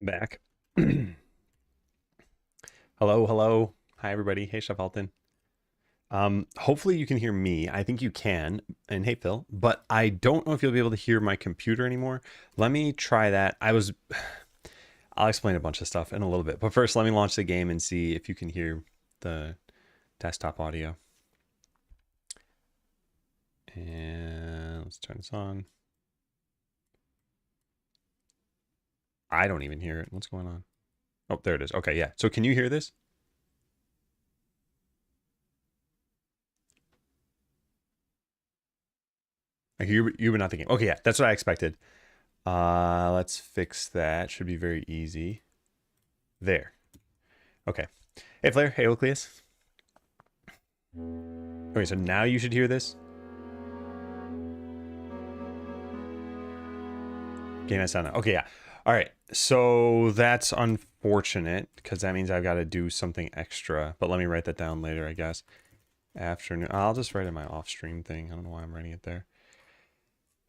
Back. Hello, hello. Hi, everybody. Hey, Chef Alton. Hopefully you can hear me. I think you can. And hey, Phil. But I don't know if you'll be able to hear my computer anymore. Let me try that. I'll explain a bunch of stuff in a little bit. But first, let me launch the game and see if you can hear the desktop audio. And let's turn this on. I don't even hear it. What's going on? Oh, there it is. Okay, yeah. So can you hear this? I hear you, but not the game. Okay, yeah, that's what I expected. Let's fix that. Should be very easy. There. Okay. Hey, Flair. Hey, Ocleus. Okay, so now you should hear this. Game has sound. Okay, yeah. All right. So that's unfortunate because that means I've got to do something extra. But let me write that down later, I guess. Afternoon. I'll just write in my off-stream thing. I don't know why I'm writing it there.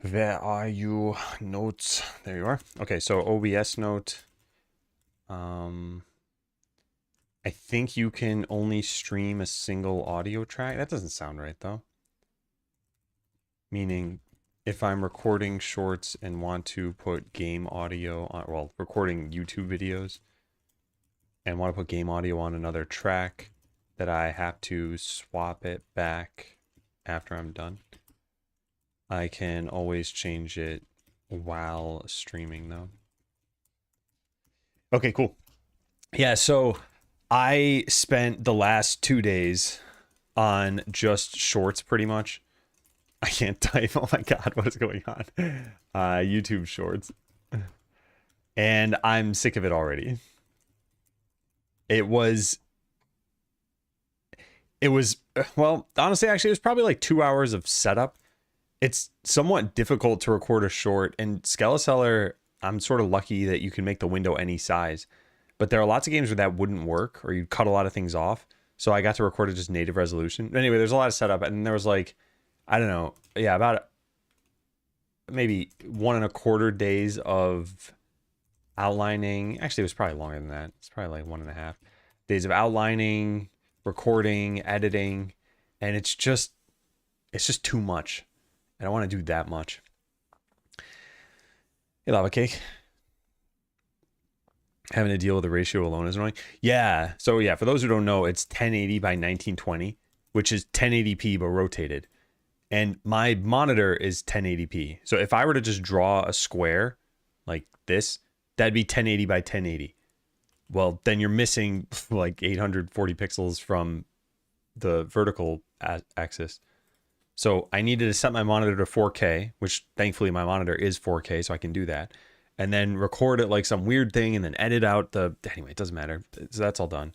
Where are you? Notes. There you are. Okay, so OBS note. I think you can only stream a single audio track. That doesn't sound right, though. Meaning, if I'm recording shorts and want to put game audio on, well, recording YouTube videos and want to put game audio on another track, that I have to swap it back after I'm done. I can always change it while streaming, though. Okay, cool. Yeah, so I spent the last 2 days on just shorts pretty much. I can't type. Oh my God, what is going on? YouTube shorts. And I'm sick of it already. It was, well, honestly, actually, it was probably like 2 hours of setup. It's somewhat difficult to record a short, and Skeleseller, I'm sort of lucky that you can make the window any size. But there are lots of games where that wouldn't work, or you'd cut a lot of things off. So I got to record it just native resolution. Anyway, there's a lot of setup, and there was like, I don't know, yeah, about maybe 1.25 days of outlining. Actually, it was probably longer than that. It's probably like 1.5 days of outlining, recording, editing, and it's just too much. I don't want to do that much. Hey, Lava Cake. Having to deal with the ratio alone is annoying. Yeah. So yeah, for those who don't know, it's 1080 by 1920, which is 1080p but rotated. And my monitor is 1080p. So if I were to just draw a square like this, that'd be 1080 by 1080. Well, then you're missing like 840 pixels from the vertical axis. So I needed to set my monitor to 4K, which thankfully my monitor is 4K, so I can do that. And then record it like some weird thing and then edit out the... Anyway, it doesn't matter. So that's all done.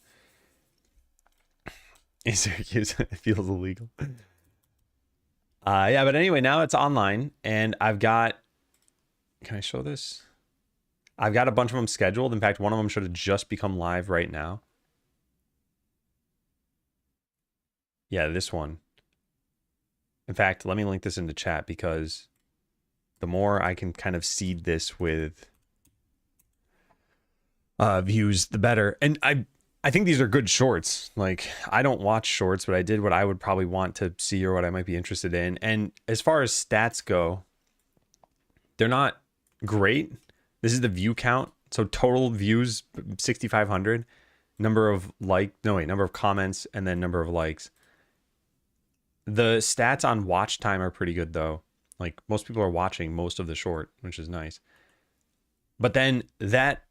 In Syracuse, it feels illegal. Yeah, but anyway, now it's online and I've got... Can I show this? I've got a bunch of them scheduled. In fact, one of them should have just become live right now. Yeah, this one. In fact, let me link this into chat because the more I can kind of seed this with views, the better. And I think these are good shorts. Like, I don't watch shorts, but I did what I would probably want to see or what I might be interested in. And as far as stats go, they're not great. This is the view count. So total views, 6,500. Number of number of comments, and then number of likes. The stats on watch time are pretty good, though. Like, most people are watching most of the short, which is nice. But then that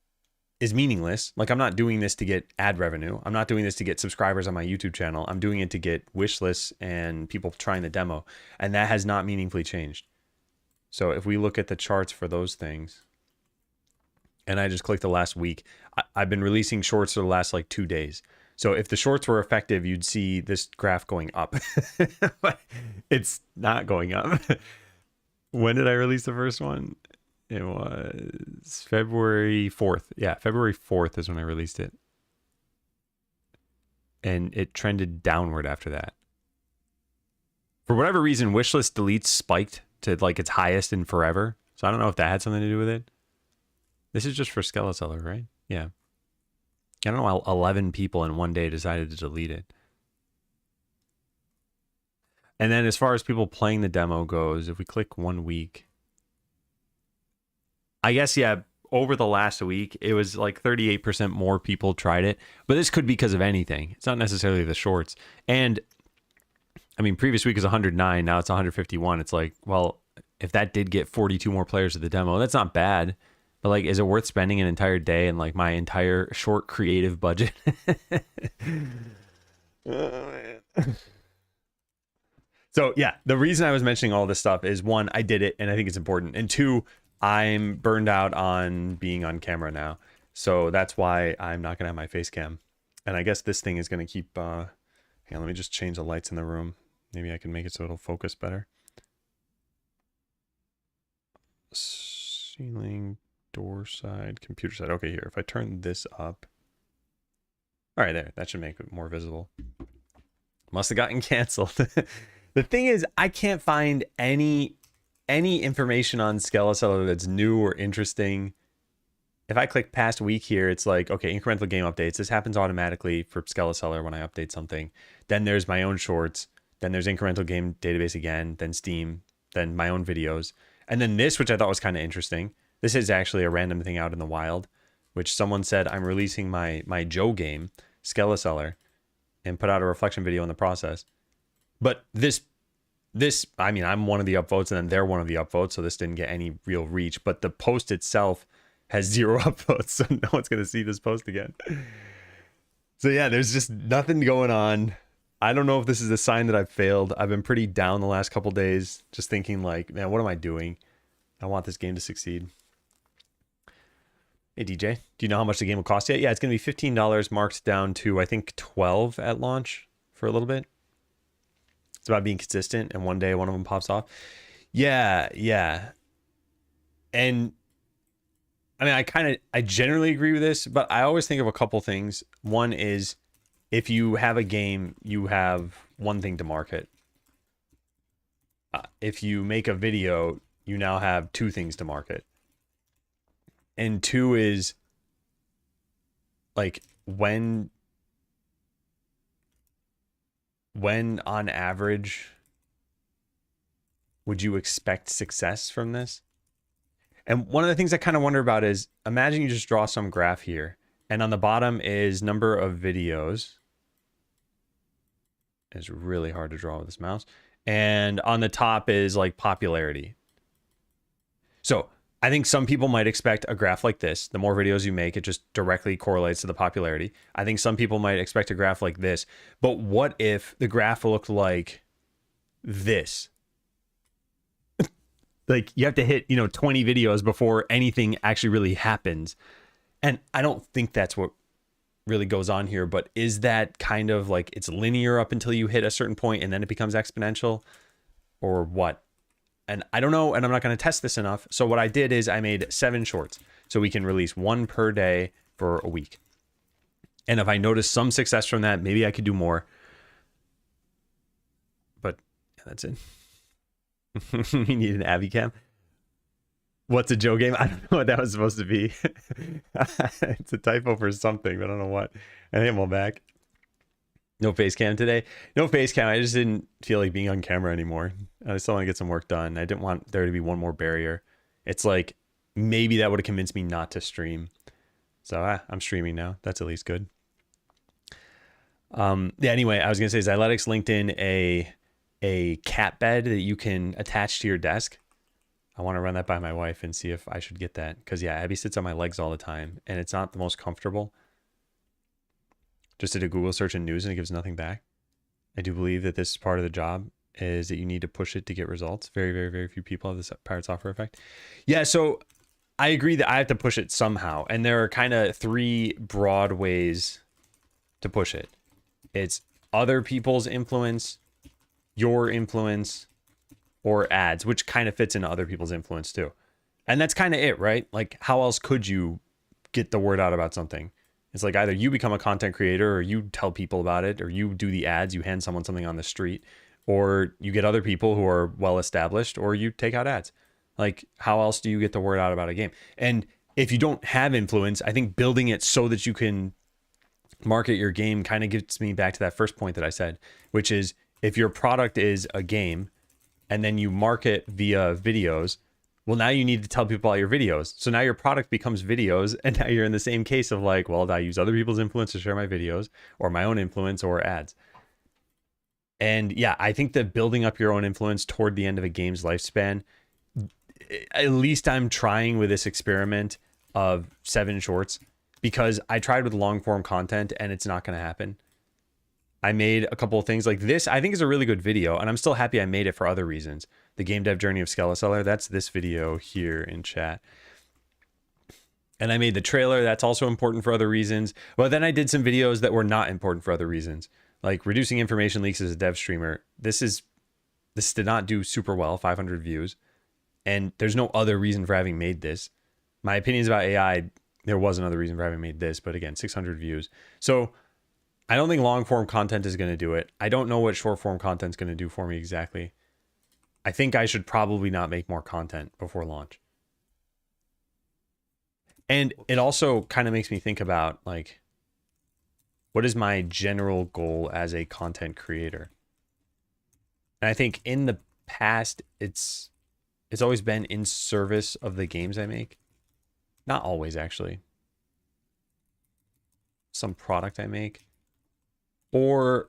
is meaningless. Like, I'm not doing this to get ad revenue. I'm not doing this to get subscribers on my YouTube channel. I'm doing it to get wish lists and people trying the demo. And that has not meaningfully changed. So if we look at the charts for those things, and I just click the last week, I've been releasing shorts for the last like 2 days. So if the shorts were effective, you'd see this graph going up. But it's not going up. When did I release the first one? It was February 4th. Yeah, February 4th is when I released it. And it trended downward after that. For whatever reason, wishlist deletes spiked to like its highest in forever. So I don't know if that had something to do with it. This is just for Skeleseller, right? Yeah. I don't know how 11 people in one day decided to delete it. And then as far as people playing the demo goes, if we click 1 week, I guess, yeah, over the last week, it was like 38% more people tried it. But this could be because of anything. It's not necessarily the shorts. And I mean, previous week was 109. Now it's 151. It's like, well, if that did get 42 more players to the demo, that's not bad. But like, is it worth spending an entire day and like my entire short creative budget? Oh, man. So yeah, the reason I was mentioning all this stuff is, one, I did it and I think it's important. And two, I'm burned out on being on camera now. So that's why I'm not going to have my face cam. And I guess this thing is going to keep, hang on, let me just change the lights in the room. Maybe I can make it so it'll focus better. Ceiling, door side, computer side. Okay, here, if I turn this up. All right, there, that should make it more visible. Must have gotten canceled. The thing is, I can't find any information on Skeleseller that's new or interesting. If I click past week here, it's like, okay, incremental game updates. This happens automatically for Skeleseller when I update something. Then there's my own shorts. Then there's incremental game database again. Then Steam. Then my own videos. And then this, which I thought was kind of interesting. This is actually a random thing out in the wild, which someone said, I'm releasing my Joe game, Skeleseller, and put out a reflection video in the process. But this, I mean, I'm one of the upvotes and then they're one of the upvotes, so this didn't get any real reach. But the post itself has 0 upvotes, so no one's going to see this post again. So yeah, there's just nothing going on. I don't know if this is a sign that I've failed. I've been pretty down the last couple days, just thinking like, man, what am I doing? I want this game to succeed. Hey DJ, do you know how much the game will cost yet? Yeah, it's going to be $15, marked down to, I think, 12 at launch for a little bit. It's about being consistent, and one day one of them pops off. Yeah. And I mean, I generally agree with this, but I always think of a couple things. One is, if you have a game, you have one thing to market. If you make a video, you now have 2 things to market. And 2 is, like, when on average would you expect success from this? And one of the things I kind of wonder about is, imagine you just draw some graph here, and on the bottom is number of videos. It's really hard to draw with this mouse. And on the top is like popularity. So I think some people might expect a graph like this. The more videos you make, it just directly correlates to the popularity. I think some people might expect a graph like this. But what if the graph looked like this? Like, you have to hit, 20 videos before anything actually really happens. And I don't think that's what really goes on here, but is that kind of like it's linear up until you hit a certain point and then it becomes exponential, or what? And I don't know, and I'm not going to test this enough. So what I did is I made 7 shorts, so we can release 1 per day for a week. And if I notice some success from that, maybe I could do more. But yeah, that's it. We need an Abby cam. What's a Joe game? I don't know what that was supposed to be. It's a typo for something, but I don't know what. I think I'm back. No face cam today. No face cam. I just didn't feel like being on camera anymore. I still want to get some work done. I didn't want there to be one more barrier. It's like, maybe that would have convinced me not to stream. So I'm streaming now. That's at least good. Yeah, anyway, I was going to say, Xyletics linked in a cat bed that you can attach to your desk. I want to run that by my wife and see if I should get that. Because, yeah, Abby sits on my legs all the time, and it's not the most comfortable. Just did a Google search in news, and it gives nothing back. I do believe that this is part of the job, is that you need to push it to get results. Very, very, very few people have this pirate software effect. Yeah, so I agree that I have to push it somehow. And there are kind of 3 broad ways to push it. It's other people's influence, your influence, or ads, which kind of fits into other people's influence too. And that's kind of it, right? Like, how else could you get the word out about something? It's like, either you become a content creator, or you tell people about it, or you do the ads, you hand someone something on the street, or you get other people who are well established, or you take out ads. Like, how else do you get the word out about a game? And if you don't have influence, I think building it so that you can market your game kind of gets me back to that first point that I said, which is if your product is a game and then you market via videos, well, now you need to tell people about your videos. So now your product becomes videos, and now you're in the same case of like, well, do I use other people's influence to share my videos, or my own influence, or ads? And yeah, I think that building up your own influence toward the end of a game's lifespan, at least I'm trying with this experiment of 7 shorts, because I tried with long form content and it's not going to happen. I made a couple of things like this. I think is a really good video, and I'm still happy I made it for other reasons. The game dev journey of Skeleseller, that's this video here in chat. And I made the trailer, that's also important for other reasons. But then I did some videos that were not important for other reasons, like reducing information leaks as a dev streamer. This did not do super well, 500 views. And there's no other reason for having made this. My opinions about AI, there was another reason for having made this, but again, 600 views. So I don't think long form content is going to do it. I don't know what short form content is going to do for me exactly. I think I should probably not make more content before launch. And it also kind of makes me think about like, what is my general goal as a content creator? And I think in the past, it's always been in service of the games I make. Not always, actually. Some product I make. Or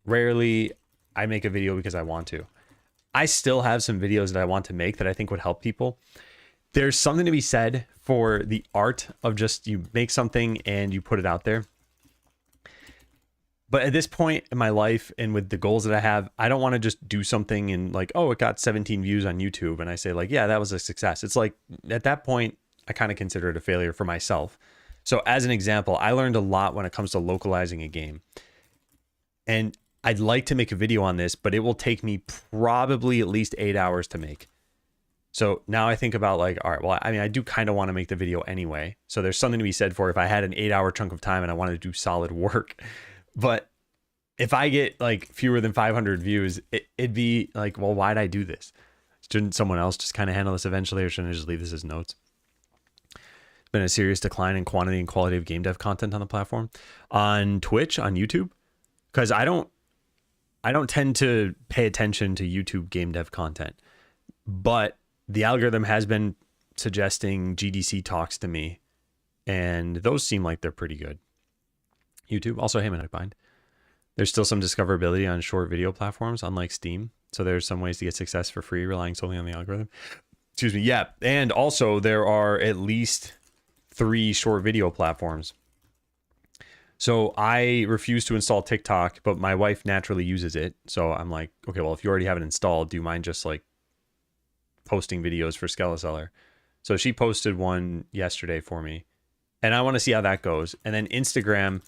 rarely I make a video because I want to. I still have some videos that I want to make that I think would help people. There's something to be said for the art of just you make something and you put it out there. But at this point in my life and with the goals that I have, I don't want to just do something and like, oh, it got 17 views on YouTube. And I say like, yeah, that was a success. It's like at that point, I kind of consider it a failure for myself. So as an example, I learned a lot when it comes to localizing a game. And I'd like to make a video on this, but it will take me probably at least 8 hours to make. So now I think about like, all right, well, I mean, I do kind of want to make the video anyway. So there's something to be said for if I had an 8-hour chunk of time and I wanted to do solid work. But if I get like fewer than 500 views, it'd be like, well, why'd I do this? Shouldn't someone else just kind of handle this eventually, or shouldn't I just leave this as notes? It's been a serious decline in quantity and quality of game dev content on the platform. On Twitch, on YouTube, because I don't tend to pay attention to YouTube game dev content, but the algorithm has been suggesting GDC talks to me, and those seem like they're pretty good. YouTube, also, hey man, I bind. There's still some discoverability on short video platforms, unlike Steam. So there's some ways to get success for free, relying solely on the algorithm. Excuse me. Yeah, and also there are at least 3 short video platforms. So I refuse to install TikTok, but my wife naturally uses it. So I'm like, okay, well, if you already have it installed, do you mind just like posting videos for Skeleseller? So she posted one yesterday for me, and I want to see how that goes. And then Instagram,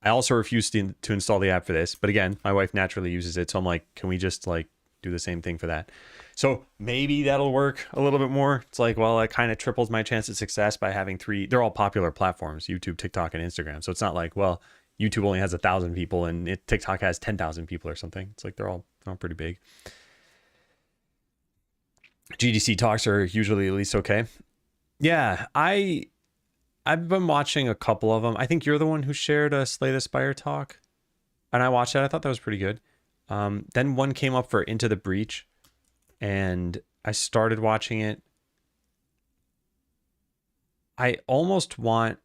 I also refuse to install the app for this, but again, my wife naturally uses it. So I'm like, can we just like do the same thing for that? So maybe that'll work a little bit more. It's like, well, it kind of triples my chance of success by having 3. They're all popular platforms, YouTube, TikTok, and Instagram. So it's not like, well, YouTube only has 1,000 people and TikTok has 10,000 people or something. It's like they're all pretty big. GDC talks are usually at least okay. Yeah, I've been watching a couple of them. I think you're the one who shared a Slay the Spire talk, and I watched that. I thought that was pretty good. Then one came up for Into the Breach, and I started watching it. I almost want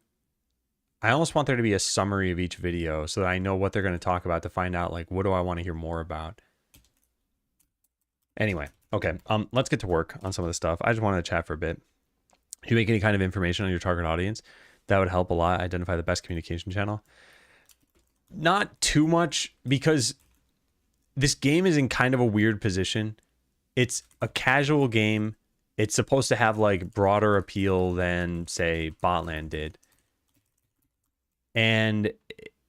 there to be a summary of each video so that I know what they're going to talk about, to find out like, what do I want to hear more about? Anyway, okay. Let's get to work on some of the stuff. I just wanted to chat for a bit. If you make any kind of information on your target audience, that would help a lot. Identify the best communication channel. Not too much, because this game is in kind of a weird position. It's a casual game. It's supposed to have like broader appeal than say Botland did. And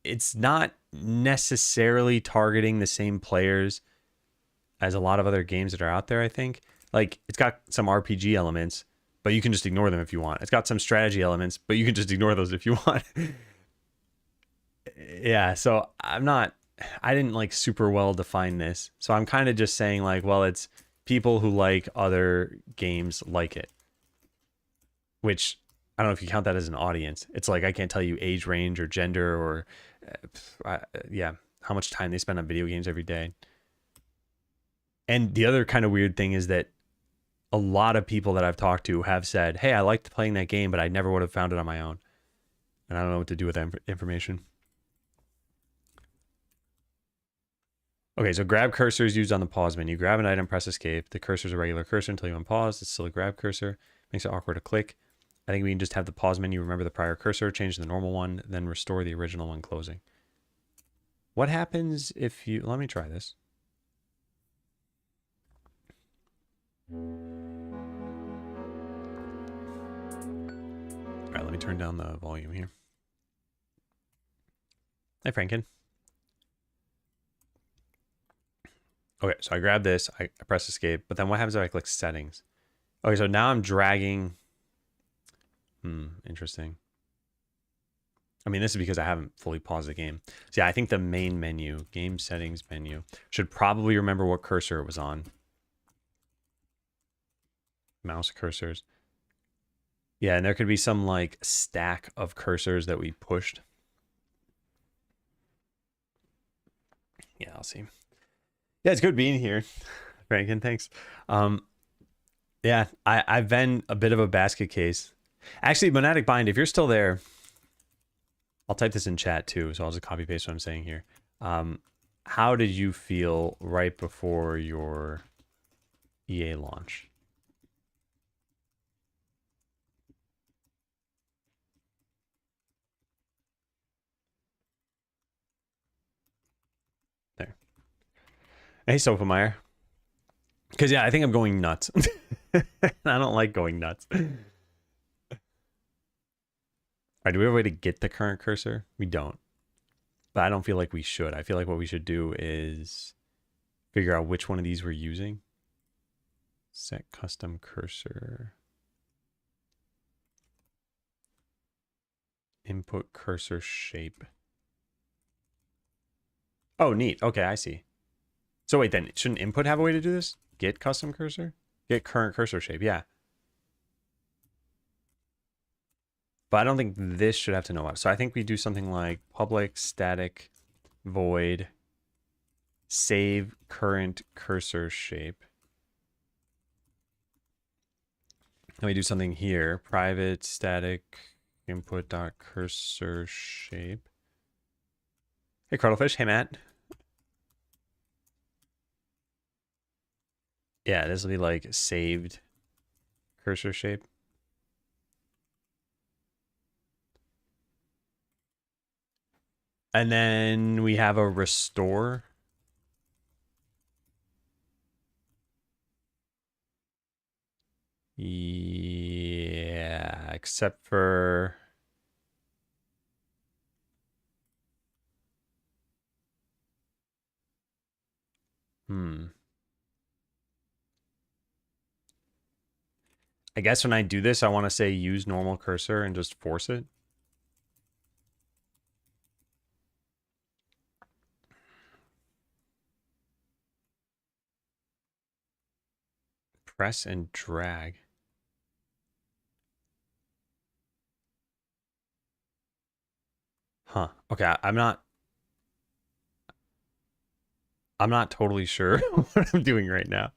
it's not necessarily targeting the same players as a lot of other games that are out there, I think. Like, it's got some RPG elements, but you can just ignore them if you want. It's got some strategy elements, but you can just ignore those if you want. Yeah, so I didn't like super well define this. So I'm kind of just saying like, well, it's people who like other games like it. Which I don't know if you count that as an audience. It's like I can't tell you age range or gender or yeah, how much time they spend on video games every day. And the other kind of weird thing is that a lot of people that I've talked to have said, hey, I liked playing that game, but I never would have found it on my own. And I don't know what to do with that information. Okay, so grab cursor is used on the pause menu. Grab an item, press escape. The cursor is a regular cursor until you unpause. It's still a grab cursor. Makes it awkward to click. I think we can just have the pause menu remember the prior cursor, change the normal one, then restore the original when closing. What happens if you... Let me try this. All right, let me turn down the volume here. Hi, Franken. Okay, so I grab this, I press escape, but then what happens if I click settings? Okay, so now I'm dragging. Interesting. I mean, this is because I haven't fully paused the game. So yeah, I think the main menu, game settings menu, should probably remember what cursor it was on. Mouse cursors. Yeah, and there could be some like stack of cursors that we pushed. Yeah, I'll see. Yeah, it's good being here, Franken. Thanks. Yeah, I've been a bit of a basket case. Actually, Monadic Bind, if you're still there, I'll type this in chat too, so I'll just copy paste what I'm saying here. How did you feel right before your EA launch? There. Hey, Sofameyer. Because, yeah, I think I'm going nuts. I don't like going nuts. All right, do we have a way to get the current cursor? We don't. But I don't feel like we should. I feel like what we should do is figure out which one of these we're using. Set custom cursor. Input cursor shape. Oh, neat. Okay, I see. So wait, then shouldn't input have a way to do this? Get custom cursor? Get current cursor shape, yeah. But I don't think this should have to know what. So I think we do something like public static void save current cursor shape. And we do something here, private static input dot cursor shape. Hey, Cruddlefish. Hey, Matt. Yeah, this will be like saved cursor shape. And then we have a restore. Yeah, except for... I guess when I do this, I want to say use normal cursor and just force it. Press and drag. Huh. Okay, I'm not totally sure what I'm doing right now.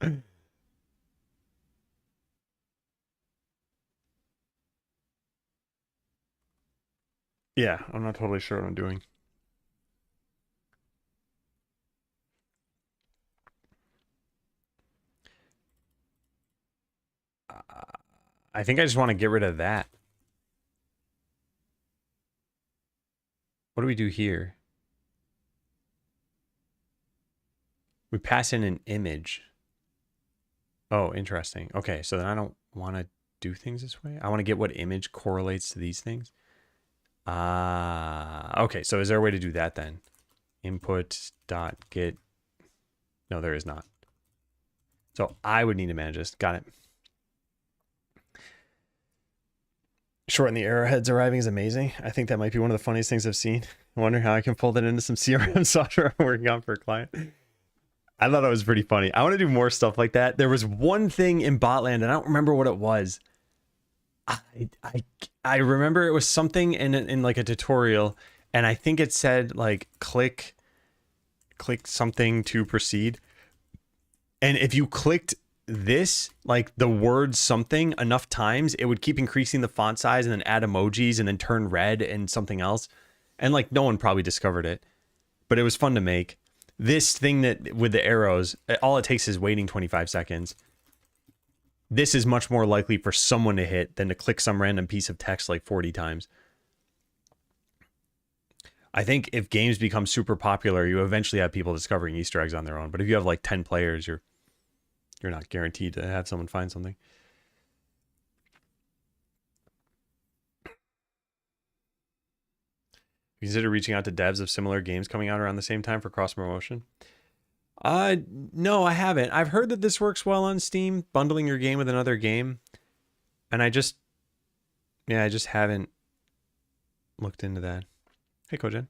Yeah, I'm not totally sure what I'm doing. I think I just want to get rid of that. What do we do here? We pass in an image. Oh, interesting. Okay, so then I don't want to do things this way. I want to get what image correlates to these things. Okay, so is there a way to do that then? Input dot get. No, there is not. So I would need to manage this. Got it. Shorten the arrowheads arriving is amazing. I think that might be one of the funniest things I've seen. I wonder how I can pull that into some CRM software I'm working on for a client. I thought it was pretty funny. I want to do more stuff like that. There was one thing in Botland, and I don't remember what it was. I I remember it was something in like a tutorial, and I think it said like click something to proceed. And if you clicked this, like the word something enough times, it would keep increasing the font size and then add emojis and then turn red and something else. And like no one probably discovered it, but it was fun to make. This thing that with the arrows, all it takes is waiting 25 seconds. This is much more likely for someone to hit than to click some random piece of text like 40 times. I think if games become super popular, you eventually have people discovering Easter eggs on their own. But if you have like 10 players, you're not guaranteed to have someone find something. Consider reaching out to devs of similar games coming out around the same time for cross promotion. No, I haven't. I've heard that this works well on Steam, bundling your game with another game, and I just haven't looked into that. Hey, Kojen.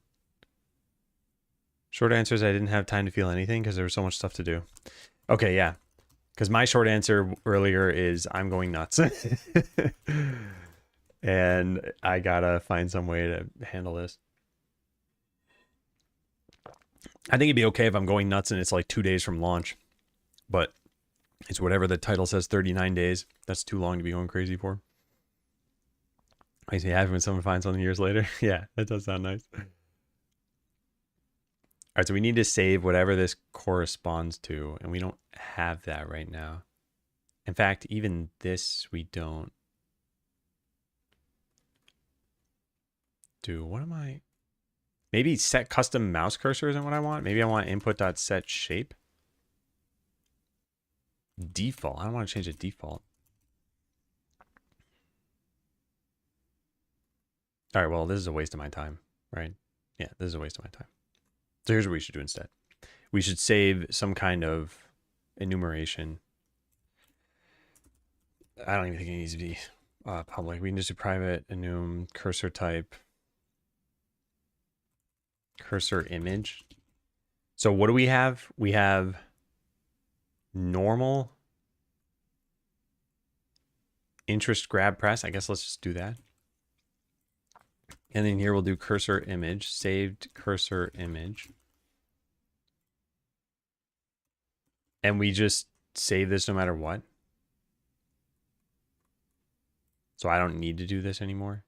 Short answer is I didn't have time to feel anything because there was so much stuff to do. Okay, yeah. Because my short answer earlier is I'm going nuts. And I gotta find some way to handle this. I think it'd be okay if I'm going nuts and it's like 2 days from launch. But it's whatever the title says, 39 days. That's too long to be going crazy for. Makes me happy when someone finds something years later. Yeah, that does sound nice. All right, so we need to save whatever this corresponds to, and we don't have that right now. In fact, even this we don't do. What am I? Maybe set custom mouse cursor isn't what I want. Maybe I want input.set shape. Default. I don't want to change the default. All right, well, this is a waste of my time, right? Yeah, this is a waste of my time. So here's what we should do instead. We should save some kind of enumeration. I don't even think it needs to be public. We can just do private enum cursor type cursor image. So what do we have? We have normal interest grab press. I guess let's just do that. And then here we'll do cursor image, saved cursor image. And we just save this no matter what. So I don't need to do this anymore.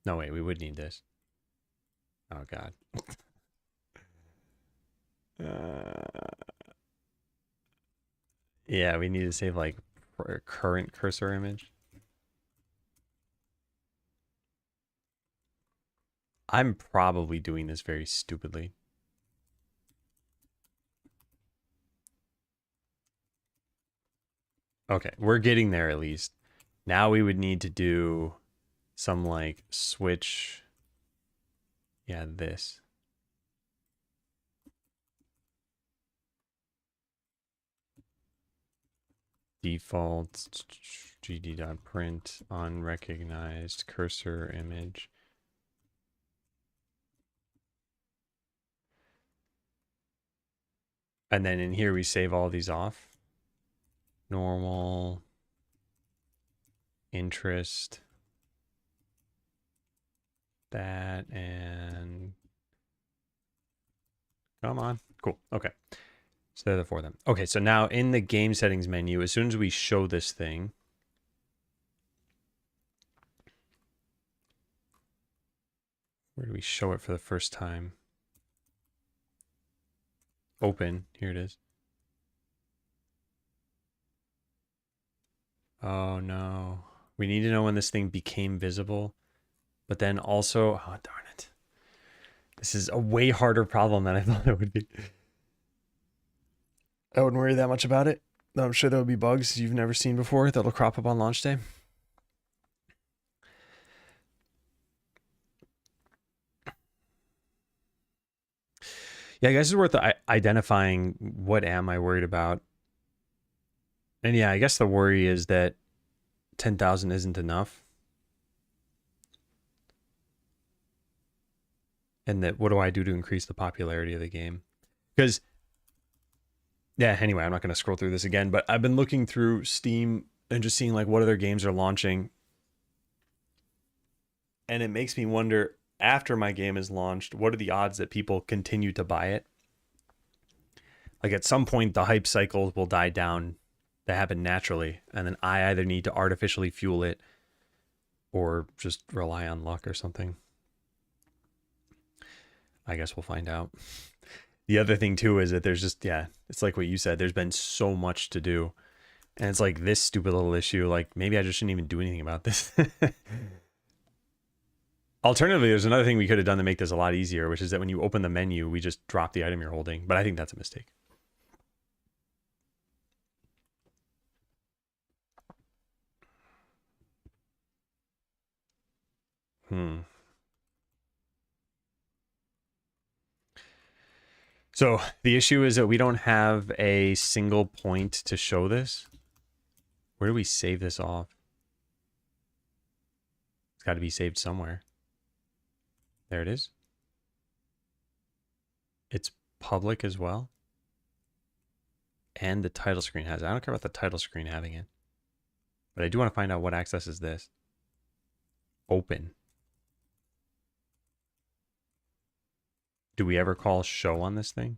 No, wait, we would need this. Oh, God. Yeah, we need to save like current cursor image. I'm probably doing this very stupidly. Okay, we're getting there at least. Now we would need to do some like switch. Yeah, this. Default gd.print unrecognized cursor image. And then in here we save all these off. Normal, interest, that, and come on. Cool. Okay. So they're the four of them. Okay, so now in the game settings menu, as soon as we show this thing, where do we show it for the first time? Open. Here it is. Oh no. We need to know when this thing became visible. But then also, oh darn it. This is a way harder problem than I thought it would be. I wouldn't worry that much about it. I'm sure there'll be bugs you've never seen before that'll crop up on launch day. Yeah, I guess it's worth identifying what am I worried about. And yeah, I guess the worry is that 10,000 isn't enough. And that what do I do to increase the popularity of the game? Because, yeah, anyway, I'm not going to scroll through this again, but I've been looking through Steam and just seeing like what other games are launching. And it makes me wonder, after my game is launched, what are the odds that people continue to buy it? Like at some point, the hype cycles will die down. That happen naturally. And then I either need to artificially fuel it or just rely on luck or something. I guess we'll find out. The other thing too is that there's just, yeah, it's like what you said. There's been so much to do. And it's like this stupid little issue. Like maybe I just shouldn't even do anything about this. Alternatively, there's another thing we could have done to make this a lot easier, which is that when you open the menu, we just drop the item you're holding. But I think that's a mistake. So the issue is that we don't have a single point to show this. Where do we save this off? It's got to be saved somewhere. There it is. It's public as well. And the title screen has it. I don't care about the title screen having it. But I do want to find out what accesses this. Open. Do we ever call show on this thing?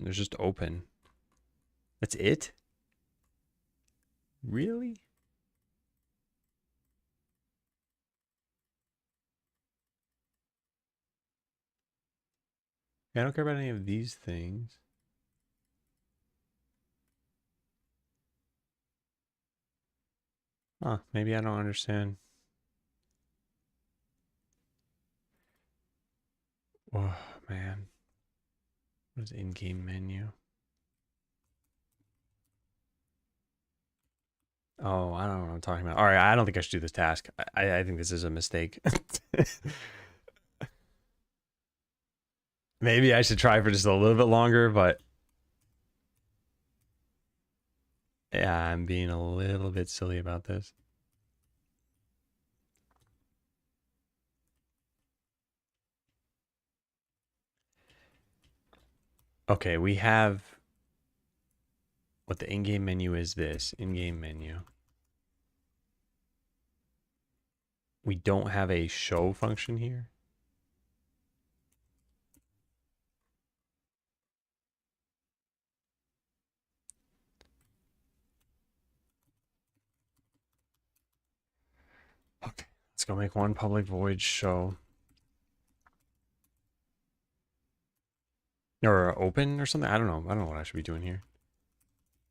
There's just open. That's it? Really? I don't care about any of these things. Huh, maybe I don't understand. Oh, man. What is in-game menu? Oh, I don't know what I'm talking about. All right, I don't think I should do this task. I think this is a mistake. Maybe I should try for just a little bit longer, but yeah, I'm being a little bit silly about this. Okay, we have what the in-game menu is this. In-game menu. We don't have a show function here. Okay, let's go make one public void show. Or open or something. I don't know. I don't know what I should be doing here.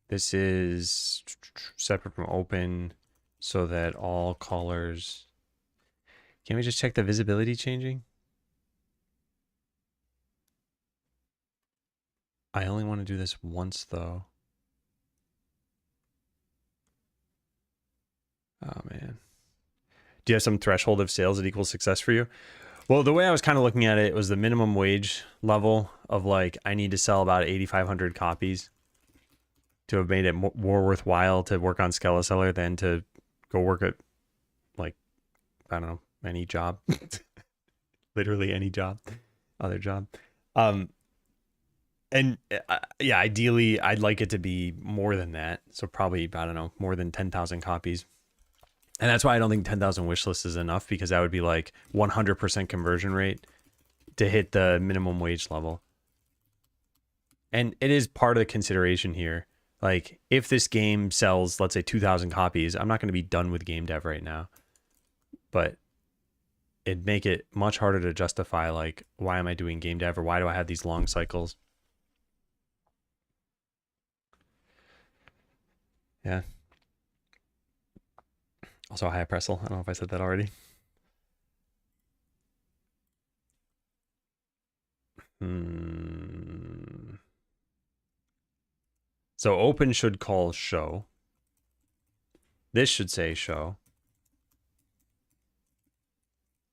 This is separate from open so that all colors. Can we just check the visibility changing? I only want to do this once though. Oh man. Do you have some threshold of sales that equals success for you? Well, the way I was kind of looking at it was the minimum wage level of like, I need to sell about 8,500 copies to have made it more worthwhile to work on Skeleseller than to go work at like, I don't know, any job. Literally any job, other job. And yeah, ideally I'd like it to be more than that. So probably, I don't know, more than 10,000 copies. And that's why I don't think 10,000 wish lists is enough, because that would be like 100% conversion rate to hit the minimum wage level. And it is part of the consideration here. Like if this game sells, let's say 2,000 copies, I'm not going to be done with game dev right now. But it'd make it much harder to justify like, why am I doing game dev, or why do I have these long cycles? Yeah. Also a high pretzel. I don't know if I said that already. So open should call show. This should say show.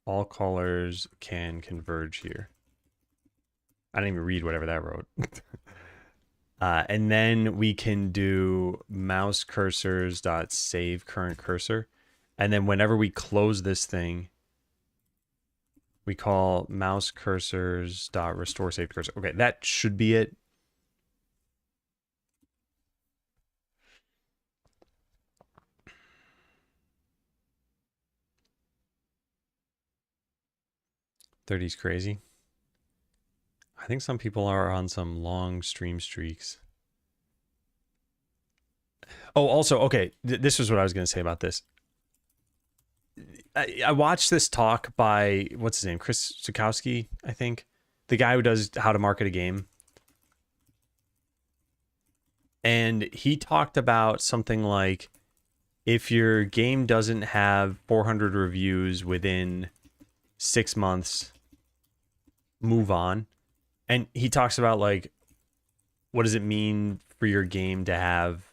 All colors can converge here. I didn't even read whatever that wrote. And then we can do mouse cursors dot save current cursor. And then whenever we close this thing, We call mouse cursors dot restore saved cursor. Okay, that should be it. '30's crazy. I think some people are on some long stream streaks. Oh, also, okay, this is what I was going to say about this. I watched this talk by, what's his name? Chris Zukowski, I think. The guy who does How to Market a Game. And he talked about something like, if your game doesn't have 400 reviews within 6 months, move on. And he talks about, like, what does it mean for your game to have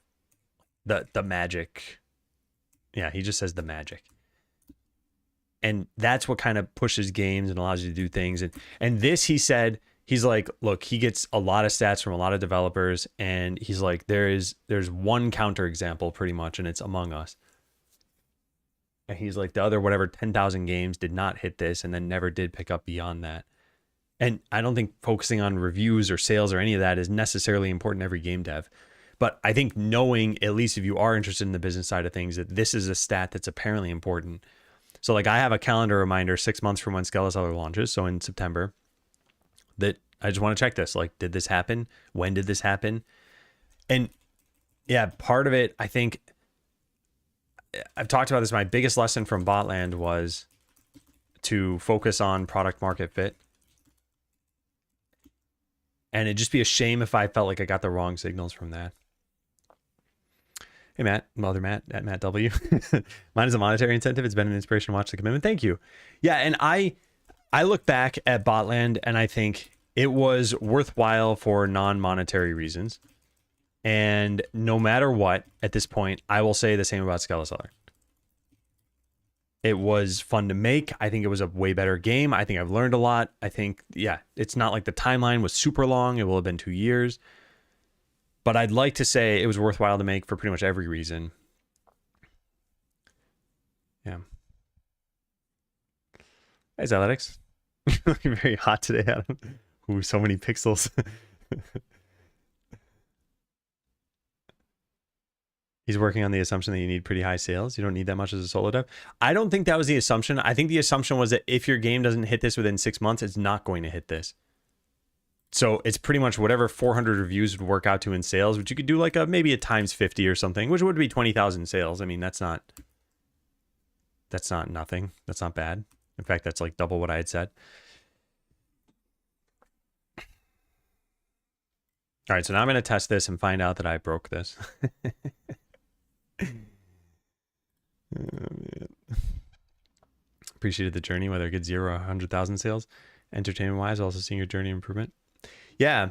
the magic? Yeah, he just says the magic. And that's what kind of pushes games and allows you to do things. And this, he said, he's like, look, he gets a lot of stats from a lot of developers, and he's like, there's one counterexample pretty much, and it's Among Us. And he's like, the other whatever 10,000 games did not hit this, and then never did pick up beyond that. And I don't think focusing on reviews or sales or any of that is necessarily important to every game dev. But I think knowing, at least if you are interested in the business side of things, that this is a stat that's apparently important. So like I have a calendar reminder 6 months from when Skeleseller launches, so in September, that I just want to check this. Like, did this happen? When did this happen? And yeah, part of it, I think, I've talked about this. My biggest lesson from Botland was to focus on product market fit. And it'd just be a shame if I felt like I got the wrong signals from that. Hey, Matt, Mother Matt, at Matt W. Mine is a monetary incentive. It's been an inspiration to watch the commitment. Thank you. Yeah, and I look back at Botland and I think it was worthwhile for non-monetary reasons. And no matter what, at this point, I will say the same about Skeleseller. It was fun to make. I think it was a way better game. I think I've learned a lot. I think, yeah, it's not like the timeline was super long. It will have been 2 years. But I'd like to say it was worthwhile to make for pretty much every reason. Yeah. Hey, Zaletics. Looking very hot today, Adam. Ooh, so many pixels. He's working on the assumption that you need pretty high sales. You don't need that much as a solo dev. I don't think that was the assumption. I think the assumption was that if your game doesn't hit this within 6 months, it's not going to hit this. So it's pretty much whatever 400 reviews would work out to in sales, which you could do like maybe a times 50 or something, which would be 20,000 sales. I mean, that's not nothing. That's not bad. In fact, that's like double what I had said. All right, so now I'm going to test this and find out that I broke this. Oh, man. Appreciated the journey, whether it gets 0 or 100,000 sales. Entertainment wise, also seeing your journey improvement. Yeah.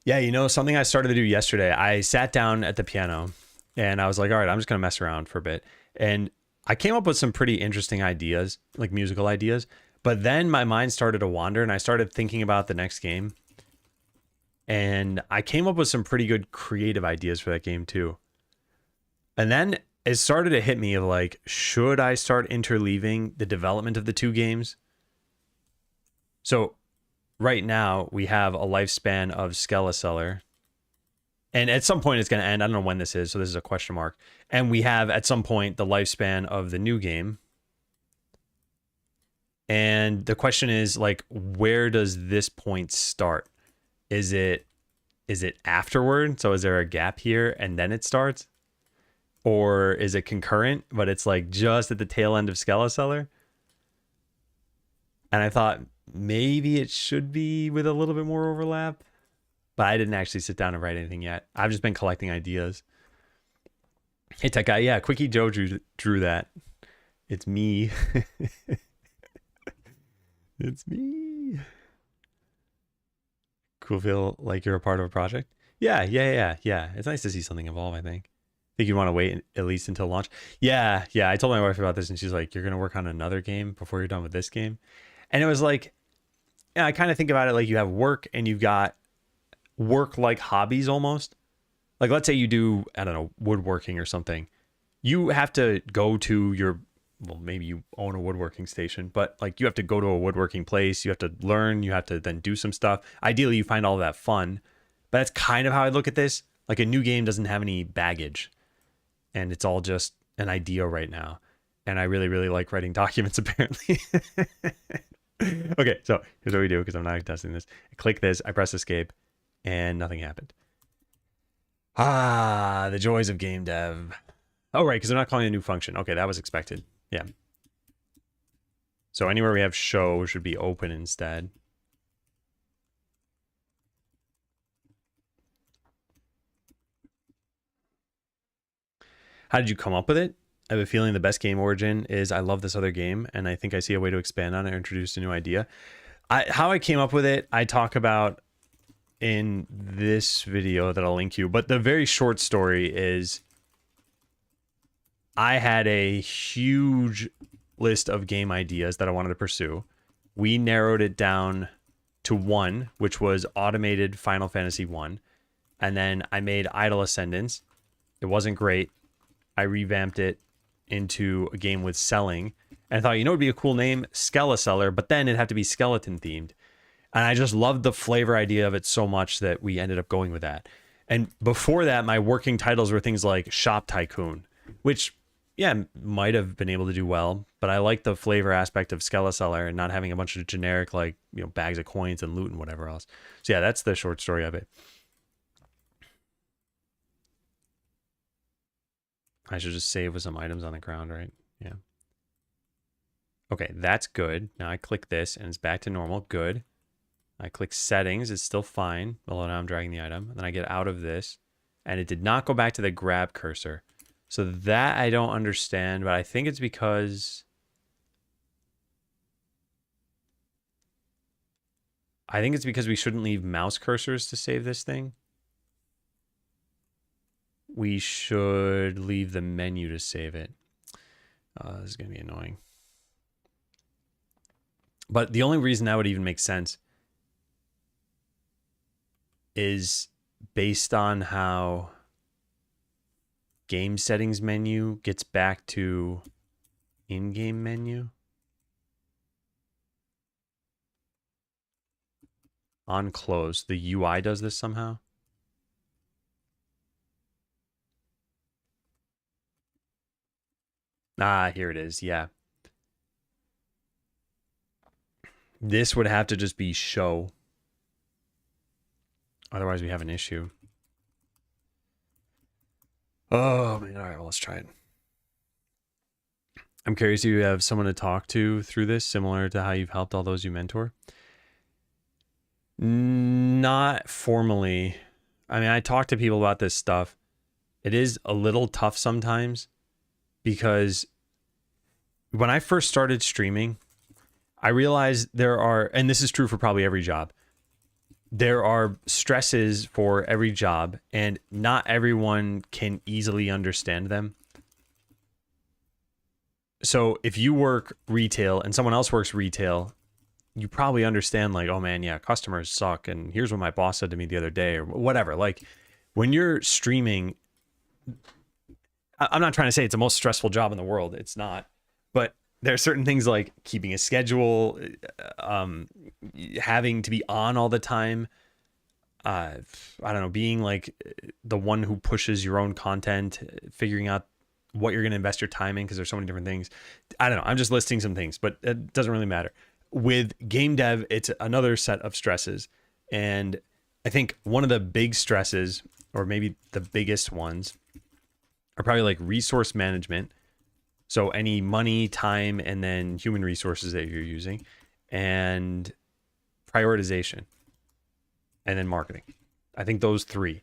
You know, something I started to do yesterday, I sat down at the piano and I was like, all right, I'm just going to mess around for a bit. And I came up with some pretty interesting ideas, like musical ideas. But then my mind started to wander and I started thinking about the next game. And I came up with some pretty good creative ideas for that game too. And then it started to hit me of like, should I start interleaving the development of the two games? So right now we have a lifespan of Skeleseller. And at some point it's going to end. I don't know when this is, so this is a question mark. And we have at some point the lifespan of the new game. And the question is like, where does this point start? Is it afterward? So is there a gap here and then it starts? Or is it concurrent, but it's like just at the tail end of Skeleseller? And I thought maybe it should be with a little bit more overlap, but I didn't actually sit down and write anything yet. I've just been collecting ideas. Hey, tech guy. Yeah, Quickie Joe drew that. It's me. It's me. Cool, feel like you're a part of a project. Yeah. It's nice to see something evolve, I think. Think you'd want to wait at least until launch. Yeah. I told my wife about this and she's like, you're going to work on another game before you're done with this game. And it was like, yeah, I kind of think about it like you have work and you've got work like hobbies almost. Like let's say you do, I don't know, woodworking or something. You have to go to your well, maybe you own a woodworking station, but like you have to go to a woodworking place, you have to learn, you have to then do some stuff. Ideally, you find all of that fun, but that's kind of how I look at this. Like a new game doesn't have any baggage, and it's all just an idea right now. And I really, really like writing documents, apparently. Okay, so here's what we do, because I'm not testing this. I click this, I press escape, and nothing happened. Ah, the joys of game dev. Oh, right, because they're not calling a new function. Okay, that was expected. Yeah. So anywhere we have show should be open instead. How did you come up with it? I have a feeling the best game origin is I love this other game, and I think I see a way to expand on it or introduce a new idea. How I came up with it, I talk about in this video that I'll link you, but the very short story is I had a huge list of game ideas that I wanted to pursue. We narrowed it down to one, which was automated Final Fantasy 1. And then I made Idle Ascendance. It wasn't great. I revamped it into a game with selling. And I thought, you know, it'd be a cool name, Skeleseller, but then it'd have to be skeleton themed. And I just loved the flavor idea of it so much that we ended up going with that. And before that, my working titles were things like Shop Tycoon, which, yeah, might have been able to do well, but I like the flavor aspect of Skeleseller and not having a bunch of generic, like, you know, bags of coins and loot and whatever else. So yeah, that's the short story of it. I should just save with some items on the ground, right? Yeah. Okay, that's good. Now I click this and it's back to normal. Good. I click settings. It's still fine. Although now I'm dragging the item. And then I get out of this. And it did not go back to the grab cursor. So that I don't understand, but I think it's because... we shouldn't leave mouse cursors to save this thing. We should leave the menu to save it. This is going to be annoying. But the only reason that would even make sense is based on how game settings menu gets back to in-game menu. On close. The UI does this somehow. Ah, here it is. Yeah. This would have to just be show. Otherwise, we have an issue. Oh, man. All right, well, let's try it. I'm curious if you have someone to talk to through this, similar to how you've helped all those you mentor. Not formally. I mean, I talk to people about this stuff. It is a little tough sometimes because when I first started streaming, I realized there are, and this is true for probably every job, there are stresses for every job, and not everyone can easily understand them. So if you work retail and someone else works retail, you probably understand, like, oh man, yeah, customers suck, and here's what my boss said to me the other day, or whatever. Like, when you're streaming, I'm not trying to say it's the most stressful job in the world. It's not. But there are certain things like keeping a schedule, having to be on all the time. I don't know, being like the one who pushes your own content, figuring out what you're going to invest your time in, because there's so many different things. I don't know. I'm just listing some things, but it doesn't really matter. With game dev, it's another set of stresses. And I think one of the big stresses, or maybe the biggest ones, are probably like resource management. So any money, time, and then human resources that you're using, and prioritization, and then marketing. I think those three.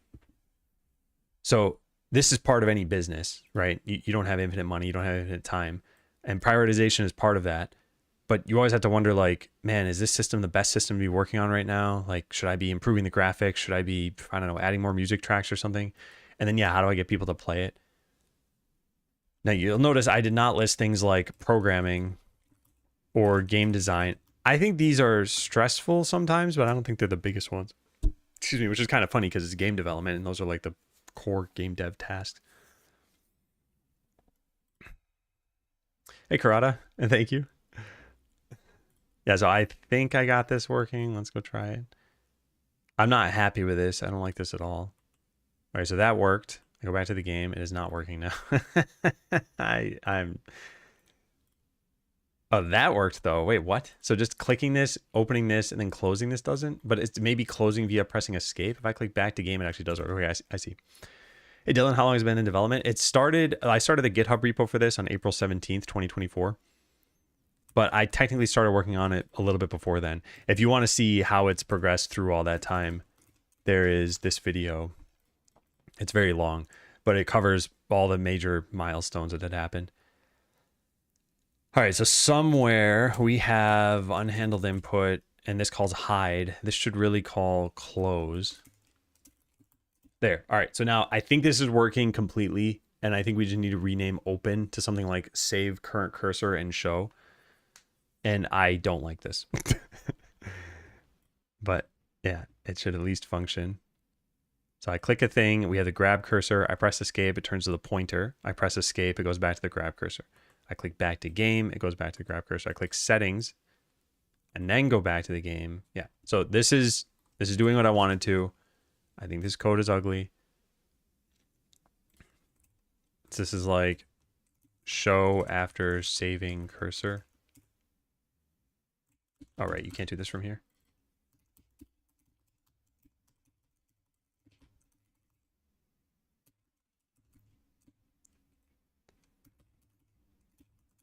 So this is part of any business, right? You don't have infinite money, you don't have infinite time, and prioritization is part of that. But you always have to wonder, like, man, is this system the best system to be working on right now? Like, should I be improving the graphics? Should I be, I don't know, adding more music tracks or something? And then, yeah, how do I get people to play it? Now, you'll notice I did not list things like programming or game design. I think these are stressful sometimes, but I don't think they're the biggest ones. Excuse me, which is kind of funny because it's game development, and those are like the core game dev tasks. Hey, Karada, and thank you. Yeah, so I think I got this working. Let's go try it. I'm not happy with this. I don't like this at all. All right, so that worked. I go back to the game. It is not working now. I'm. Oh, that worked though. Wait, what? So just clicking this, opening this, and then closing this doesn't? But it's maybe closing via pressing escape. If I click back to game, it actually does work. Okay, I see. Hey, Dylan, how long has it been in development? I started the GitHub repo for this on April 17th, 2024. But I technically started working on it a little bit before then. If you want to see how it's progressed through all that time, there is this video. It's very long, but it covers all the major milestones that had happened. All right, so somewhere we have unhandled input, and this calls hide. This should really call close. There. All right, so now I think this is working completely, and I think we just need to rename open to something like save current cursor and show. And I don't like this. But yeah, it should at least function. So I click a thing, we have the grab cursor, I press escape, it turns to the pointer. I press escape, it goes back to the grab cursor. I click back to game, it goes back to the grab cursor. I click settings and then go back to the game. Yeah. So this is doing what I wanted to. I think this code is ugly. This is like show after saving cursor. All right, you can't do this from here.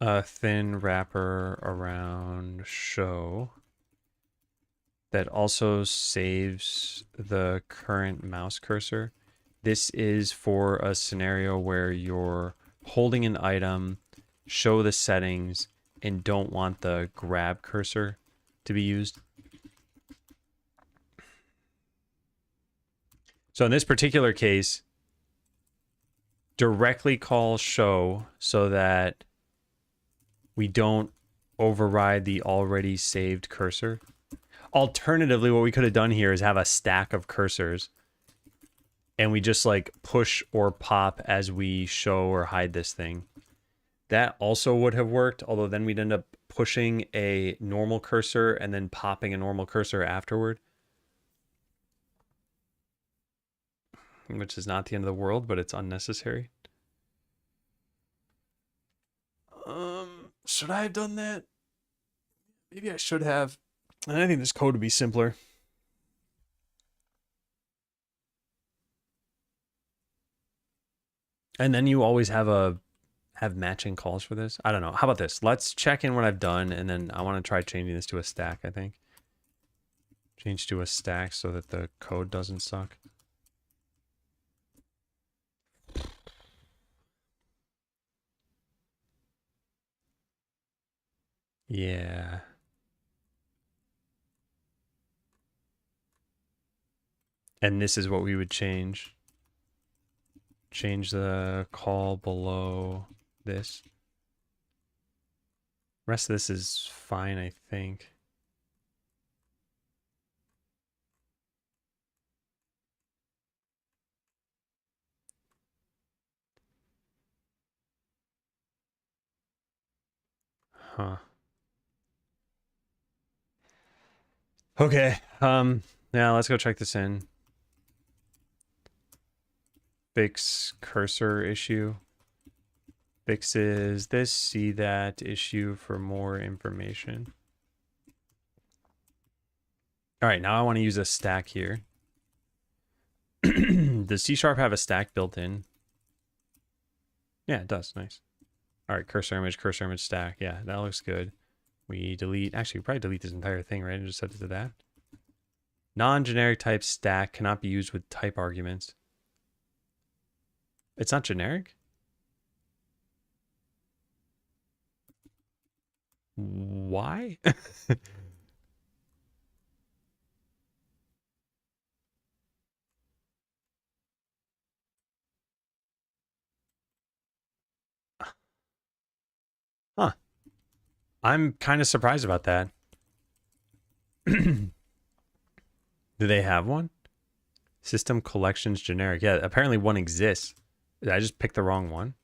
A thin wrapper around show that also saves the current mouse cursor. This is for a scenario where you're holding an item, show the settings, and don't want the grab cursor to be used. So in this particular case, directly call show so that we don't override the already saved cursor. Alternatively, what we could have done here is have a stack of cursors and we just like push or pop as we show or hide this thing. That also would have worked, although then we'd end up pushing a normal cursor and then popping a normal cursor afterward. Which is not the end of the world, but it's unnecessary. Should I have done that? Maybe I should have. And I think this code would be simpler. And then you always have matching calls for this. I don't know. How about this? Let's check in what I've done, and then I want to try changing this to a stack, I think. Change to a stack so that the code doesn't suck. Yeah. And this is what we would change. Change the call below this. Rest of this is fine, I think. Huh. Okay. Now let's go check this in. Fix cursor issue. Fixes this, see that issue for more information. All right, now I want to use a stack here. Does C# have a stack built in? Yeah, it does. Nice. All right, cursor image stack. Yeah, that looks good. We delete, actually, we probably delete this entire thing, right? And just set it to that. Non-generic type stack cannot be used with type arguments. It's not generic? Why? Huh. I'm kind of surprised about that. Do they have one? System collections generic. Yeah, apparently one exists. Did I just pick the wrong one?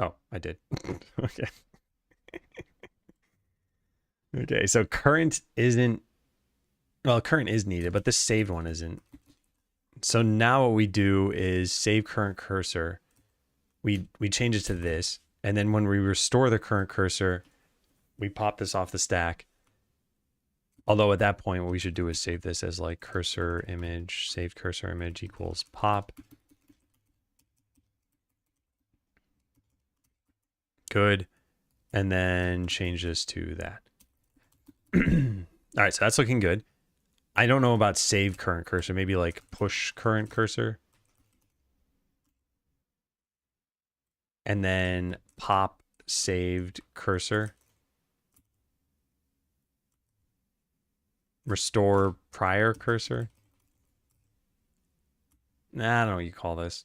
Oh, I did. Okay. Okay, so current isn't, well, current is needed, but this saved one isn't. So now what we do is save current cursor. We change it to this, and then when we restore the current cursor, we pop this off the stack. Although at that point, what we should do is save this as like cursor image, saved cursor image equals pop. Good. And then change this to that. All right, so that's looking good. I don't know about save current cursor, maybe like push current cursor. And then pop saved cursor. Restore prior cursor. Nah, I don't know what you call this.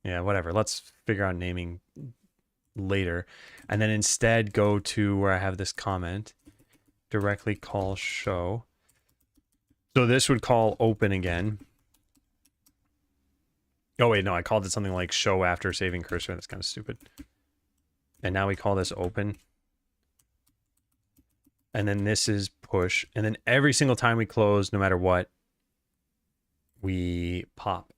Yeah, whatever. Let's figure out naming later. And then instead go to where I have this comment. Directly call show. So this would call open again. Oh wait, no, I called it something like show after saving cursor. That's kind of stupid. And now we call this open. And then this is push. And then every single time we close, no matter what, we pop.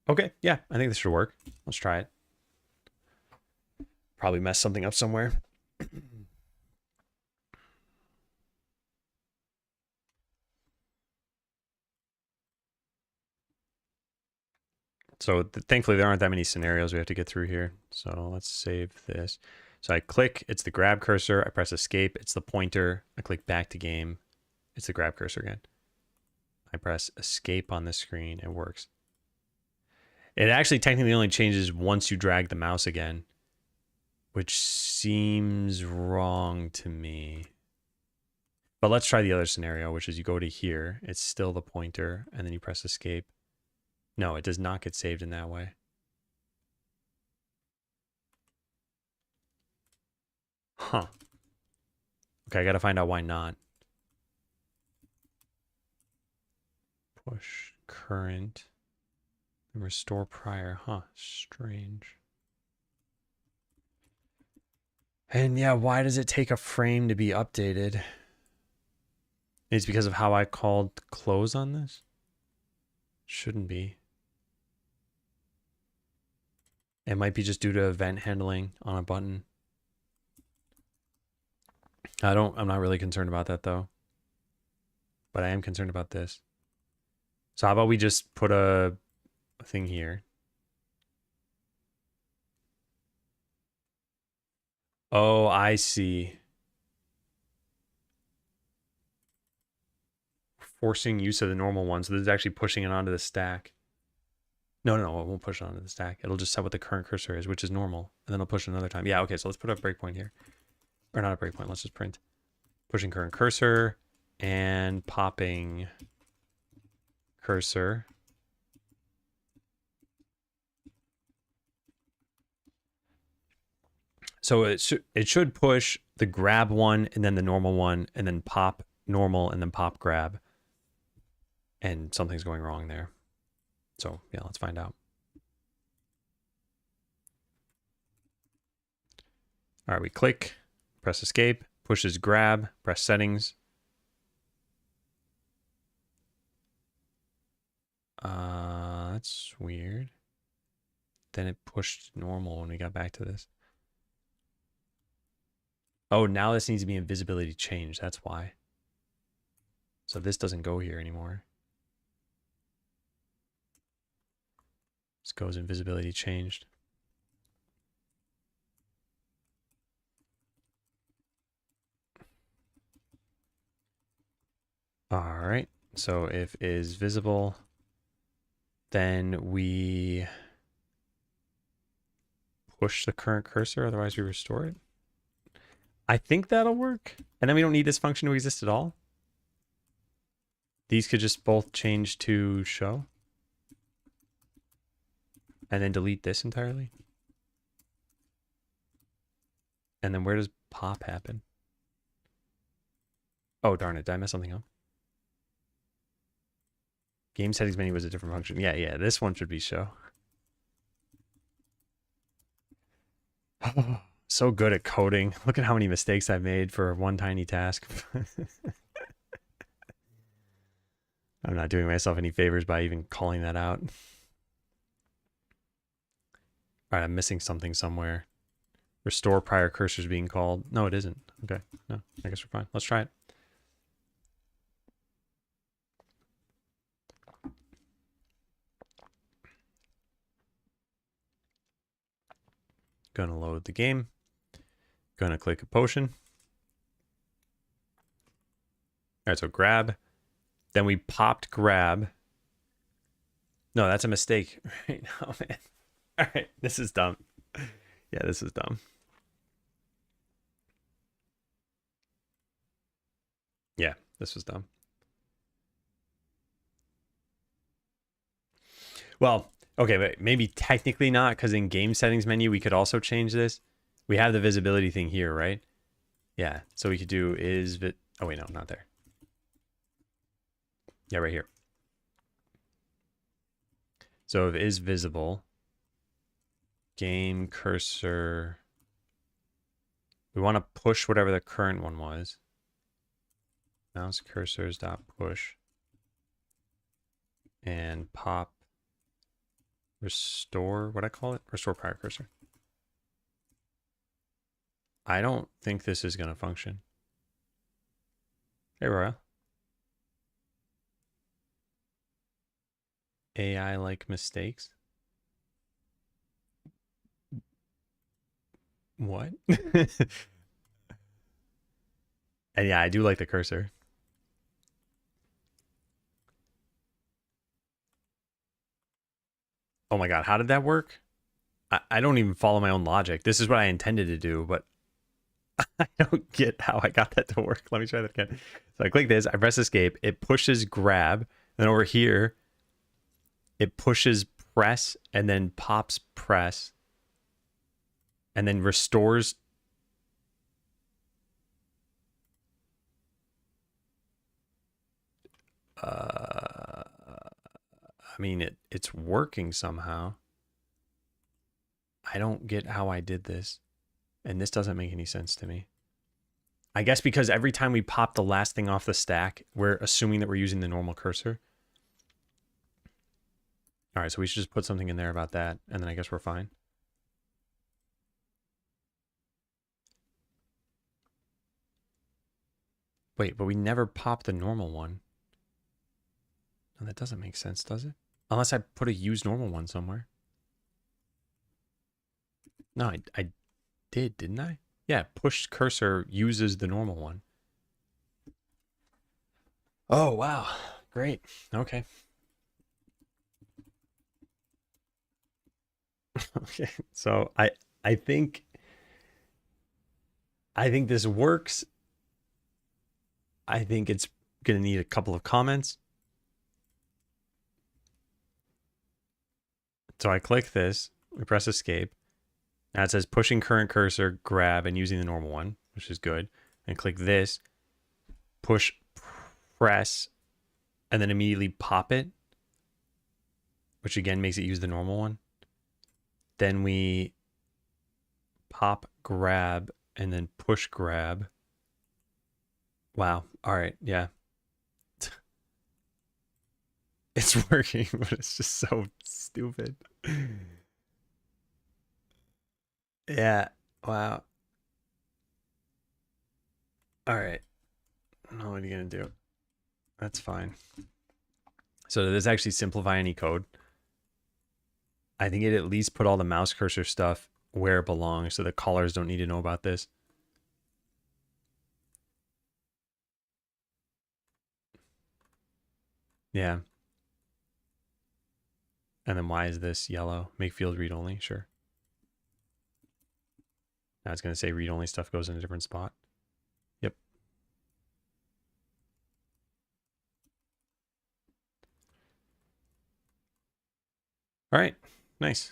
Okay, yeah, I think this should work. Let's try it. Probably mess something up somewhere. So thankfully there aren't that many scenarios we have to get through here. So let's save this. So I click, it's the grab cursor. I press escape, it's the pointer. I click back to game, it's the grab cursor again. I press escape on the screen, it works. It actually technically only changes once you drag the mouse again, which seems wrong to me. But let's try the other scenario, which is you go to here, it's still the pointer, and then you press escape. No, it does not get saved in that way. Huh. Okay, I gotta find out why not. Push current. And restore prior. Huh, strange. And yeah, why does it take a frame to be updated? It's because of how I called close on this? Shouldn't be. It might be just due to event handling on a button. I'm not really concerned about that though. But I am concerned about this. So how about we just put a thing here? Oh, I see. Forcing use of the normal one. So this is actually pushing it onto the stack. No, it won't push it onto the stack. It'll just set what the current cursor is, which is normal. And then it'll push it another time. Yeah, okay, so let's put a breakpoint here. Or not a breakpoint, let's just print. Pushing current cursor and popping cursor. So it should push the grab one and then the normal one and then pop normal and then pop grab. And something's going wrong there. So yeah, let's find out. All right, we click, press escape, pushes grab, press settings. That's weird. Then it pushed normal when we got back to this. Oh, now this needs to be invisibility changed. That's why. So this doesn't go here anymore. This goes invisibility changed. All right. So if is visible, then we push the current cursor, otherwise we restore it. I think that'll work. And then we don't need this function to exist at all. These could just both change to show. And then delete this entirely. And then where does pop happen? Oh, darn it. Did I mess something up? Game settings menu was a different function. Yeah, this one should be show. So good at coding. Look at how many mistakes I've made for one tiny task. I'm not doing myself any favors by even calling that out. All right, I'm missing something somewhere. Restore prior cursors being called. No, it isn't. Okay, no, I guess we're fine. Let's try it. Gonna load the game. Gonna click a potion. All right, so grab. Then we popped grab. No, that's a mistake right now, man. All right, this is dumb. Yeah, this is dumb. Yeah, this was dumb. Well, okay, but maybe technically not, because in game settings menu, we could also change this. We have the visibility thing here, right? Yeah, so we could do oh wait, no, not there. Yeah, right here. So if is visible, game cursor, we want to push whatever the current one was. Mouse cursors dot push and pop restore, what I call it? Restore prior cursor. I don't think this is going to function. Hey, Royal. AI like mistakes. What? And yeah, I do like the cursor. Oh my God, how did that work? I don't even follow my own logic. This is what I intended to do, but I don't get how I got that to work. Let me try that again. So I click this, I press escape, it pushes grab, then over here, it pushes press and then pops press and then restores. I mean, it's working somehow. I don't get how I did this. And this doesn't make any sense to me. I guess because every time we pop the last thing off the stack, we're assuming that we're using the normal cursor. All right, so we should just put something in there about that, and then I guess we're fine. Wait, but we never popped the normal one. No, that doesn't make sense, does it? Unless I put a use normal one somewhere. No, I did, didn't I? Yeah, push cursor uses the normal one. Oh, wow. Great. Okay. Okay. So I think this works. I think it's going to need a couple of comments. So I click this, we press escape. Now it says pushing current cursor, grab, and using the normal one, which is good. And click this, push, press, and then immediately pop it, which again makes it use the normal one. Then we pop, grab, and then push, grab. Wow. All right. Yeah. It's working, but it's just so stupid. Yeah. Wow. All right. Now what are you going to do? That's fine. So does this actually simplify any code? I think it at least put all the mouse cursor stuff where it belongs so the callers don't need to know about this. Yeah. And then why is this yellow? Make field read only? Sure. Now it's going to say read only stuff goes in a different spot. Yep. All right. Nice.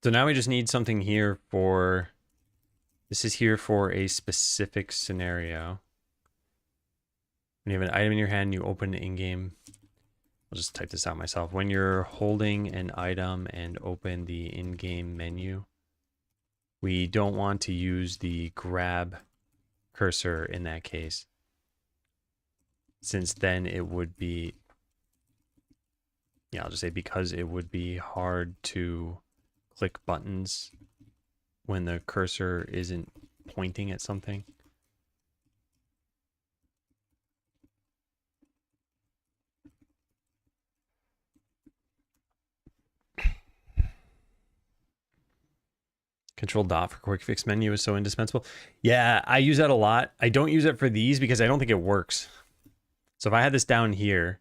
So now we just need something here for, this is here for a specific scenario. When you have an item in your hand, you open the in-game I'll just type this out myself. When you're holding an item and open the in-game menu, we don't want to use the grab cursor in that case, since then it would be, yeah, I'll just say because it would be hard to click buttons when the cursor isn't pointing at something. Control dot for quick fix menu is so indispensable. Yeah, I use that a lot. I don't use it for these because I don't think it works. So if I had this down here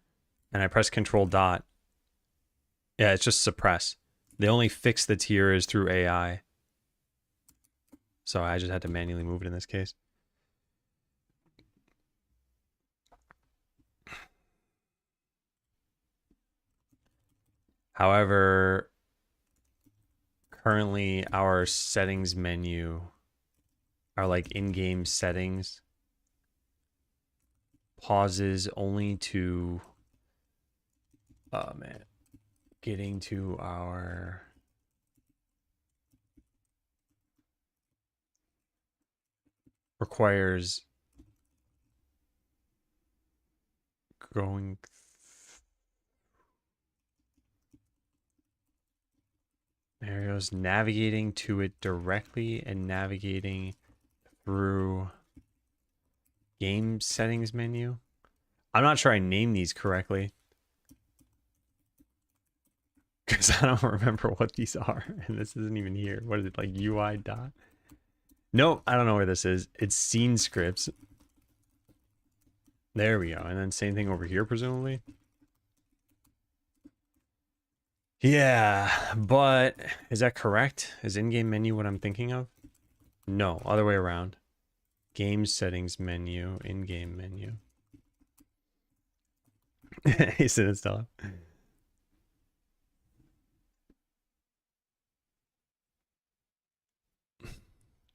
and I press control dot, yeah, it's just suppress. The only fix that's here is through AI. So I just had to manually move it in this case. However, currently our settings menu, our like in-game settings, pauses only to, oh man, getting to our requires going there goes navigating to it directly and navigating through game settings menu. I'm not sure I named these correctly because I don't remember what these are, and this isn't even here. What is it, like UI dot? Nope, I don't know where this is. It's scene scripts. There we go. And then same thing over here, presumably. Yeah, but is that correct? Is in-game menu what I'm thinking of? No, other way around. Game settings menu, in-game menu. He said it's still up.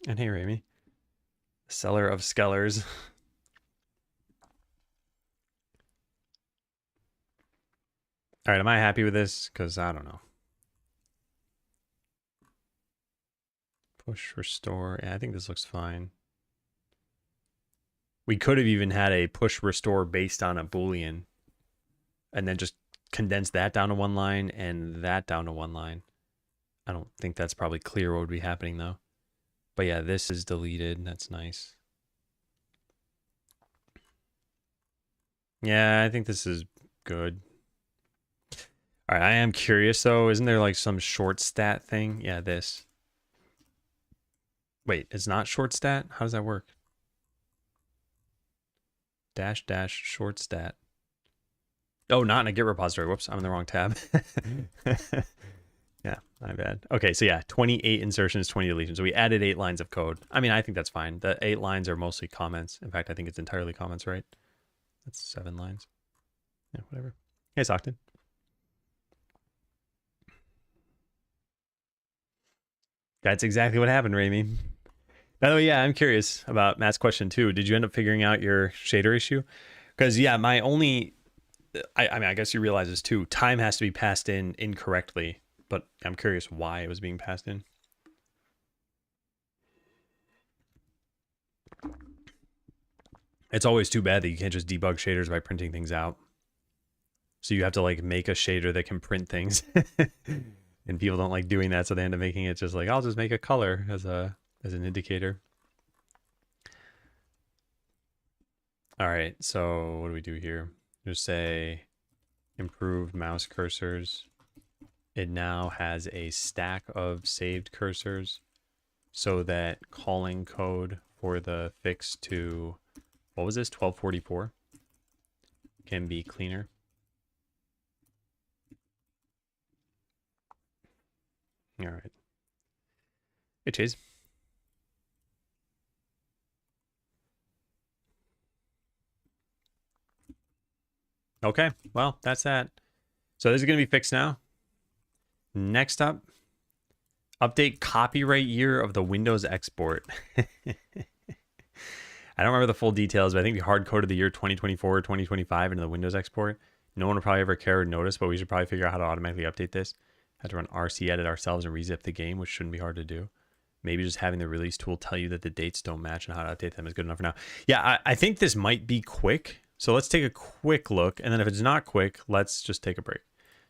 And hey, Ramy. Seller of Skellers. All right, am I happy with this? Because I don't know. Push, restore. Yeah, I think this looks fine. We could have even had a push restore based on a Boolean and then just condense that down to one line and that down to one line. I don't think that's probably clear what would be happening though. But yeah, this is deleted. That's nice. Yeah, I think this is good. All right, I am curious though. Isn't there like some short stat thing? Yeah, this. Wait, it's not short stat? How does that work? Dash dash short stat. Oh, not in a Git repository. Whoops, I'm in the wrong tab. Yeah, my bad. Okay, so yeah, 28 insertions, 20 deletions. So we added 8 lines of code. I mean, I think that's fine. The 8 lines are mostly comments. In fact, I think it's entirely comments, right? That's 7 lines. Yeah, whatever. Hey, Stockton. That's exactly what happened, Ramy. By the way, yeah, I'm curious about Matt's question too. Did you end up figuring out your shader issue? Because yeah, my only, I mean, I guess you realize this too. Time has to be passed in incorrectly, but I'm curious why it was being passed in. It's always too bad that you can't just debug shaders by printing things out. So you have to like make a shader that can print things. And people don't like doing that, so they end up making it just like, I'll just make a color as an indicator. All right, so what do we do here? Just say improved mouse cursors. It now has a stack of saved cursors so that calling code for the fix to, what was this, 1244, can be cleaner. All right. Hey, Chase. Okay, well, that's that. So this is going to be fixed now. Next up, update copyright year of the Windows export. I don't remember the full details, but I think we hard coded the year 2024 or 2025 into the Windows export. No one will probably ever care or notice, but we should probably figure out how to automatically update this. Have to run RC edit ourselves and rezip the game, which shouldn't be hard to do. Maybe just having the release tool tell you that the dates don't match and how to update them is good enough for now. Yeah, I think this might be quick. So let's take a quick look. And then if it's not quick, let's just take a break.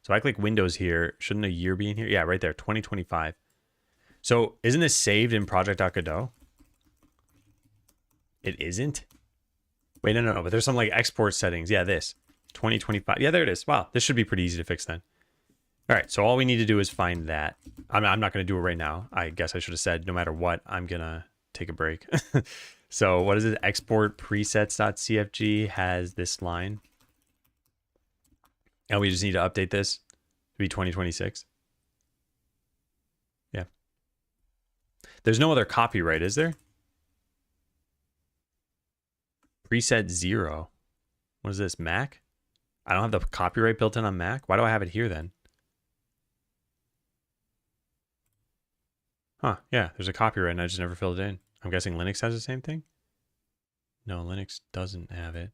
So I click Windows here. Shouldn't a year be in here? Yeah, right there, 2025. So isn't this saved in project.godot? It isn't? Wait, no. But there's some like export settings. Yeah, this. 2025. Yeah, there it is. Wow, this should be pretty easy to fix then. All right, so all we need to do is find that. I'm not going to do it right now. I guess I should have said no matter what, I'm going to take a break. So what is it? Export presets.cfg has this line. And we just need to update this to be 2026. Yeah. There's no other copyright, is there? Preset 0. What is this, Mac? I don't have the copyright built in on Mac. Why do I have it here then? Huh, yeah, there's a copyright and I just never filled it in. I'm guessing Linux has the same thing? No, Linux doesn't have it.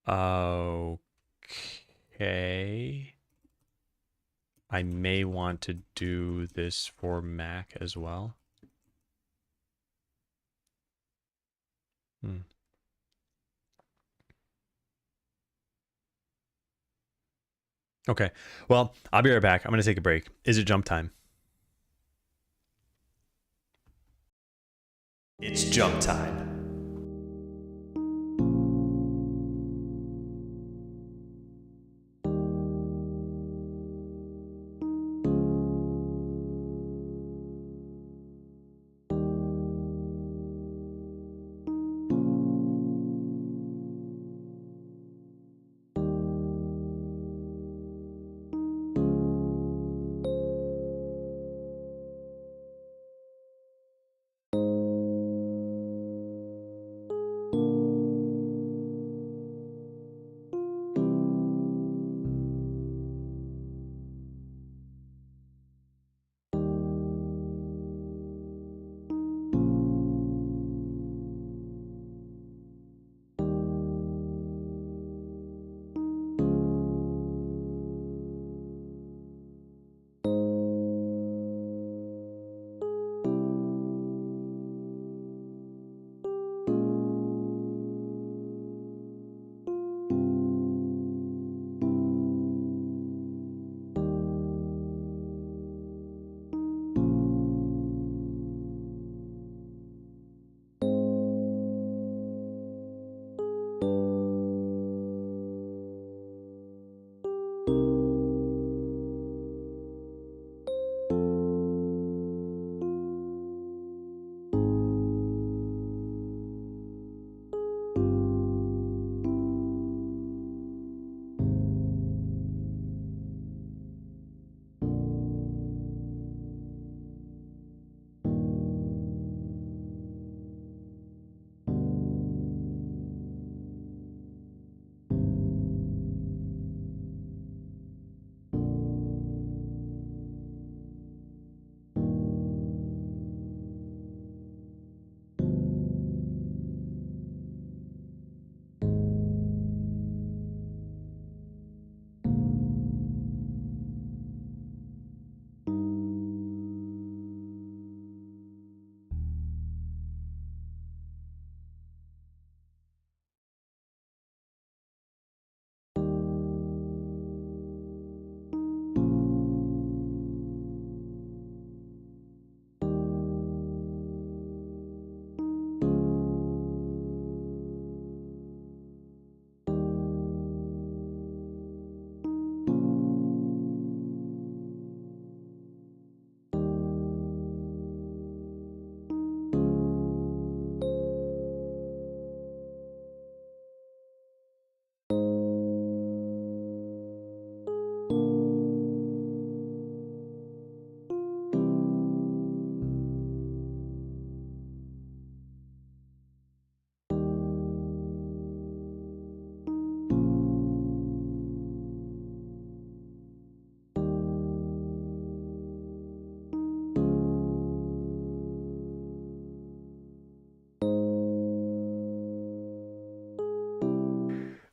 Okay. I may want to do this for Mac as well. Okay, well, I'll be right back. I'm going to take a break. Is it jump time? It's jump time.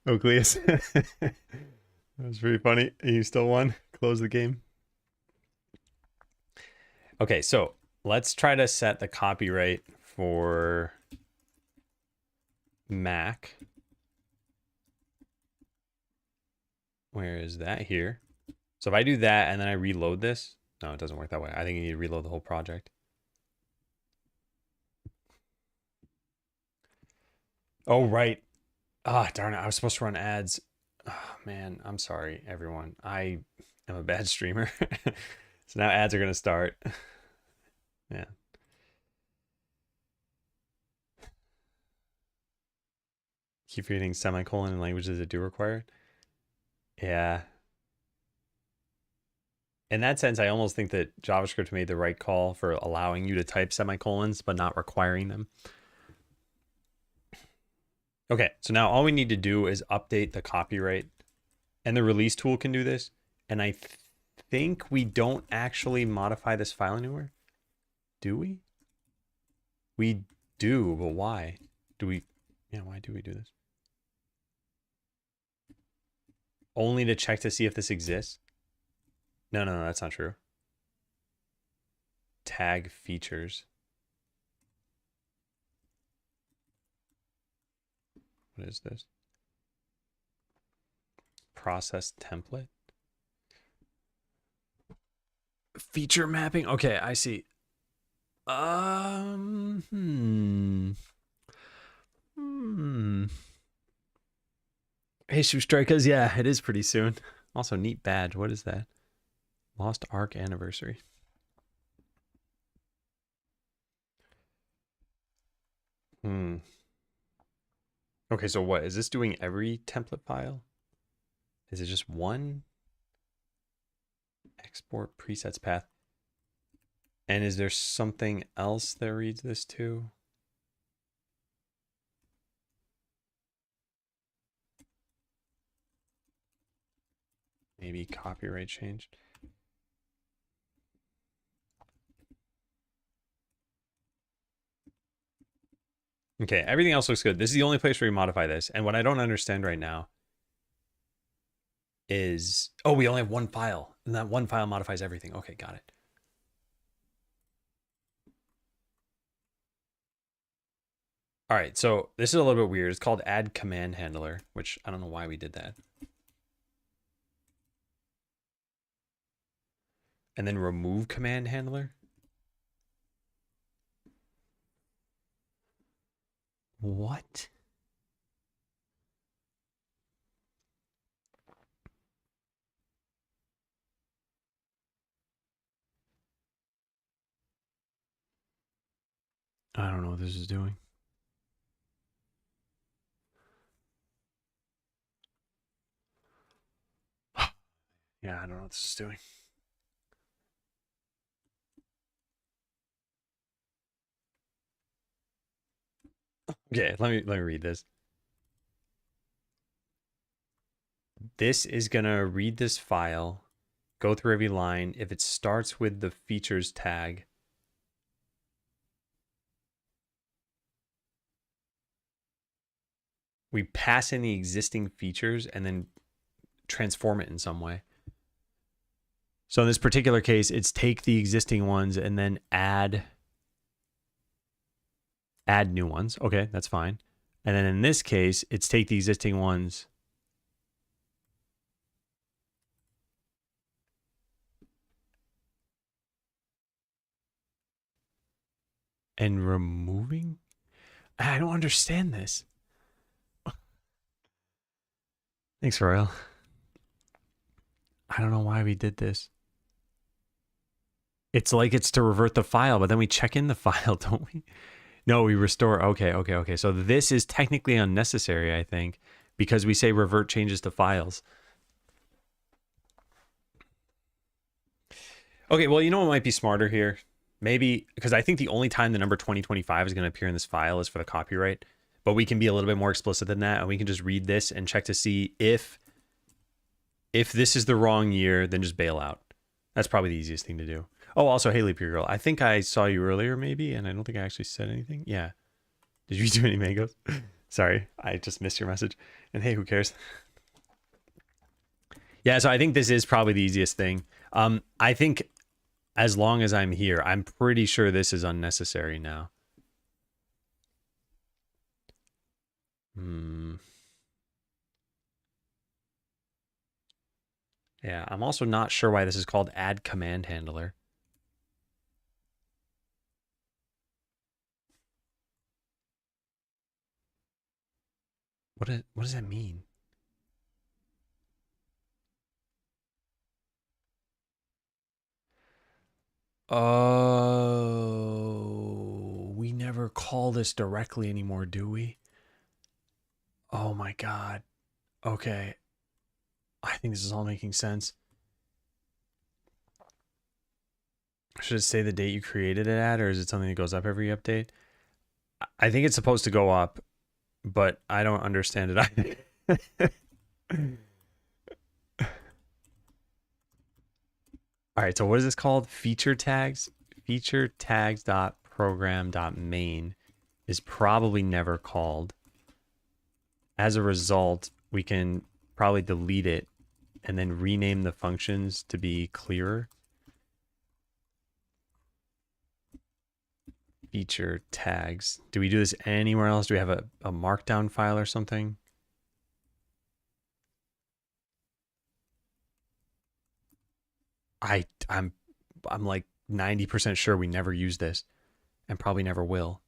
Oakleus. That was pretty funny. You still won. Close the game. Okay, so let's try to set the copyright for Mac. Where is that? Here. So if I do that and then I reload this, no, it doesn't work that way. I think you need to reload the whole project. Oh, right. Ah, darn it. I was supposed to run ads. Oh, man, I'm sorry, everyone. I am a bad streamer. So now ads are going to start. Yeah. Keep forgetting semicolon in languages that do require it. Yeah. In that sense, I almost think that JavaScript made the right call for allowing you to type semicolons, but not requiring them. Okay, so now all we need to do is update the copyright, and the release tool can do this. And I think we don't actually modify this file anywhere. Do we? We do, but why? Do we? Yeah, why do we do this? Only to check to see if this exists? No, that's not true. Tag features. What is this? Process template. Feature mapping. Okay, I see. Hey, Shoe Strikers. Yeah, it is pretty soon. Also, neat badge. What is that? Lost Ark anniversary. Okay, so what? Is this doing every template file? Is it just one? Export presets path. And is there something else that reads this too? Maybe copyright changed. Okay, everything else looks good. This is the only place where we modify this. And what I don't understand right now is, oh, we only have one file. And that one file modifies everything. Okay, got it. All right, so this is a little bit weird. It's called add command handler, which I don't know why we did that. And then remove command handler. What? I don't know what this is doing. Yeah, I don't know what this is doing. Okay, let me read this. This is gonna read this file, go through every line. If it starts with the features tag, we pass in the existing features and then transform it in some way. So in this particular case, it's take the existing ones and then add new ones. Okay, that's fine. And then in this case, it's take the existing ones and removing? I don't understand this. Thanks, Royal. I don't know why we did this. It's like it's to revert the file, but then we check in the file, don't we? No, we restore. Okay. So this is technically unnecessary, I think, because we say revert changes to files. Okay, well, you know what might be smarter here? Maybe, because I think the only time the number 2025 is going to appear in this file is for the copyright, but we can be a little bit more explicit than that, and we can just read this and check to see if this is the wrong year, then just bail out. That's probably the easiest thing to do. Oh, also, hey, Leap Year Girl. I think I saw you earlier, maybe, and I don't think I actually said anything. Yeah. Did you do any mangoes? Sorry, I just missed your message. And hey, who cares? Yeah, so I think this is probably the easiest thing. I think as long as I'm here, I'm pretty sure this is unnecessary now. Hmm. Yeah, I'm also not sure why this is called add command handler. What does that mean? Oh, we never call this directly anymore, do we? Oh my God. Okay. I think this is all making sense. Should it say the date you created it at, or is it something that goes up every update? I think it's supposed to go up, but I don't understand it either. All right, so what is this called? Feature tags? Feature tags dot program dot main is probably never called. As a result, we can probably delete it and then rename the functions to be clearer. Feature tags. Do we do this anywhere else? Do we have a markdown file or something? I'm like 90% sure we never use this and probably never will.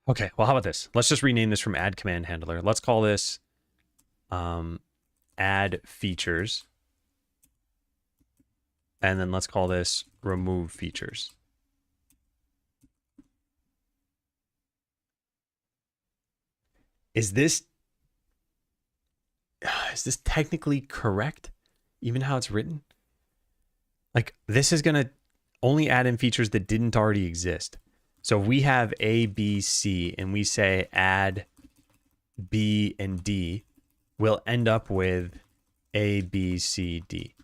Okay, well, how about this? Let's just rename this from add command handler. Let's call this add features. And then let's call this remove features. Is this technically correct? Even how it's written? Like, this is going to only add in features that didn't already exist. So if we have A, B, C, and we say add B and D, we'll end up with A, B, C, D.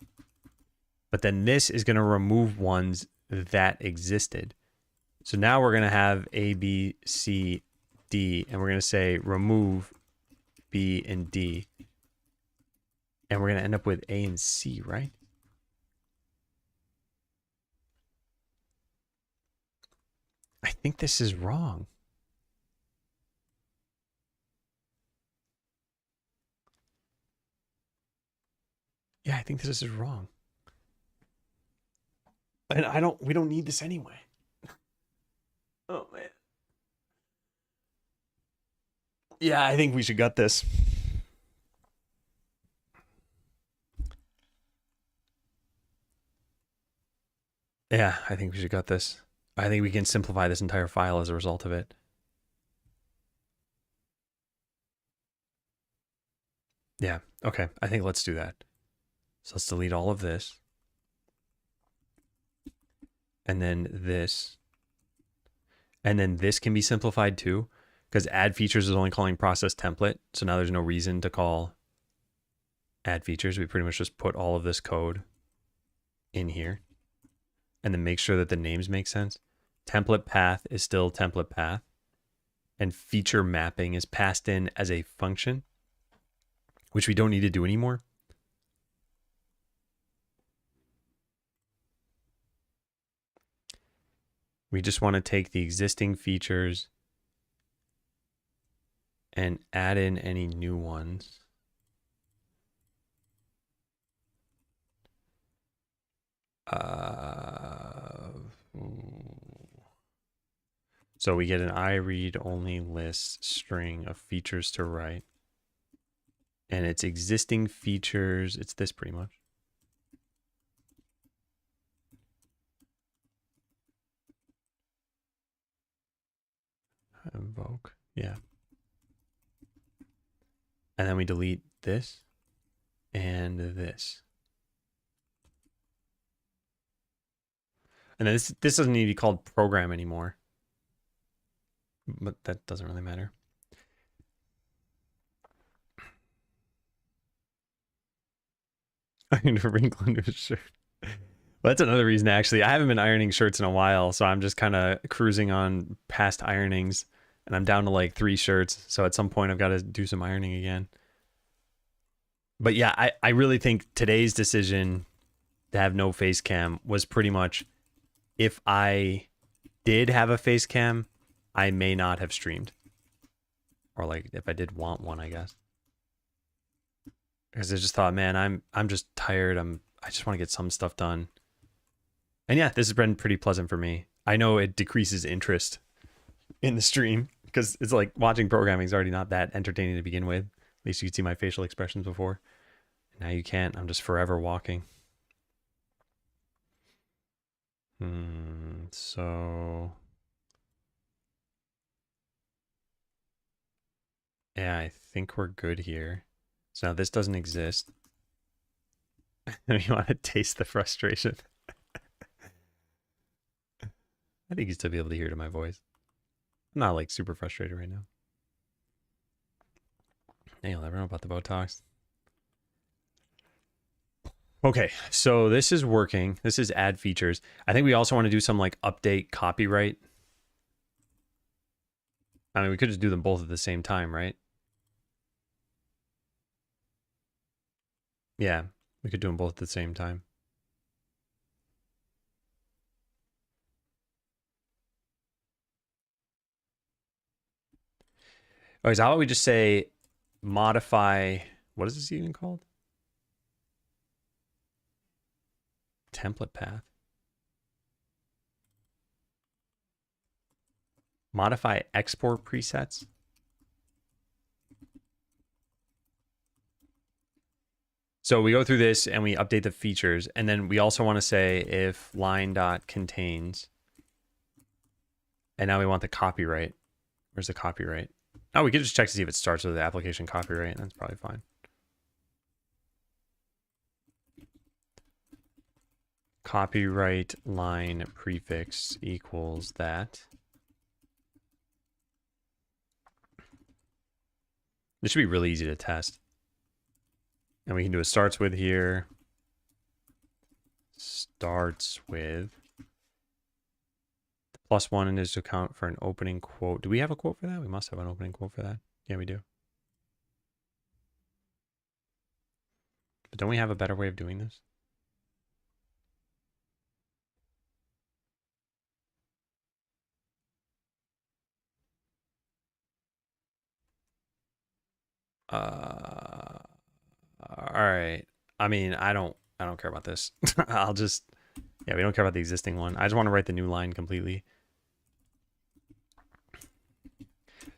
But then this is going to remove ones that existed. So now we're going to have A, B, C, D, and we're going to say remove B and D. And we're going to end up with A and C, right? I think this is wrong. Yeah, I think this is wrong. And we don't need this anyway. Oh, man. Yeah, I think we should gut this. Yeah, I think we should gut this. I think we can simplify this entire file as a result of it. Yeah, okay. I think let's do that. So let's delete all of this. And then this. And then this can be simplified too, because add features is only calling process template. So now there's no reason to call add features. We pretty much just put all of this code in here and then make sure that the names make sense. Template path is still template path, and feature mapping is passed in as a function, which we don't need to do anymore. We just want to take the existing features and add in any new ones. So we get an iRead-only list string of features to write. And it's existing features. It's this pretty much. Invoke. Yeah. And then we delete this and this. And then this doesn't need to be called program anymore. But that doesn't really matter. Iron a wrinkle into his shirt. Well, that's another reason, actually. I haven't been ironing shirts in a while, so I'm just kind of cruising on past ironings, and I'm down to like 3 shirts. So at some point, I've got to do some ironing again. But yeah, I really think today's decision to have no face cam was pretty much, if I did have a face cam, I may not have streamed. Or like if I did want one, I guess. Because I just thought, man, I'm just tired. I just want to get some stuff done. And yeah, this has been pretty pleasant for me. I know it decreases interest in the stream because it's like watching programming is already not that entertaining to begin with. At least you could see my facial expressions before. Now you can't. I'm just forever walking. So yeah, I think we're good here. So now this doesn't exist. You want to taste the frustration? I think you'd still be able to hear it in my voice. I'm not like super frustrated right now. Hey, I'll never know about the Botox. Okay, so this is working. This is add features. I think we also want to do some like update copyright. I mean, we could just do them both at the same time, right? Yeah, we could do them both at the same time. Okay, so how about we just say modify, what is this even called? Template path. Modify export presets. So we go through this and we update the features, and then we also want to say if line.contains, and now we want the copyright. Where's the copyright? Oh, we could just check to see if it starts with the application copyright. That's probably fine. Copyright line prefix equals that. This should be really easy to test. And we can do a starts with here. Starts with. The +1 is to account for an opening quote. Do we have a quote for that? We must have an opening quote for that. Yeah, we do. But don't we have a better way of doing this? All right. I mean, I don't care about this. I'll just, yeah, we don't care about the existing one. I just want to write the new line completely.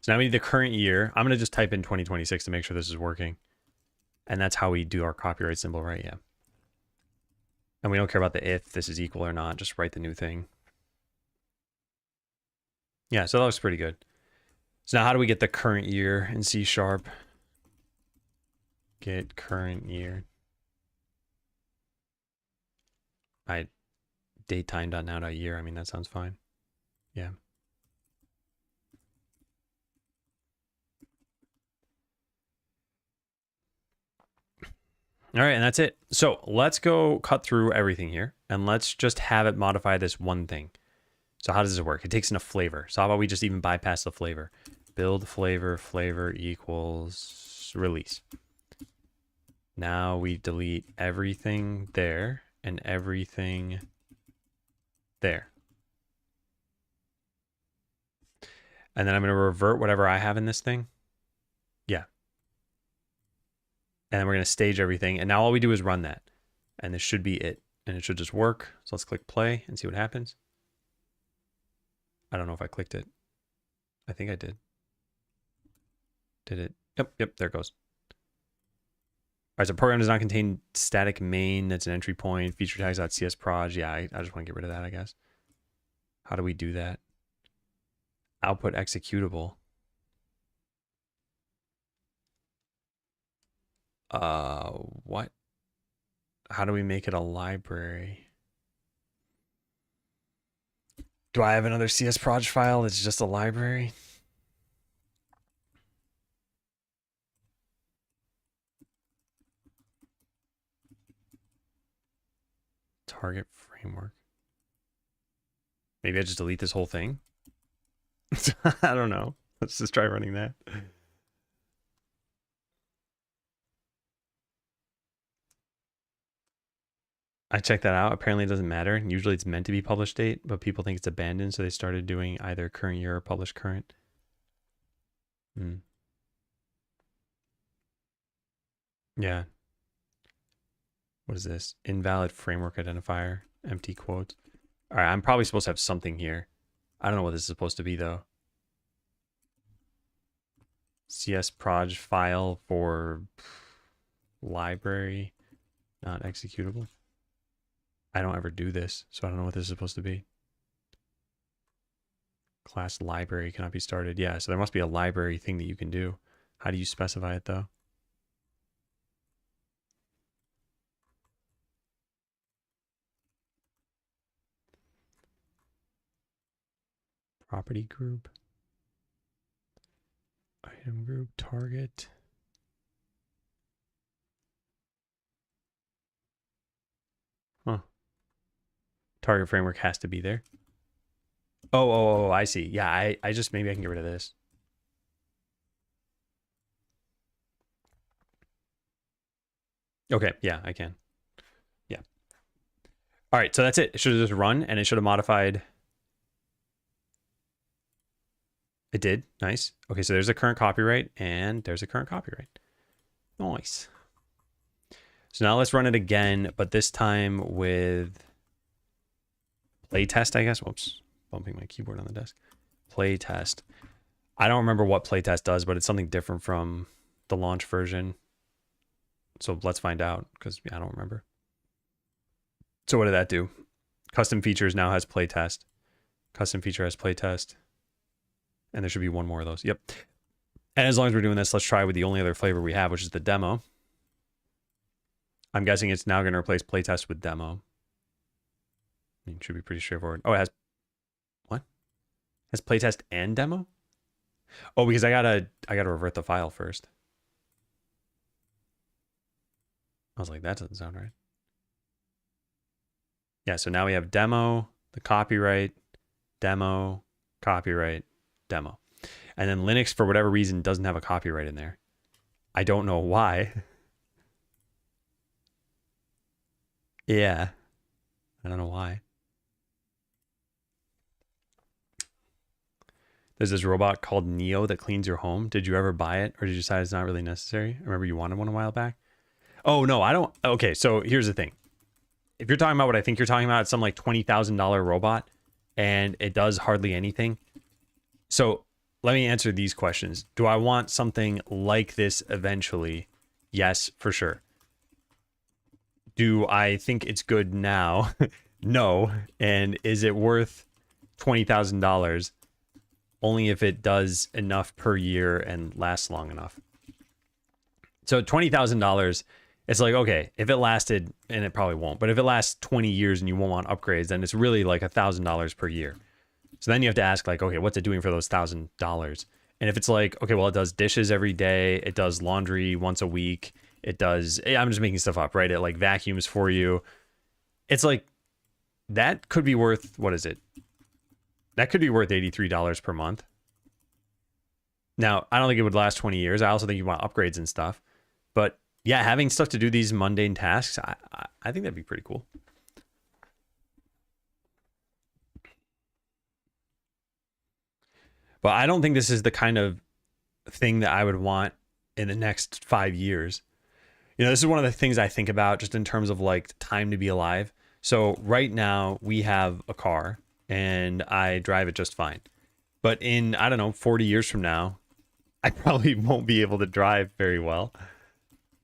So now we need the current year. I'm going to just type in 2026 to make sure this is working. And that's how we do our copyright symbol, right? Yeah. And we don't care about the if this is equal or not. Just write the new thing. Yeah, so that looks pretty good. So now how do we get the current year in C#? Get current year. Datetime.now.year. I mean, that sounds fine. Yeah. All right, and that's it. So let's go cut through everything here, and let's just have it modify this one thing. So how does this work? It takes in a flavor. So how about we just even bypass the flavor? Build flavor, flavor equals release. Now we delete everything there and everything there. And then I'm going to revert whatever I have in this thing. Yeah. And then we're going to stage everything. And now all we do is run that. And this should be it. And it should just work. So let's click play and see what happens. I don't know if I clicked it. I think I did. Did it? Yep, there it goes. All right, so program does not contain static main. That's an entry point. Feature tags.csproj. Yeah, I just want to get rid of that, I guess. How do we do that? Output executable. What? How do we make it a library? Do I have another csproj file that's just a library? target framework. Maybe I just delete this whole thing. I don't know. Let's just try running that. I checked that out. Apparently it doesn't matter. Usually it's meant to be published date, but people think it's abandoned, so they started doing either current year or published current. Yeah. What is this? Invalid framework identifier. Empty quotes. All right, I'm probably supposed to have something here. I don't know what this is supposed to be, though. CS proj file for library, not executable. I don't ever do this, so I don't know what this is supposed to be. Class library cannot be started. Yeah, so there must be a library thing that you can do. How do you specify it, though? Property group. Item group, target. Huh. Target framework has to be there. Oh, I see. Yeah, I just, maybe I can get rid of this. Okay, yeah, I can. Yeah. All right, so that's it. It should have just run, and it should have modified. It did. Nice. Okay, so there's a current copyright, and there's a current copyright. Nice. So now let's run it again, but this time with playtest, I guess. Whoops, bumping my keyboard on the desk. Playtest. I don't remember what playtest does, but it's something different from the launch version. So let's find out, because I don't remember. So what did that do? Custom features now has playtest. Custom feature has playtest. And there should be one more of those. Yep. And as long as we're doing this, let's try with the only other flavor we have, which is the demo. I'm guessing it's now going to replace playtest with demo. I mean, it should be pretty straightforward. Oh, it has what? It has playtest and demo? Oh, because I gotta revert the file first. I was like, that doesn't sound right. Yeah, so now we have demo, the copyright, demo, copyright, demo. And then Linux, for whatever reason, doesn't have a copyright in there. I don't know why. Yeah. I don't know why. There's this robot called Neo that cleans your home. Did you ever buy it, or did you decide it's not really necessary? I remember you wanted one a while back. Oh, no, I don't. Okay, so here's the thing. If you're talking about what I think you're talking about, it's some like $20,000 robot, and it does hardly anything. So let me answer these questions. Do I want something like this eventually? Yes, for sure. Do I think it's good now? No. And is it worth $20,000? Only if it does enough per year and lasts long enough. So $20,000, it's like, okay, if it lasted, and it probably won't, but if it lasts 20 years and you won't want upgrades, then it's really like $1,000 per year. So then you have to ask, like, okay, what's it doing for those $1,000? And if it's like, okay, well, it does dishes every day, it does laundry once a week, it does, I'm just making stuff up, right? It like vacuums for you. It's like, that could be worth, what is it? That could be worth $83 per month. Now, I don't think it would last 20 years. I also think you want upgrades and stuff. But yeah, having stuff to do these mundane tasks, I think that'd be pretty cool. But I don't think this is the kind of thing that I would want in the next 5 years. You know, this is one of the things I think about just in terms of like time to be alive. So right now we have a car and I drive it just fine. But in, I don't know, 40 years from now, I probably won't be able to drive very well.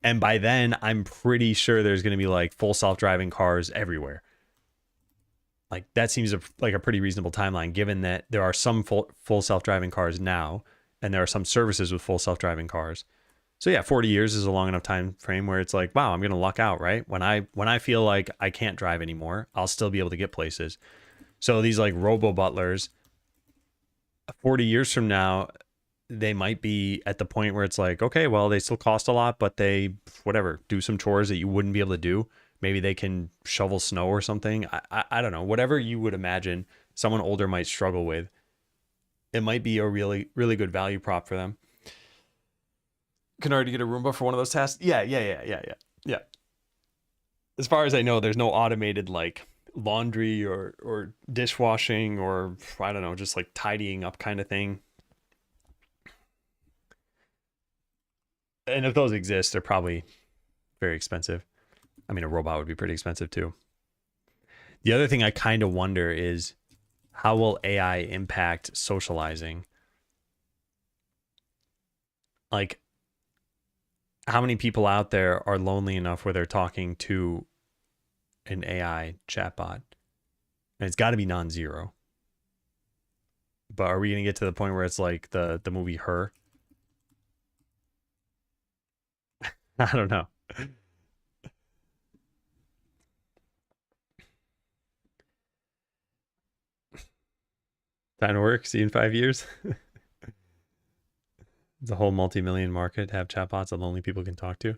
And by then, I'm pretty sure there's going to be like full self-driving cars everywhere. Like that seems like a pretty reasonable timeline, given that there are some full self-driving cars now, and there are some services with full self-driving cars. So yeah, 40 years is a long enough time frame where it's like, wow, I'm going to luck out, right? When I feel like I can't drive anymore, I'll still be able to get places. So these like robo butlers, 40 years from now, they might be at the point where it's like, okay, well, they still cost a lot, but they, whatever, do some chores that you wouldn't be able to do Maybe they can shovel snow or something. I don't know. Whatever you would imagine someone older might struggle with, it might be a really, really good value prop for them. Can already get a Roomba for one of those tasks? Yeah. As far as I know, there's no automated like laundry or dishwashing or I don't know, just like tidying up kind of thing. And if those exist, they're probably very expensive. I mean, a robot would be pretty expensive too. The other thing I kind of wonder is how will AI impact socializing? Like, how many people out there are lonely enough where they're talking to an AI chatbot? And it's got to be non-zero. But are we going to get to the point where it's like the movie Her? I don't know. Time to work. See you in 5 years. It's a whole multi-million market to have chatbots that lonely people can talk to.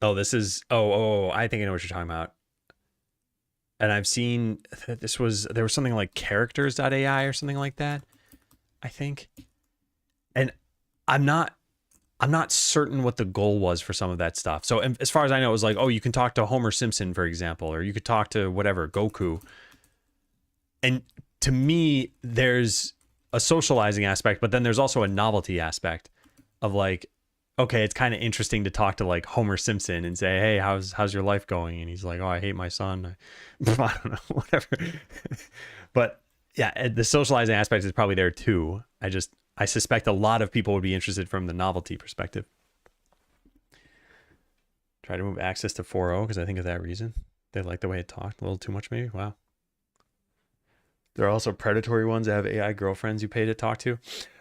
Oh, this is I think I know what you're talking about. And I've seen there was something like characters.ai or something like that, I think. And I'm not certain what the goal was for some of that stuff. So as far as I know, it was like, oh, you can talk to Homer Simpson, for example, or you could talk to whatever, Goku. And to me, there's a socializing aspect, but then there's also a novelty aspect of like, okay, it's kind of interesting to talk to like Homer Simpson and say, hey, how's your life going? And he's like, oh, I hate my son. I don't know, whatever. But yeah, the socializing aspect is probably there too. I suspect a lot of people would be interested from the novelty perspective. Try to move access to 4.0 because I think of that reason. They like the way it talked a little too much, maybe. Wow. There are also predatory ones that have AI girlfriends you pay to talk to.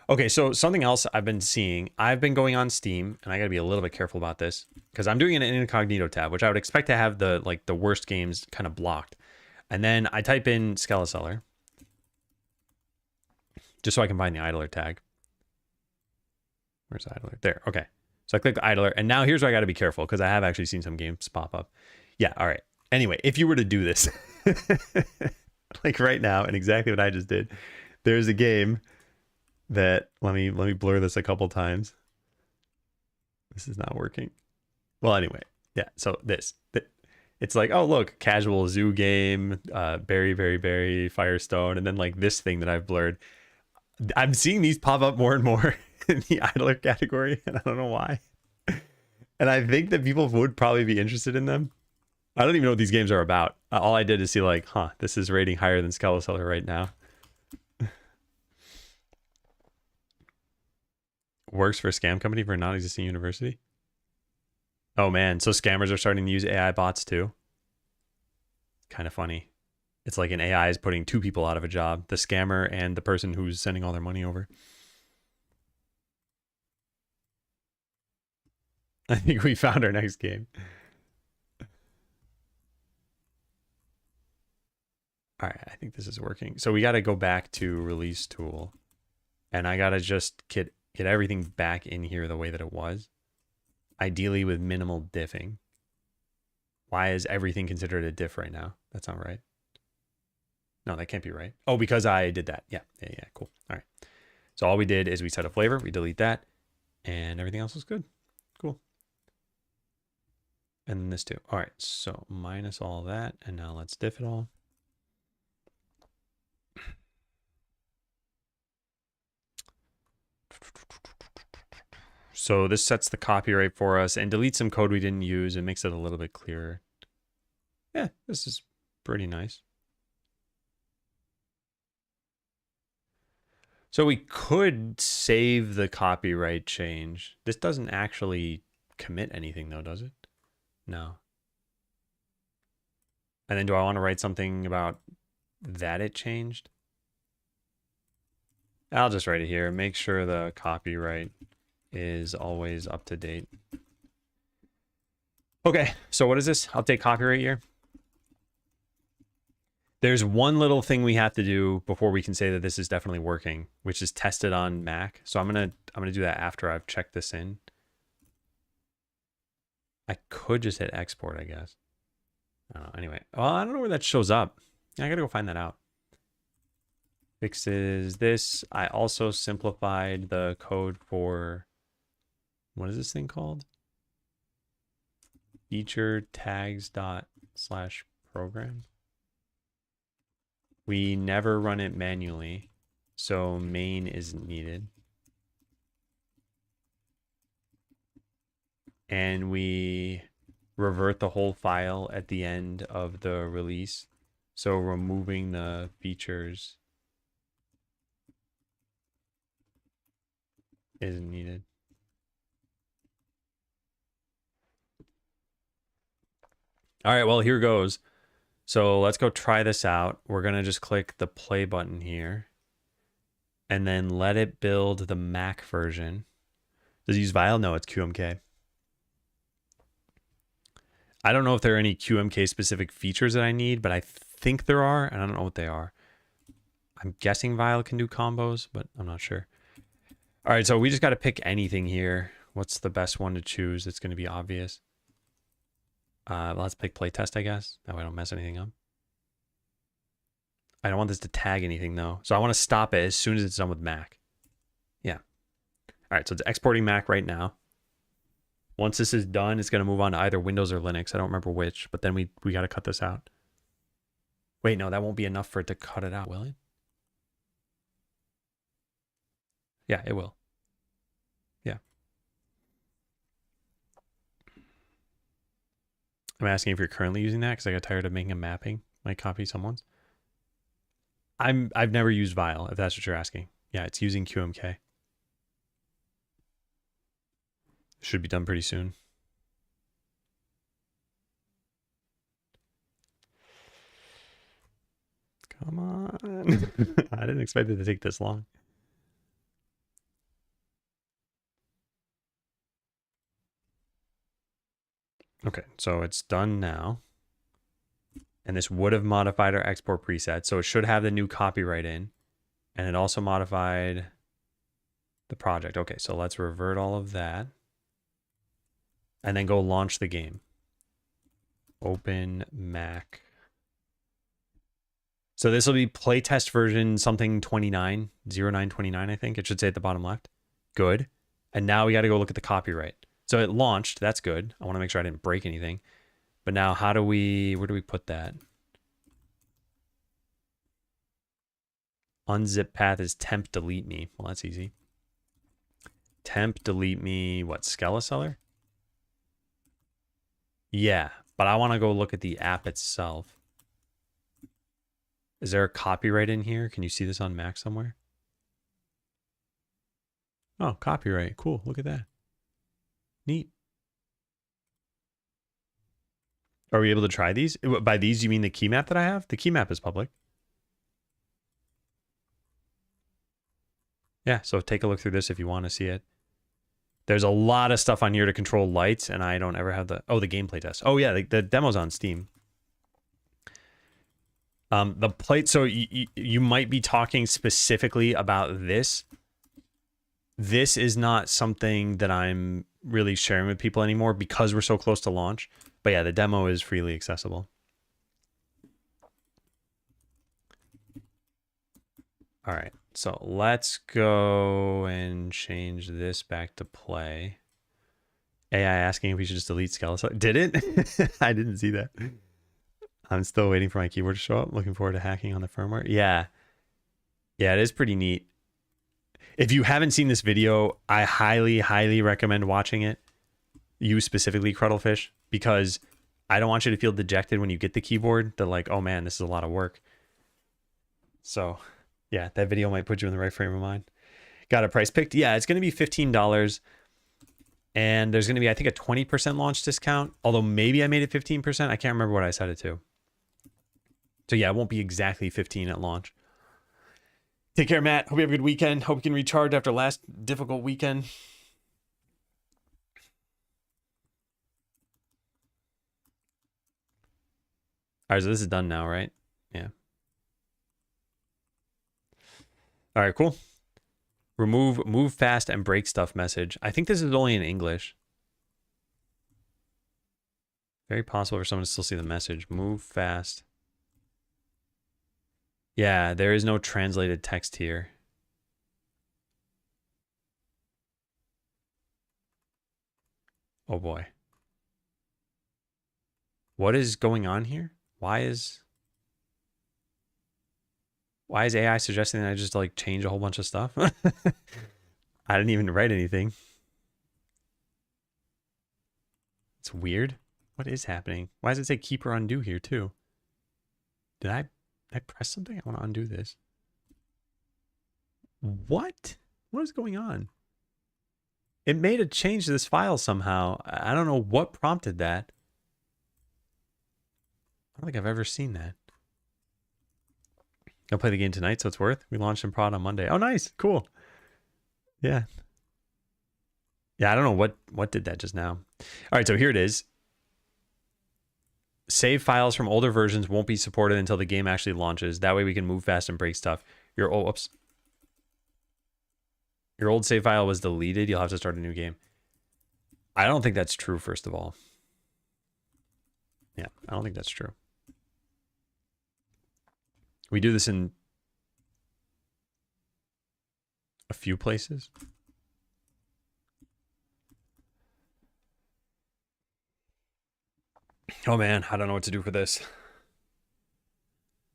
Okay, so something else I've been seeing, I've been going on Steam, and I gotta be a little bit careful about this because I'm doing an incognito tab, which I would expect to have the worst games kind of blocked. And then I type in Skeleseller just so I can find the idler tag. Where's idler? There. Okay. So I click idler, and now here's where I got to be careful because I have actually seen some games pop up. Yeah. All right. Anyway, if you were to do this, like right now, and exactly what I just did, there's a game that let me blur this a couple times. This is not working. Well, anyway, yeah. So it's like, oh look, casual zoo game, berry, Firestone, and then like this thing that I've blurred. I'm seeing these pop up more and more in the idler category, and I don't know why. And I think that people would probably be interested in them. I don't even know what these games are about. All I did is see like, this is rating higher than Skeleseller right now. Works for a scam company for a non-existing university. Oh man, so scammers are starting to use AI bots too. Kind of funny. It's like an AI is putting two people out of a job, the scammer and the person who's sending all their money over. I think we found our next game. All right, I think this is working. So we got to go back to release tool, and I got to just get everything back in here the way that it was, ideally with minimal diffing. Why is everything considered a diff right now? That's not right. No, that can't be right. Oh, because I did that. Yeah, cool. All right. So all we did is we set a flavor, we delete that, and everything else was good. Cool. And then this too. All right, so minus all that, and now let's diff it all. So this sets the copyright for us and deletes some code we didn't use and makes it a little bit clearer. Yeah, this is pretty nice. So we could save the copyright change. This doesn't actually commit anything though, does it? No. And then do I want to write something about that it changed? I'll just write it here. Make sure the copyright is always up to date. Okay, so what is this? Update copyright year. There's one little thing we have to do before we can say that this is definitely working, which is test it on Mac. So I'm gonna do that after I've checked this in. I could just hit export, I guess. I don't know. Anyway, well, I don't know where that shows up. I gotta go find that out. Fixes this. I also simplified the code for, what is this thing called? Feature tags dot slash program. We never run it manually, so main isn't needed. And we revert the whole file at the end of the release. So removing the features isn't needed. All right, well, here goes. So let's go try this out. We're going to just click the play button here and then let it build the Mac version. Does it use Vile? No, it's QMK. I don't know if there are any QMK specific features that I need, but I think there are, and I don't know what they are. I'm guessing Vile can do combos, but I'm not sure. All right, so we just got to pick anything here. What's the best one to choose? It's going to be obvious. Let's pick playtest, I guess. That way I don't mess anything up. I don't want this to tag anything, though. So I want to stop it as soon as it's done with Mac. Yeah. All right, so it's exporting Mac right now. Once this is done, it's going to move on to either Windows or Linux. I don't remember which, but then we got to cut this out. Wait, no, that won't be enough for it to cut it out, will it? Yeah, it will. Yeah. I'm asking if you're currently using that because I got tired of making a mapping. Might copy someone's. I've never used Vile, if that's what you're asking. Yeah, it's using QMK. Should be done pretty soon. Come on. I didn't expect it to take this long. Okay, so it's done now. And this would have modified our export preset. So it should have the new copyright in. And it also modified the project. Okay, so let's revert all of that. And then go launch the game. Open Mac. So this will be playtest version something 29, 0929, I think. It should say at the bottom left. Good. And now we got to go look at the copyright. So it launched. That's good. I want to make sure I didn't break anything. But now where do we put that? Unzip path is temp delete me. Well, that's easy. Temp delete me, what, Skeleseller? Yeah, but I want to go look at the app itself. Is there a copyright in here? Can you see this on Mac somewhere? Oh, copyright. Cool. Look at that. Neat. Are we able to try these? By these, you mean the key map that I have? The key map is public. Yeah, so take a look through this if you want to see it. There's a lot of stuff on here to control lights, and I don't ever have the... Oh, the gameplay test. Oh, yeah, the demo's on Steam. The plate... So you might be talking specifically about this. This is not something that I'm really sharing with people anymore because we're so close to launch. But yeah, the demo is freely accessible. All right, so let's go and change this back to play. AI asking if we should just delete Skeleseller. Did it? I didn't see that. I'm still waiting for my keyboard to show up. Looking forward to hacking on the firmware. Yeah. Yeah, it is pretty neat. If you haven't seen this video, I highly, highly recommend watching it. You specifically, Cruddlefish, because I don't want you to feel dejected when you get the keyboard. That like, oh man, this is a lot of work. So yeah, that video might put you in the right frame of mind. Got a price picked? Yeah, it's going to be $15. And there's going to be, I think, a 20% launch discount. Although maybe I made it 15%. I can't remember what I set it to. So yeah, it won't be exactly 15 at launch. Take care, Matt. Hope you have a good weekend. Hope you can recharge after last difficult weekend. All right, so this is done now, right? Yeah. All right, cool. Remove move fast and break stuff message. I think this is only in English. Very possible for someone to still see the message. Move fast. Yeah, there is no translated text here. Oh boy. What is going on here? Why is AI suggesting that I just like change a whole bunch of stuff? I didn't even write anything. It's weird. What is happening? Why does it say keep or undo here too? Did I press something? I want to undo this. What? What is going on? It made a change to this file somehow. I don't know what prompted that. I don't think I've ever seen that. I'll play the game tonight, so it's worth. We launched in prod on Monday. Oh, nice. Cool. Yeah. Yeah, I don't know what did that just now. All right, so here it is. Save files from older versions won't be supported until the game actually launches. That way we can move fast and break stuff. Your old save file was deleted. You'll have to start a new game. I don't think that's true, first of all. Yeah, I don't think that's true. We do this in a few places. Oh man, I don't know what to do for this.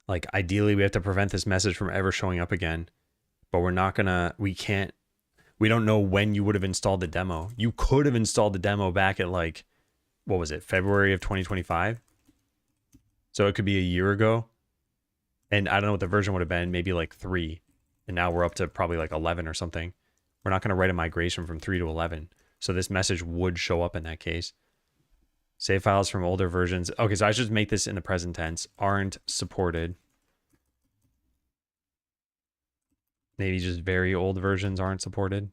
Like, ideally, we have to prevent this message from ever showing up again. But we're not gonna, we don't know when you would have installed the demo. You could have installed the demo back at like, what was it, February of 2025? So it could be a year ago. And I don't know what the version would have been, maybe like 3. And now we're up to probably like 11 or something. We're not going to write a migration from 3 to 11. So this message would show up in that case. Save files from older versions. Okay, so I should make this in the present tense. Aren't supported. Maybe just very old versions aren't supported.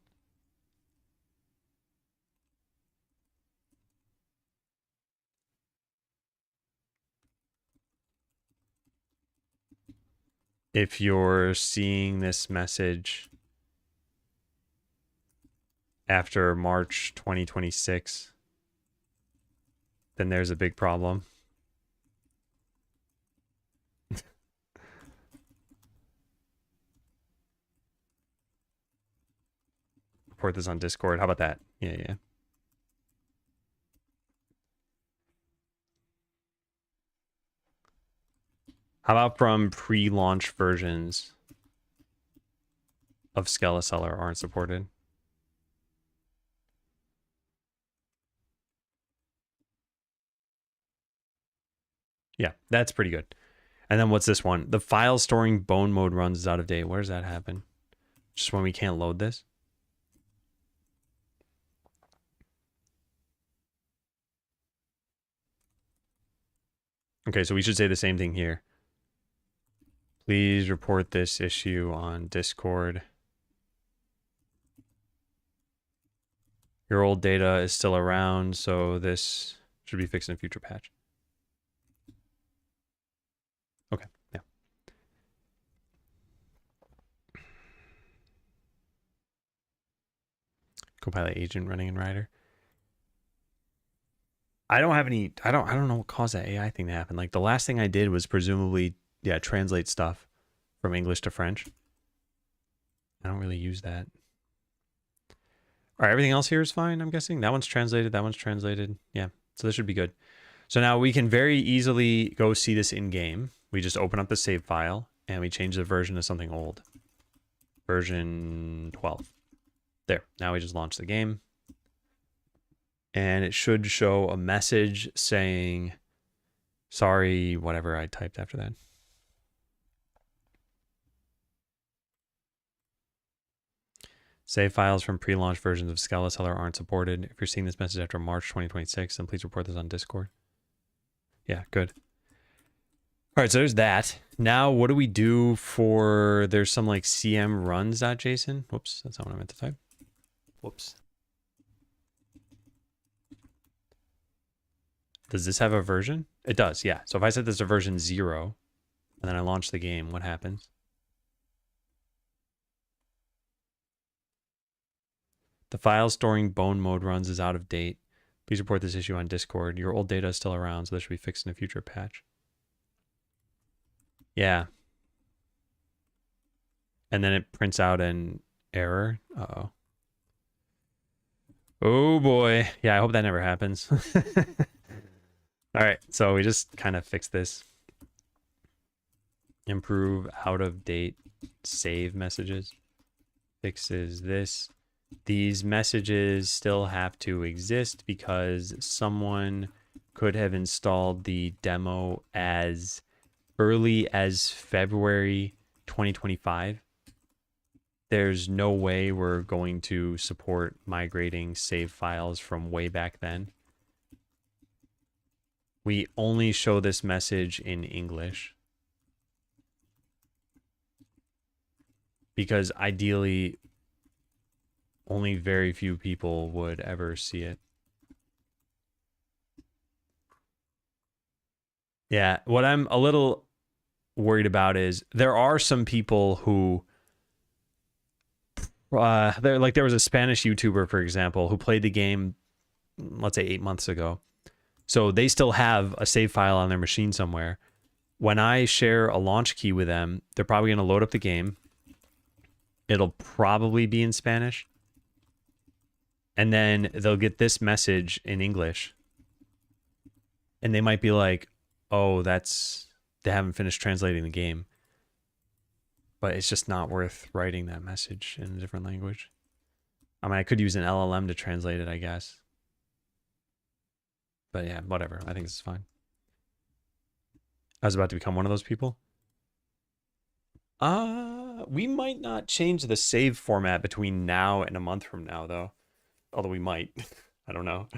If you're seeing this message after March 2026, then there's a big problem. Report this on Discord. How about that? Yeah. How about from pre-launch versions of Skeleseller aren't supported? Yeah, that's pretty good. And then what's this one? The file storing bone mode runs is out of date. Where does that happen? Just when we can't load this? Okay, so we should say the same thing here. Please report this issue on Discord. Your old data is still around, so this should be fixed in a future patch. Okay, yeah. Copilot agent running in Rider. I don't know what caused that AI thing to happen. Like the last thing I did was presumably, yeah, translate stuff from English to French. I don't really use that. All right, everything else here is fine, I'm guessing. That one's translated, that one's translated. Yeah, so this should be good. So now we can very easily go see this in game. We just open up the save file and we change the version to something old. Version 12. There, now we just launch the game. And it should show a message saying, sorry, whatever I typed after that. Save files from pre-launch versions of Skeleseller aren't supported. If you're seeing this message after March 2026, then please report this on Discord. Yeah, good. All right, so there's that. Now, what do we do for, there's some like CM runs.json. Whoops, that's not what I meant to type. Whoops. Does this have a version? It does, yeah. So if I set this to version 0, and then I launch the game, what happens? The file storing bone mode runs is out of date. Please report this issue on Discord. Your old data is still around, so this should be fixed in a future patch. Yeah. And then it prints out an error. Uh-oh. Oh boy. Yeah, I hope that never happens. All right, so we just kind of fix this. Improve out of date save messages. Fixes this. These messages still have to exist because someone could have installed the demo as early as February 2025. There's no way we're going to support migrating save files from way back then. We only show this message in English because ideally only very few people would ever see it. Yeah, what I'm a little worried about is there are some people who there was a Spanish YouTuber, for example, who played the game, let's say 8 months ago. So they still have a save file on their machine somewhere. When I share a launch key with them, they're probably going to load up the game. It'll probably be in Spanish. And then they'll get this message in English. And they might be like, oh, they haven't finished translating the game. But it's just not worth writing that message in a different language. I mean, I could use an LLM to translate it, I guess. But yeah, whatever. I think this is fine. I was about to become one of those people. We might not change the save format between now and a month from now, though. Although we might. I don't know.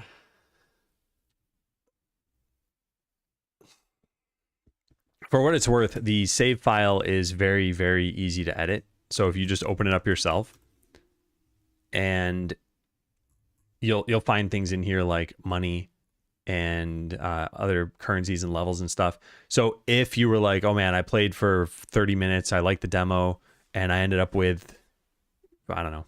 For what it's worth, the save file is very, very easy to edit. So if you just open it up yourself, and you'll find things in here like money and other currencies and levels and stuff. So if you were like, oh man, I played for 30 minutes, I liked the demo, and I ended up with, I don't know,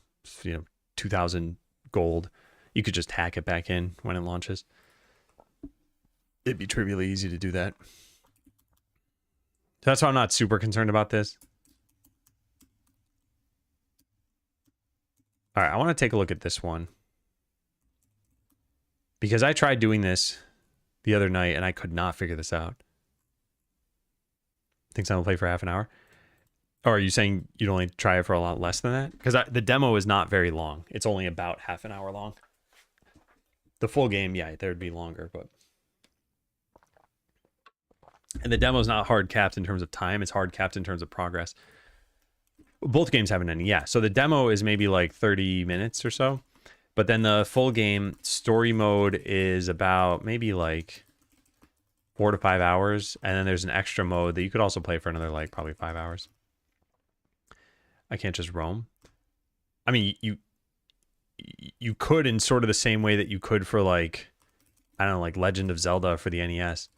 2,000 gold, you could just hack it back in when it launches. It'd be trivially easy to do that. So that's why I'm not super concerned about this. All right, I want to take a look at this one. Because I tried doing this the other night and I could not figure this out. Think someone will play for half an hour? Or are you saying you'd only try it for a lot less than that? Because the demo is not very long. It's only about half an hour long. The full game, yeah, there'd be longer, but... And the demo's not hard capped in terms of time. It's hard capped in terms of progress. Both games have an ending, yeah. So the demo is maybe like 30 minutes or so. But then the full game story mode is about maybe like 4 to 5 hours. And then there's an extra mode that you could also play for another like probably 5 hours. I can't just roam. I mean, you could in sort of the same way that you could for like, I don't know, like Legend of Zelda for the NES.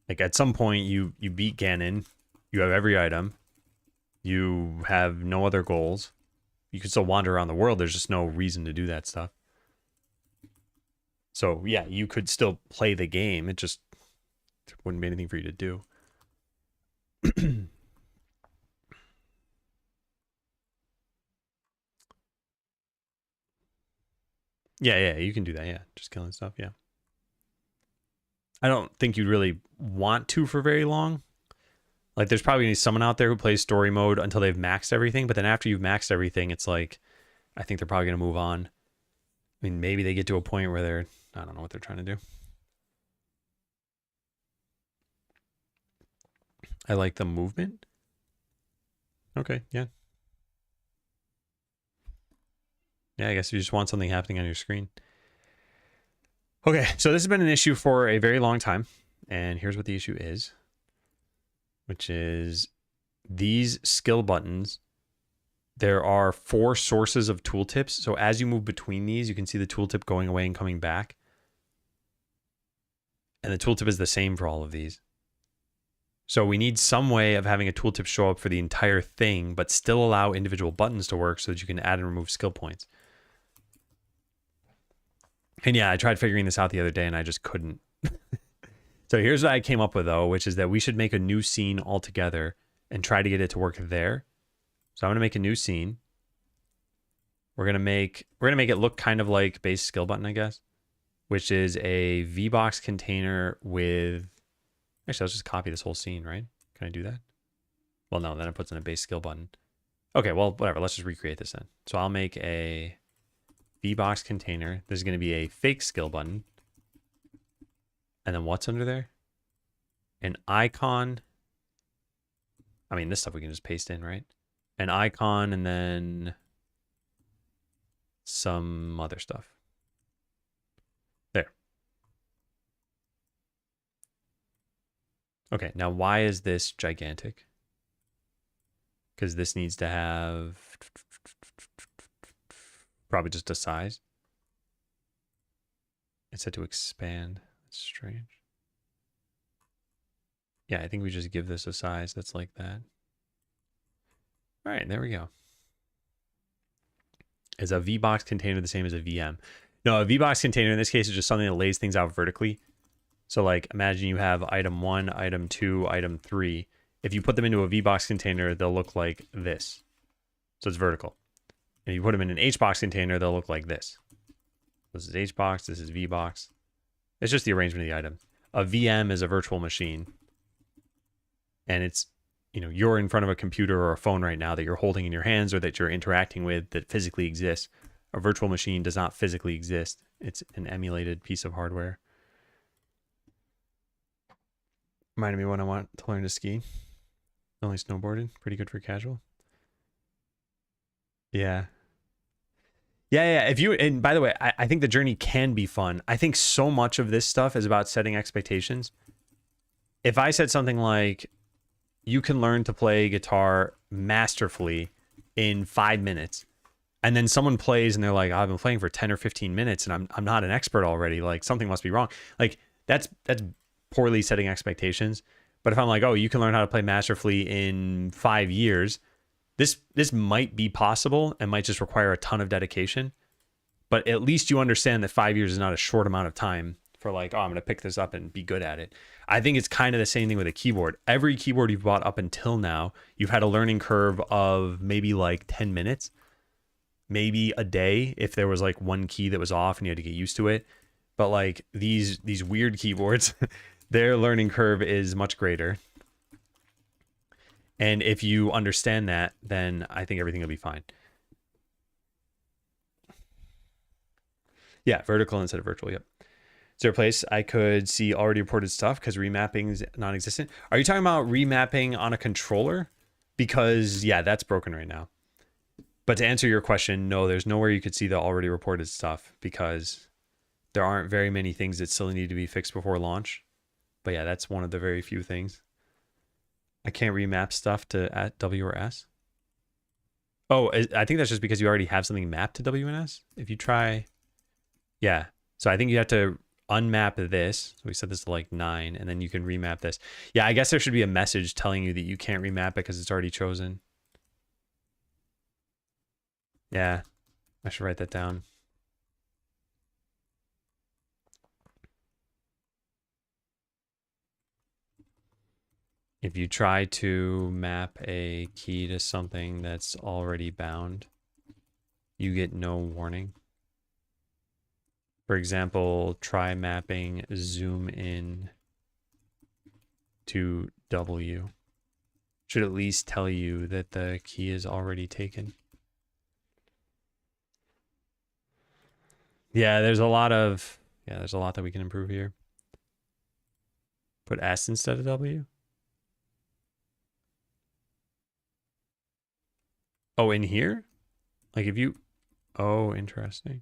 Like at some point you beat Ganon, you have every item, you have no other goals. You can still wander around the world. There's just no reason to do that stuff. So yeah, you could still play the game. It just wouldn't be anything for you to do. Yeah, you can do that. Yeah, just killing stuff. Yeah. I don't think you'd really want to for very long. Like, there's probably gonna be someone out there who plays story mode until they've maxed everything. But then after you've maxed everything, it's like, I think they're probably going to move on. I mean, maybe they get to a point where they're, I don't know what they're trying to do. I like the movement. Okay, yeah. Yeah, I guess you just want something happening on your screen. Okay, so this has been an issue for a very long time. And here's what the issue is. Which is these skill buttons. There are 4 sources of tooltips. So as you move between these, you can see the tooltip going away and coming back. And the tooltip is the same for all of these. So we need some way of having a tooltip show up for the entire thing, but still allow individual buttons to work so that you can add and remove skill points. And yeah, I tried figuring this out the other day and I just couldn't. So here's what I came up with though, which is that we should make a new scene altogether and try to get it to work there. So I'm going to make a new scene. We're going to make it look kind of like base skill button, I guess, which is a VBox container with, actually, let's just copy this whole scene, right? Can I do that? Well, no, then it puts in a base skill button. Okay, well, whatever. Let's just recreate this then. So I'll make a VBox container. This is going to be a fake skill button. And then what's under there? An icon. I mean, this stuff we can just paste in, right? An icon and then some other stuff. There. Okay, now why is this gigantic? Because this needs to have probably just a size. It's set to expand. That's strange. Yeah, I think we just give this a size that's like that. All right, there we go. Is a VBox container the same as a VM? No, a VBox container in this case is just something that lays things out vertically. So like imagine you have item 1, item 2, item 3. If you put them into a VBox container, they'll look like this. So it's vertical. If you put them in an HBox container, they'll look like this. This is HBox, this is VBox. It's just the arrangement of the item. A VM is a virtual machine. And it's, you know, you're in front of a computer or a phone right now that you're holding in your hands or that you're interacting with that physically exists. A virtual machine does not physically exist. It's an emulated piece of hardware. Reminded me when I want to learn to ski. Only snowboarding. Pretty good for casual. Yeah. Yeah. If you, and by the way, I think the journey can be fun. I think so much of this stuff is about setting expectations. If I said something like, you can learn to play guitar masterfully in 5 minutes, and then someone plays and they're like, I've been playing for 10 or 15 minutes and I'm not an expert already. Like something must be wrong. Like that's poorly setting expectations. But if I'm like, oh, you can learn how to play masterfully in 5 years, this might be possible and might just require a ton of dedication. But at least you understand that 5 years is not a short amount of time for like, oh, I'm going to pick this up and be good at it. I think it's kind of the same thing with a keyboard. Every keyboard you've bought up until now, you've had a learning curve of maybe like 10 minutes, maybe a day if there was like one key that was off and you had to get used to it. But like these weird keyboards, their learning curve is much greater. And if you understand that, then I think everything will be fine. Yeah, vertical instead of virtual, yep. Is there a place I could see already reported stuff because remapping is non-existent? Are you talking about remapping on a controller? Because, yeah, that's broken right now. But to answer your question, no, there's nowhere you could see the already reported stuff because there aren't very many things that still need to be fixed before launch. But yeah, that's one of the very few things. I can't remap stuff to at W or S. Oh, I think that's just because you already have something mapped to W and S. If you try, yeah. So I think you have to unmap this. So we set this to like 9 and then you can remap this. Yeah, I guess there should be a message telling you that you can't remap it because it's already chosen. Yeah, I should write that down. If you try to map a key to something that's already bound, you get no warning. For example, try mapping zoom in to W. Should at least tell you that the key is already taken. Yeah, there's a lot that we can improve here. Put S instead of W. Oh, in here? Like if you, oh, interesting.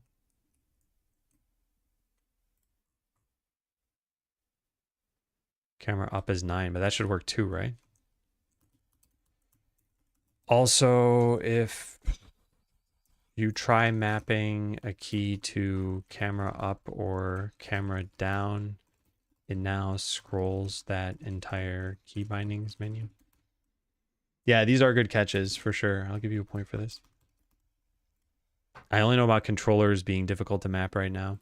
Camera up is 9, but that should work too, right? Also, if you try mapping a key to camera up or camera down, it now scrolls that entire key bindings menu. Yeah, these are good catches for sure. I'll give you a point for this. I only know about controllers being difficult to map right now.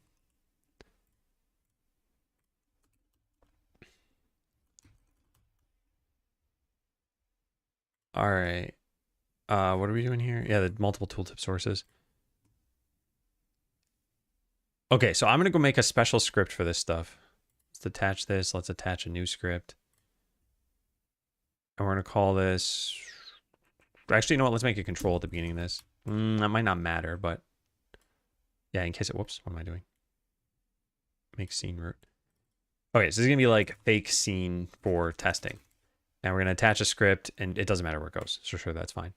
All right. What are we doing here? Yeah, the multiple tooltip sources. Okay, so I'm going to go make a special script for this stuff. Let's attach this. Let's attach a new script. And we're going to call this... Actually, you know what? Let's make a control at the beginning of this. That might not matter, but... Yeah, in case it... Whoops, what am I doing? Make scene root. Okay, so this is going to be like fake scene for testing. And we're going to attach a script, and it doesn't matter where it goes. So sure, that's fine.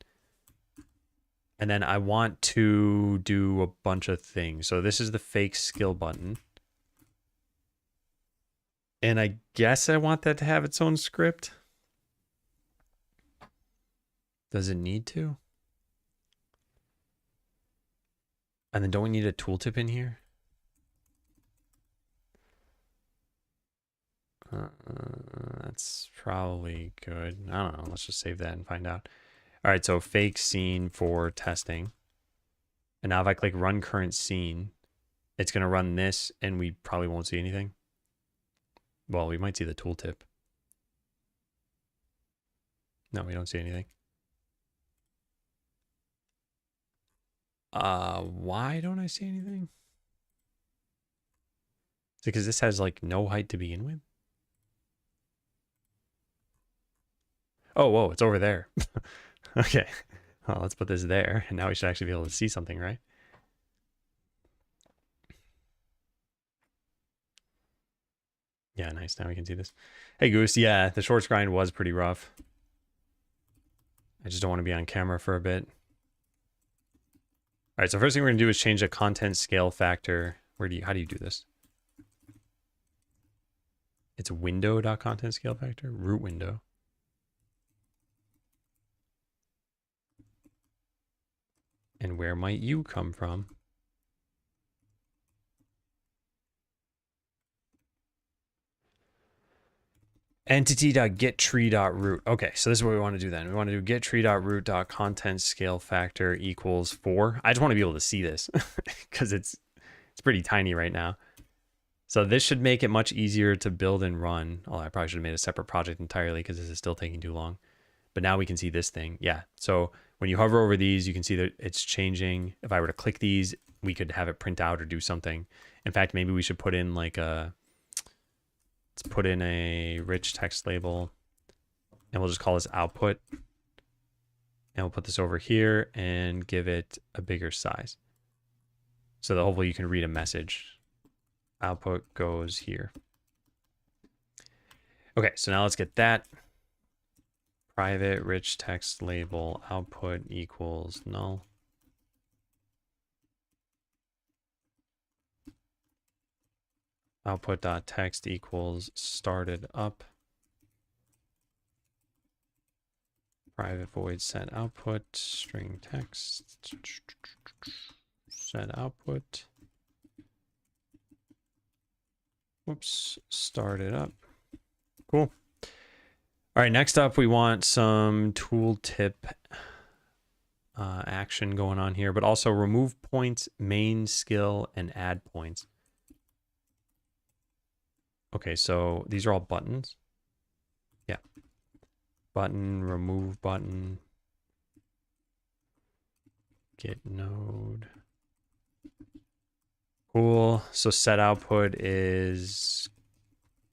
And then I want to do a bunch of things. So this is the fake skill button. And I guess I want that to have its own script. Does it need to? And then don't we need a tooltip in here? That's probably good. I don't know. Let's just save that and find out. All right, so fake scene for testing. And now if I click run current scene, it's going to run this and we probably won't see anything. Well, we might see the tooltip. No, we don't see anything. Why don't I see anything? Is it because this has like no height to begin with? Oh, whoa, it's over there. Okay. Well, let's put this there. And now we should actually be able to see something, right? Yeah, nice. Now we can see this. Hey, Goose. Yeah, the shorts grind was pretty rough. I just don't want to be on camera for a bit. All right, so first thing we're going to do is change the content scale factor. How do you do this? It's window.content scale factor, root window. And where might you come from? Entity.getTree.root. Okay, so this is what we want to do then. We want to do getTree.root.content scale factor equals 4. I just want to be able to see this because it's pretty tiny right now. So this should make it much easier to build and run. Oh, I probably should have made a separate project entirely because this is still taking too long. But now we can see this thing. Yeah, so when you hover over these, you can see that it's changing. If I were to click these, we could have it print out or do something. In fact, maybe we should put in like a... Let's put in a rich text label and we'll just call this output. And we'll put this over here and give it a bigger size. So that hopefully you can read a message. Output goes here. Okay, so now let's get that. Private rich text label output equals null. Output.text equals started up. Private void set output, string text, set output. Whoops, started up. Cool. All right, next up, we want some tooltip action going on here, but also remove points, main skill, and add points. Okay, so these are all buttons. Yeah. Button, remove button. Get node. Cool. So set output is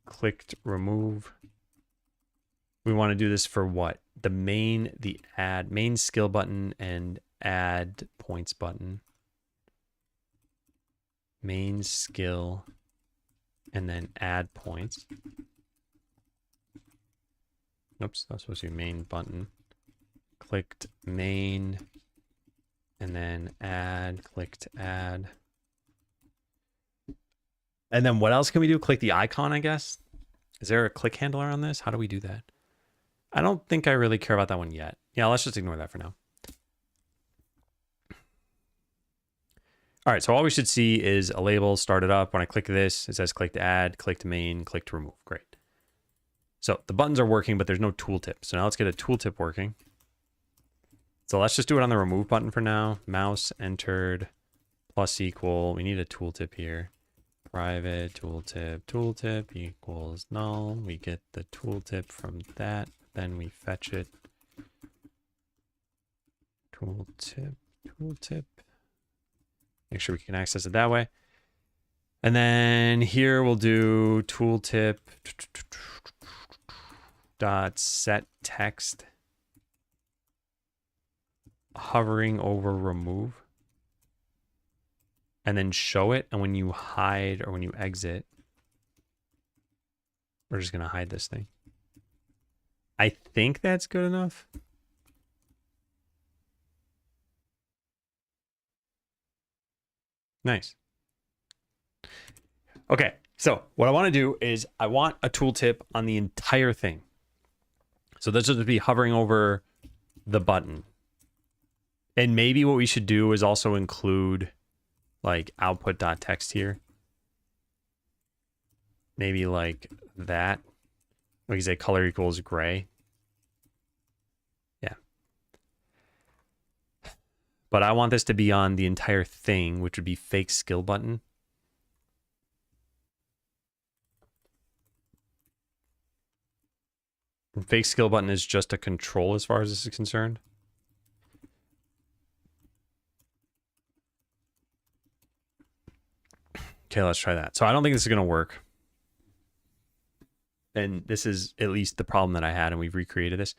clicked remove. We want to do this for what? The main, the add, main skill button and add points button. Main skill and then add points. Oops, that's supposed to be main button. Clicked main and then add, clicked add. And then what else can we do? Click the icon, I guess. Is there a click handler on this? How do we do that? I don't think I really care about that one yet. Yeah, let's just ignore that for now. All right, so all we should see is a label started up. When I click this, it says click to add, click to main, click to remove. Great. So the buttons are working, but there's no tooltip. So now let's get a tooltip working. So let's just do it on the remove button for now. Mouse entered plus equal. We need a tooltip here. Private tooltip equals null. We get the tooltip from that. Then we fetch it. Tooltip, tooltip. Make sure we can access it that way. And then here we'll do tooltip dot set text hovering over remove. And then show it. And when you hide or when you exit, we're just going to hide this thing. I think that's good enough. Nice. Okay, so what I want to do is I want a tooltip on the entire thing. So this would be hovering over the button. And maybe what we should do is also include like output.txt here. Maybe like that. We can say color equals gray. Yeah. But I want this to be on the entire thing, which would be fake skill button. And fake skill button is just a control as far as this is concerned. Okay, let's try that. So I don't think this is going to work. And this is at least the problem that I had, and we've recreated this.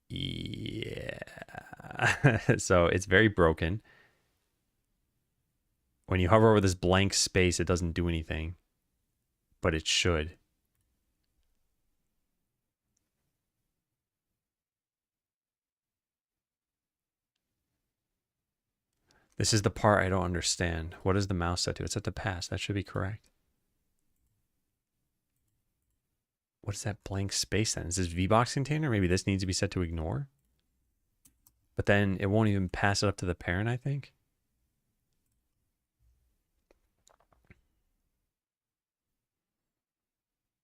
Yeah. So it's very broken. When you hover over this blank space, it doesn't do anything. But it should. This is the part I don't understand. What is the mouse set to? It's set to pass. That should be correct. What is that blank space then? Is this VBox container? Maybe this needs to be set to ignore. But then it won't even pass it up to the parent, I think.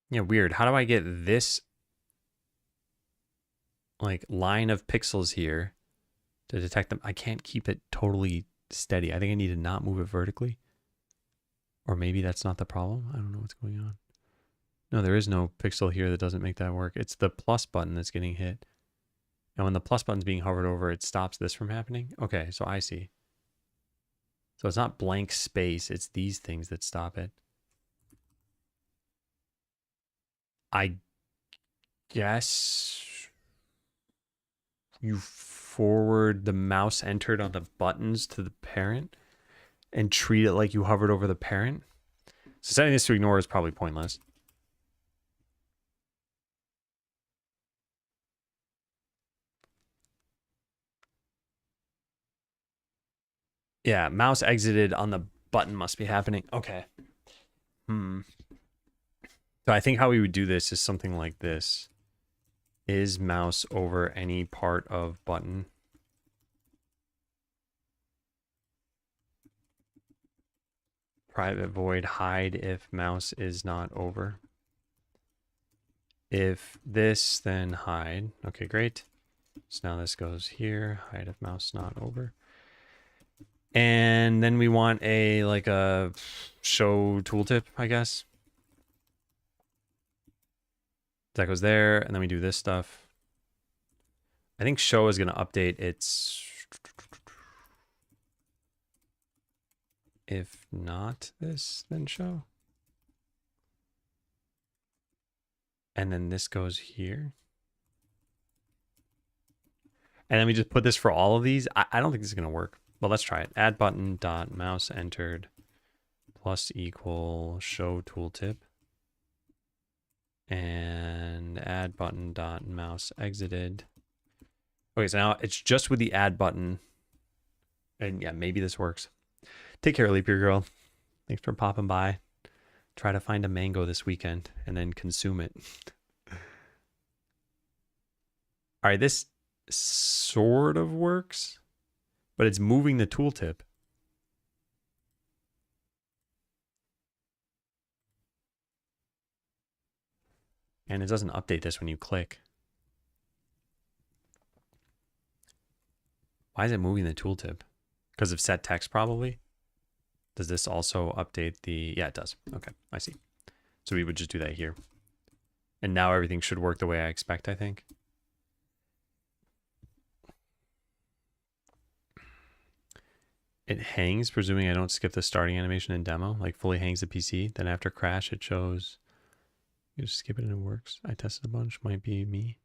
Yeah, weird. How do I get this like line of pixels here to detect them? I can't keep it totally steady. I think I need to not move it vertically. Or maybe that's not the problem. I don't know what's going on. No, there is no pixel here that doesn't make that work. It's the plus button that's getting hit. And when the plus button's being hovered over, it stops this from happening. Okay, so I see. So it's not blank space. It's these things that stop it. I guess you forward the mouse entered on the buttons to the parent and treat it like you hovered over the parent. So setting this to ignore is probably pointless. Yeah, mouse exited on the button must be happening. Okay. So I think how we would do this is something like this. Is mouse over any part of button? Private void hide if mouse is not over. If this, then hide. Okay, great. So now this goes here. Hide if mouse not over. And then we want a like a show tooltip, I guess. That goes there, and then we do this stuff. I think show is going to update its... If not this, then show. And then this goes here. And then we just put this for all of these. I don't think this is going to work, but let's try it. Add button dot mouse entered plus equal show tooltip. And add button dot mouse exited. Okay, so now it's just with the add button. And yeah, maybe this works. Take care, Leap Year Girl. Thanks for popping by. Try to find a mango this weekend and then consume it. All right, this sort of works, but it's moving the tooltip. And it doesn't update this when you click. Why is it moving the tooltip? Because of set text, probably. Does this also update the... Yeah, it does. Okay, I see. So we would just do that here. And now everything should work the way I expect, I think. It hangs, presuming I don't skip the starting animation in demo, like fully hangs the PC. Then after crash, it shows you just skip it and it works. I tested a bunch, might be me.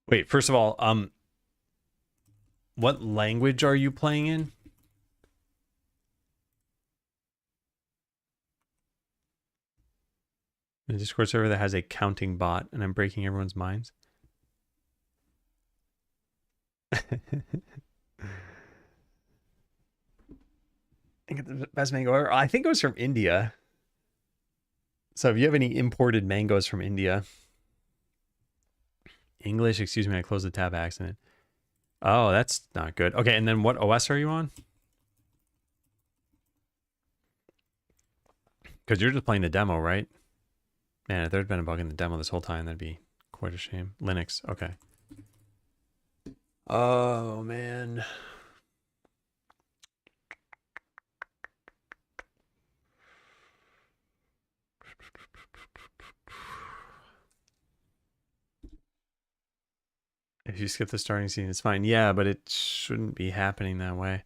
Wait, first of all, what language are you playing in? A Discord server that has a counting bot, and I'm breaking everyone's minds. I think the best mango ever. I think it was from India. So if you have any imported mangoes from India, English, excuse me, I closed the tab by accident. Oh, that's not good. Okay, and then what OS are you on? Because you're just playing the demo, right? Man, if there'd been a bug in the demo this whole time, that'd be quite a shame. Linux, okay. Oh, man. If you skip the starting scene, it's fine. Yeah, but it shouldn't be happening that way.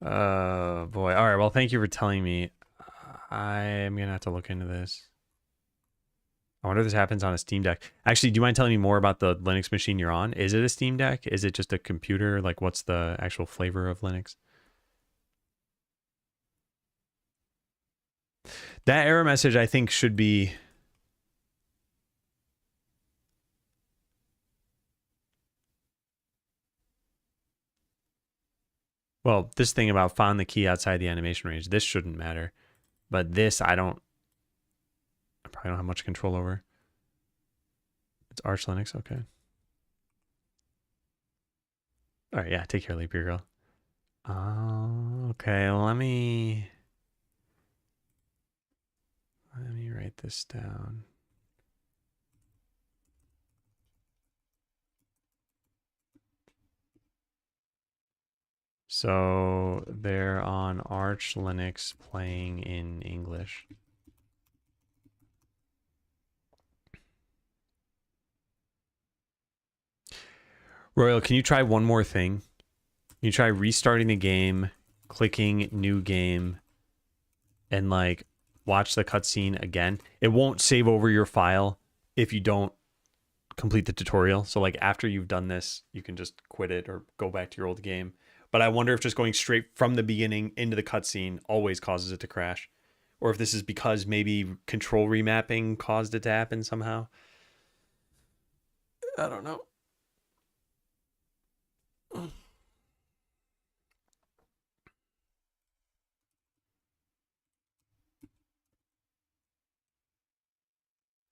Oh, boy. All right, well, thank you for telling me. I'm going to have to look into this. I wonder if this happens on a Steam Deck. Actually, do you mind telling me more about the Linux machine you're on? Is it a Steam Deck? Is it just a computer? Like, what's the actual flavor of Linux? That error message, I think, should be... Well, this thing about found the key outside the animation range, this shouldn't matter. But this, I probably don't have much control over. It's Arch Linux, okay. All right, yeah, take care, Leap Year Girl. Okay, let me write this down. So they're on Arch Linux playing in English. Royal, can you try one more thing? Can you try restarting the game, clicking new game, and like watch the cutscene again? It won't save over your file if you don't complete the tutorial. So like after you've done this, you can just quit it or go back to your old game. But I wonder if just going straight from the beginning into the cutscene always causes it to crash. Or if this is because maybe control remapping caused it to happen somehow. I don't know.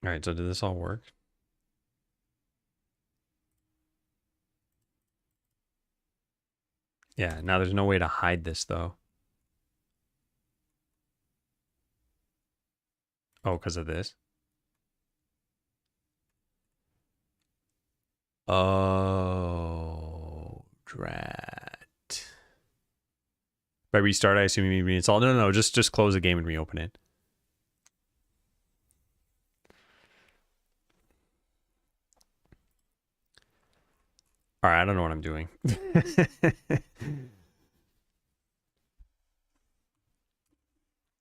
All right, so did this all work? Yeah, now there's no way to hide this though. Oh, because of this? Oh, drat. By restart, I assume you mean reinstall. No, just close the game and reopen it. All right, I don't know what I'm doing.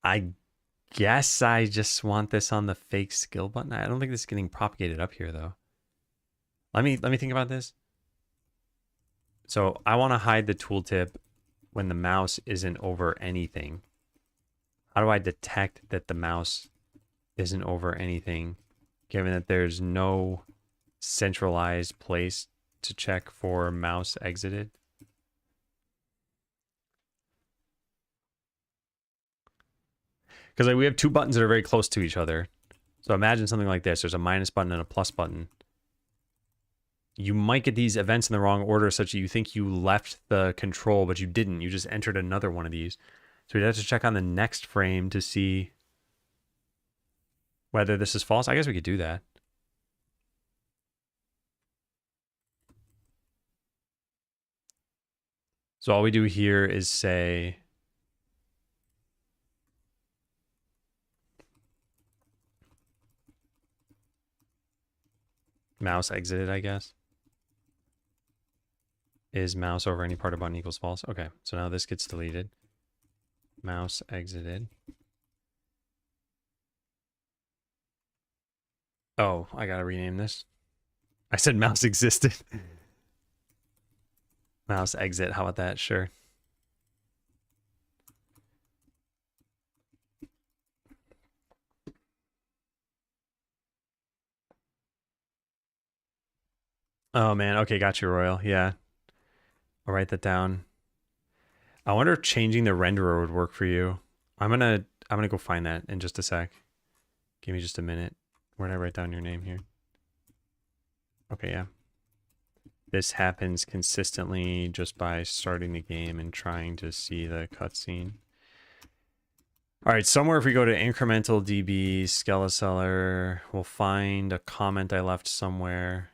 I guess I just want this on the fake skill button. I don't think this is getting propagated up here though. Let me think about this. So I want to hide the tooltip when the mouse isn't over anything. How do I detect that the mouse isn't over anything, given that there's no centralized place to check for mouse exited? Because like, we have two buttons that are very close to each other. So imagine something like this. There's a minus button and a plus button. You might get these events in the wrong order such that you think you left the control, but you didn't. You just entered another one of these. So we'd have to check on the next frame to see whether this is false. I guess we could do that. So all we do here is say mouse exited, I guess. Is mouse over any part of button equals false? Okay, so now this gets deleted. Mouse exited. Oh, I gotta rename this. I said mouse existed. Mouse exit, how about that? Sure. Oh man, okay, got you, Royal. Yeah. I'll write that down. I wonder if changing the renderer would work for you. I'm gonna go find that in just a sec. Give me just a minute. Where did I write down your name here? Okay, yeah. This happens consistently just by starting the game and trying to see the cutscene. All right, somewhere if we go to incremental DB, Skeleseller, we'll find a comment I left somewhere.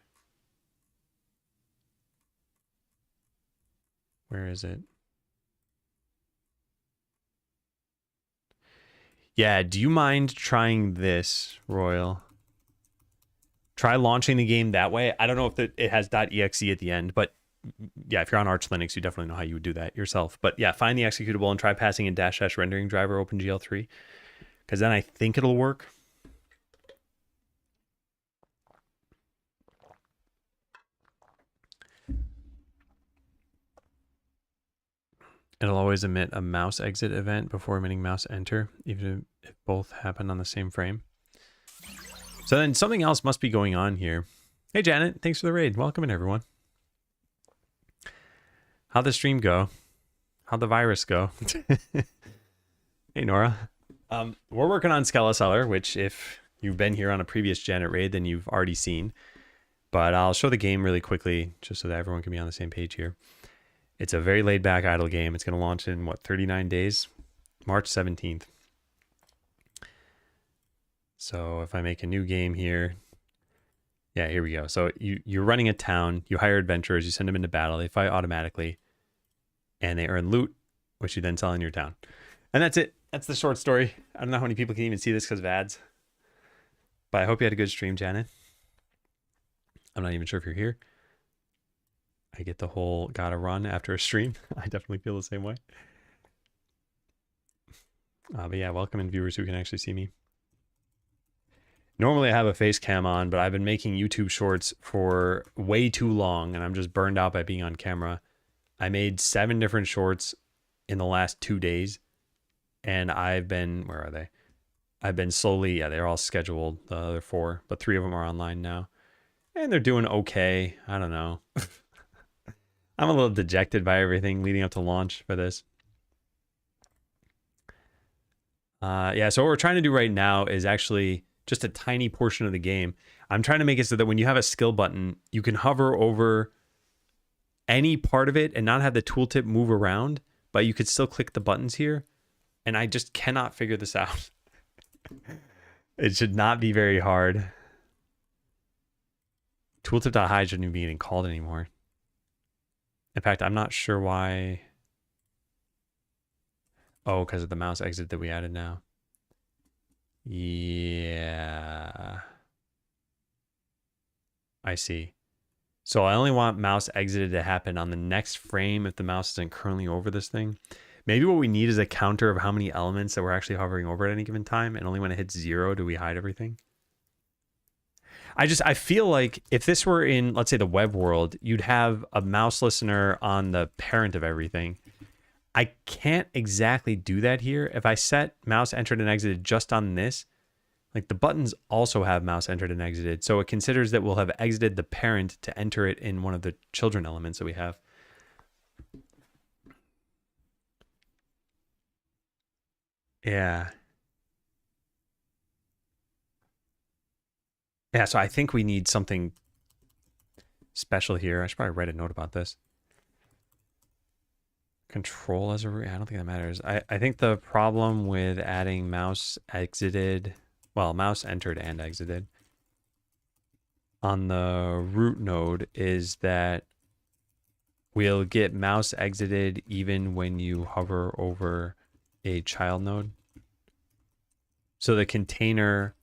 Where is it? Yeah, do you mind trying this, Royal? Try launching the game that way. I don't know if it has .exe at the end, but yeah, if you're on Arch Linux, you definitely know how you would do that yourself. But yeah, find the executable and try passing in -- rendering driver OpenGL3, because then I think it'll work. It'll always emit a mouse exit event before emitting mouse enter, even if both happen on the same frame. So then something else must be going on here. Hey, Janet, thanks for the raid. Welcome in, everyone. How'd the stream go? How'd the virus go? Hey, Nora. We're working on Skeleseller, which if you've been here on a previous Janet raid, then you've already seen. But I'll show the game really quickly, just so that everyone can be on the same page here. It's a very laid-back idle game. It's going to launch in, what, 39 days? March 17th. So if I make a new game here, yeah, here we go. So you're running a town, you hire adventurers, you send them into battle, they fight automatically, and they earn loot, which you then sell in your town. And that's it. That's the short story. I don't know how many people can even see this because of ads. But I hope you had a good stream, Janet. I'm not even sure if you're here. I get the whole gotta run after a stream. I definitely feel the same way. But yeah, welcome in viewers who can actually see me. Normally I have a face cam on, but I've been making YouTube shorts for way too long and I'm just burned out by being on camera. I made 7 different shorts in the last 2 days and I've been, where are they? I've been slowly, yeah, they're all scheduled, the other 4, but 3 of them are online now. And they're doing okay. I don't know. I'm a little dejected by everything leading up to launch for this. Yeah, so what we're trying to do right now is actually just a tiny portion of the game. I'm trying to make it so that when you have a skill button, you can hover over any part of it and not have the tooltip move around, but you could still click the buttons here. And I just cannot figure this out. It should not be very hard. Tooltip.hide shouldn't even be getting called anymore. In fact, I'm not sure why. Oh, because of the mouse exit that we added now. Yeah. I see. So I only want mouse exited to happen on the next frame if the mouse isn't currently over this thing. Maybe what we need is a counter of how many elements that we're actually hovering over at any given time, and only when it hits 0 do we hide everything. I feel like if this were in, let's say, the web world, you'd have a mouse listener on the parent of everything. I can't exactly do that here. If I set mouse entered and exited just on this, like the buttons also have mouse entered and exited. So it considers that we'll have exited the parent to enter it in one of the children elements that we have. Yeah. Yeah, so I think we need something special here. I should probably write a note about this. Control as a root. I don't think that matters. I think the problem with adding mouse exited, well, mouse entered and exited on the root node is that we'll get mouse exited even when you hover over a child node. So the container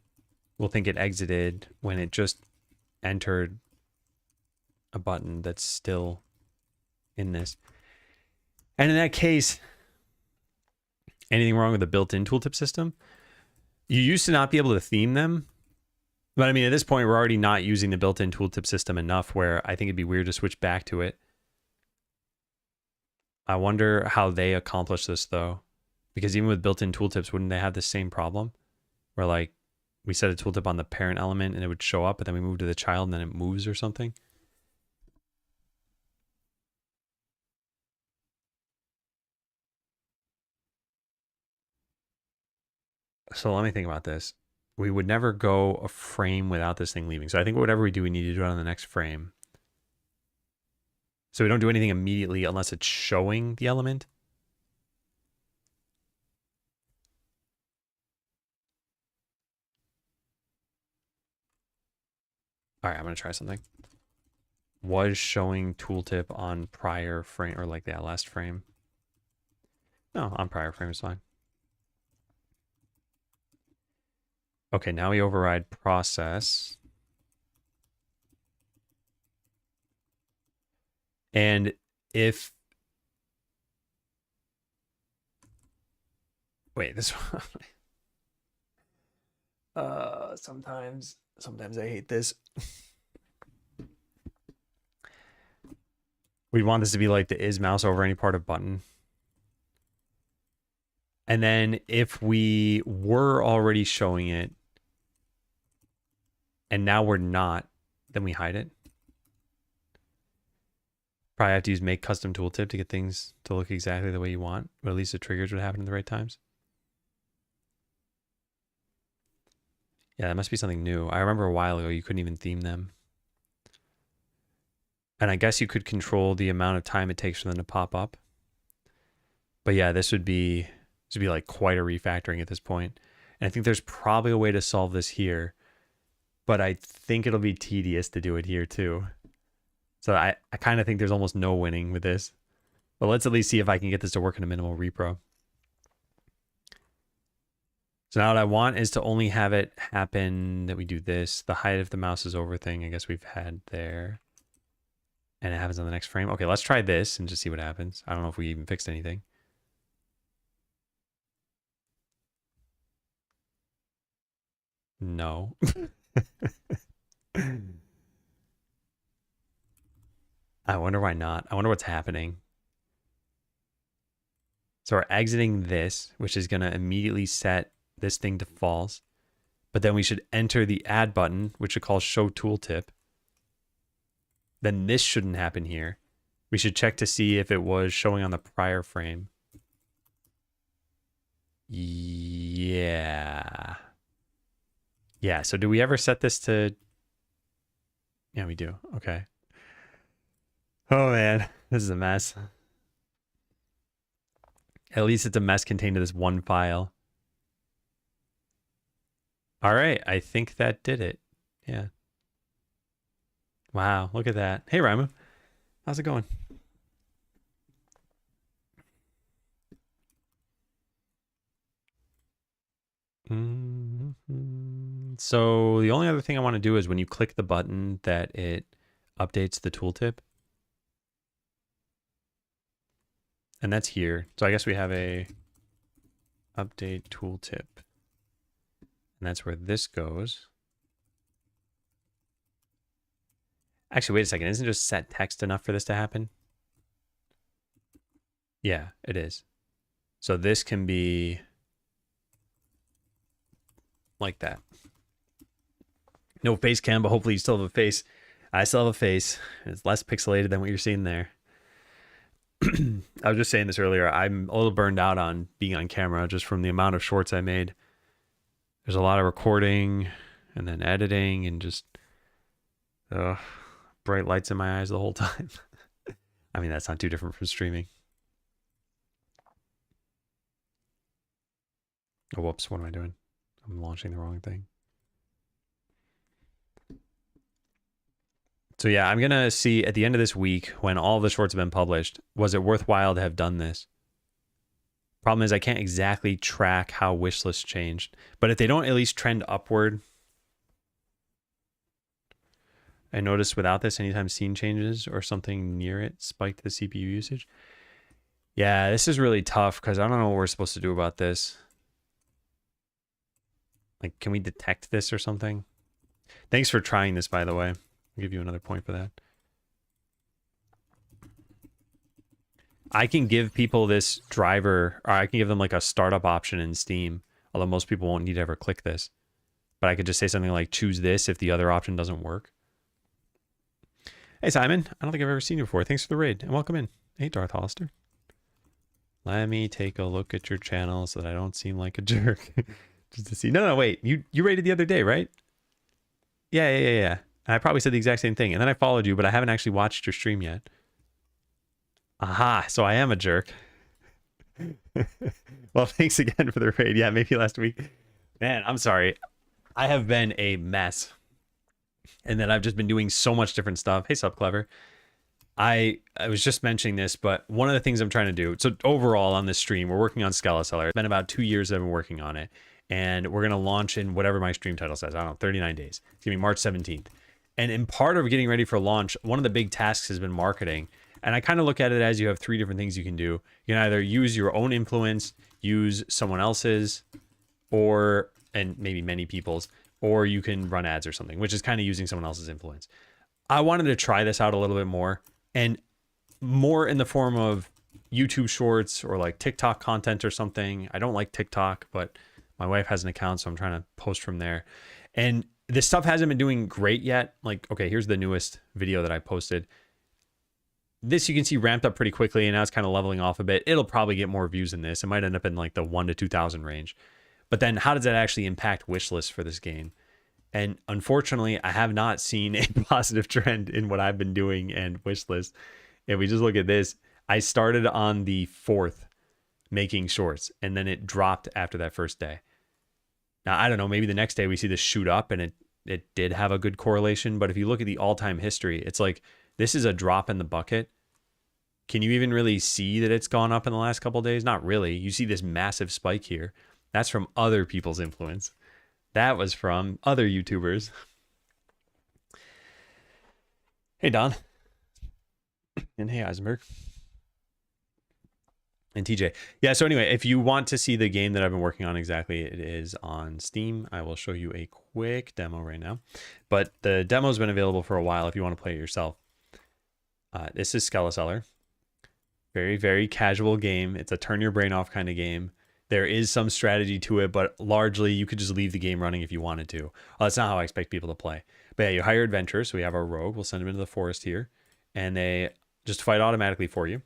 will think it exited when it just entered a button that's still in this. And in that case, anything wrong with the built-in tooltip system? You used to not be able to theme them. But I mean, at this point, we're already not using the built-in tooltip system enough where I think it'd be weird to switch back to it. I wonder how they accomplish this, though. Because even with built-in tooltips, wouldn't they have the same problem? Where, like, we set a tooltip on the parent element and it would show up, but then we move to the child and then it moves or something? So let me think about this. We would never go a frame without this thing leaving. So I think whatever we do, we need to do it on the next frame. So we don't do anything immediately unless it's showing the element. All right, I'm going to try something. Was showing tooltip on prior frame, or like that last frame. No, on prior frame is fine. Okay, now we override process. And if... Wait, this one... sometimes I hate this. We want this to be like the is mouse over any part of button. And then if we were already showing it and now we're not, then we hide it. Probably have to use make custom tooltip to get things to look exactly the way you want, but at least the triggers would happen at the right times. Yeah, that must be something new. I remember a while ago you couldn't even theme them. And I guess you could control the amount of time it takes for them to pop up. But yeah, this would be like quite a refactoring at this point. And I think there's probably a way to solve this here, but I think it'll be tedious to do it here too. So I kind of think there's almost no winning with this. But let's at least see if I can get this to work in a minimal repro. So now what I want is to only have it happen that we do this. The height of the mouse is over thing, I guess we've had there. And it happens on the next frame. Okay, let's try this and just see what happens. I don't know if we even fixed anything. No. I wonder why not. I wonder what's happening. So we're exiting this, which is going to immediately set this thing to false. But then we should enter the add button, which should call show tooltip. Then this shouldn't happen here. We should check to see if it was showing on the prior frame. Yeah. Yeah, so do we ever set this to... Yeah, we do. Okay. Oh, man. This is a mess. At least it's a mess contained in this one file. All right, I think that did it. Yeah. Wow, look at that. Hey, Raimu. How's it going? So the only other thing I want to do is when you click the button that it updates the tooltip. And that's here. So I guess we have a update tooltip. And that's where this goes. Actually, wait a second. Isn't just set text enough for this to happen? Yeah, it is. So this can be like that. No face cam, but hopefully you still have a face. I still have a face. It's less pixelated than what you're seeing there. I was just saying this earlier. I'm a little burned out on being on camera just from the amount of shorts I made. There's a lot of recording and then editing and just bright lights in my eyes the whole time. I mean, that's not too different from streaming. Oh, whoops. What am I doing? I'm launching the wrong thing. So yeah, I'm going to see at the end of this week when all the shorts have been published, was it worthwhile to have done this? Problem is I can't exactly track how wish lists changed, but if they don't at least trend upward, I noticed without this, anytime scene changes or something near it spiked the CPU usage. Yeah, this is really tough because I don't know what we're supposed to do about this. Like, can we detect this or something? Thanks for trying this, by the way. I'll give you another point for that. I can give people this driver, or I can give them like a startup option in Steam, although most people won't need to ever click this. But I could just say something like, choose this if the other option doesn't work. Hey, Simon. I don't think I've ever seen you before. Thanks for the raid, and welcome in. Hey, Darth Hollister. Let me take a look at your channel so that I don't seem like a jerk. Just to see. No, wait. You raided the other day, right? Yeah. I probably said the exact same thing. And then I followed you, but I haven't actually watched your stream yet. Aha, so I am a jerk. Well, thanks again for the raid. Yeah, maybe last week. Man, I'm sorry. I have been a mess. And then I've just been doing so much different stuff. Hey, Sup Clever. I was just mentioning this, but one of the things I'm trying to do, so overall on this stream, we're working on Skeleseller. It's been about 2 years I've been working on it. And we're going to launch in whatever my stream title says. I don't know, 39 days. It's going to be March 17th. And in part of getting ready for launch, one of the big tasks has been marketing. And I kind of look at it as you have 3 different things you can do. You can either use your own influence, use someone else's, and maybe many people's, or you can run ads or something, which is kind of using someone else's influence. I wanted to try this out a little bit more, and more in the form of YouTube shorts or like TikTok content or something. I don't like TikTok, but my wife has an account, so I'm trying to post from there. And this stuff hasn't been doing great yet. Like, okay, here's the newest video that I posted. This you can see ramped up pretty quickly, and now it's kind of leveling off a bit. It'll probably get more views than this. It might end up in like the 1 to 2,000 range. But then how does that actually impact wish lists for this game? And unfortunately, I have not seen a positive trend in what I've been doing and wish lists. If we just look at this, I started on the 4th making shorts, and then it dropped after that first day. Now, I don't know, maybe the next day we see this shoot up, and it did have a good correlation. But if you look at the all-time history, it's like, this is a drop in the bucket. Can you even really see that it's gone up in the last couple of days? Not really. You see this massive spike here. That's from other people's influence. That was from other YouTubers. Hey, Don. And hey, Eisenberg. And TJ. Yeah, so anyway, if you want to see the game that I've been working on exactly, it is on Steam. I will show you a quick demo right now. But the demo's been available for a while if you want to play it yourself. This is Skeleseller. Very, very casual game. It's a turn your brain off kind of game. There is some strategy to it, but largely you could just leave the game running if you wanted to. That's not how I expect people to play. But yeah, you hire adventurers. So we have our rogue. We'll send them into the forest here, and they just fight automatically for you.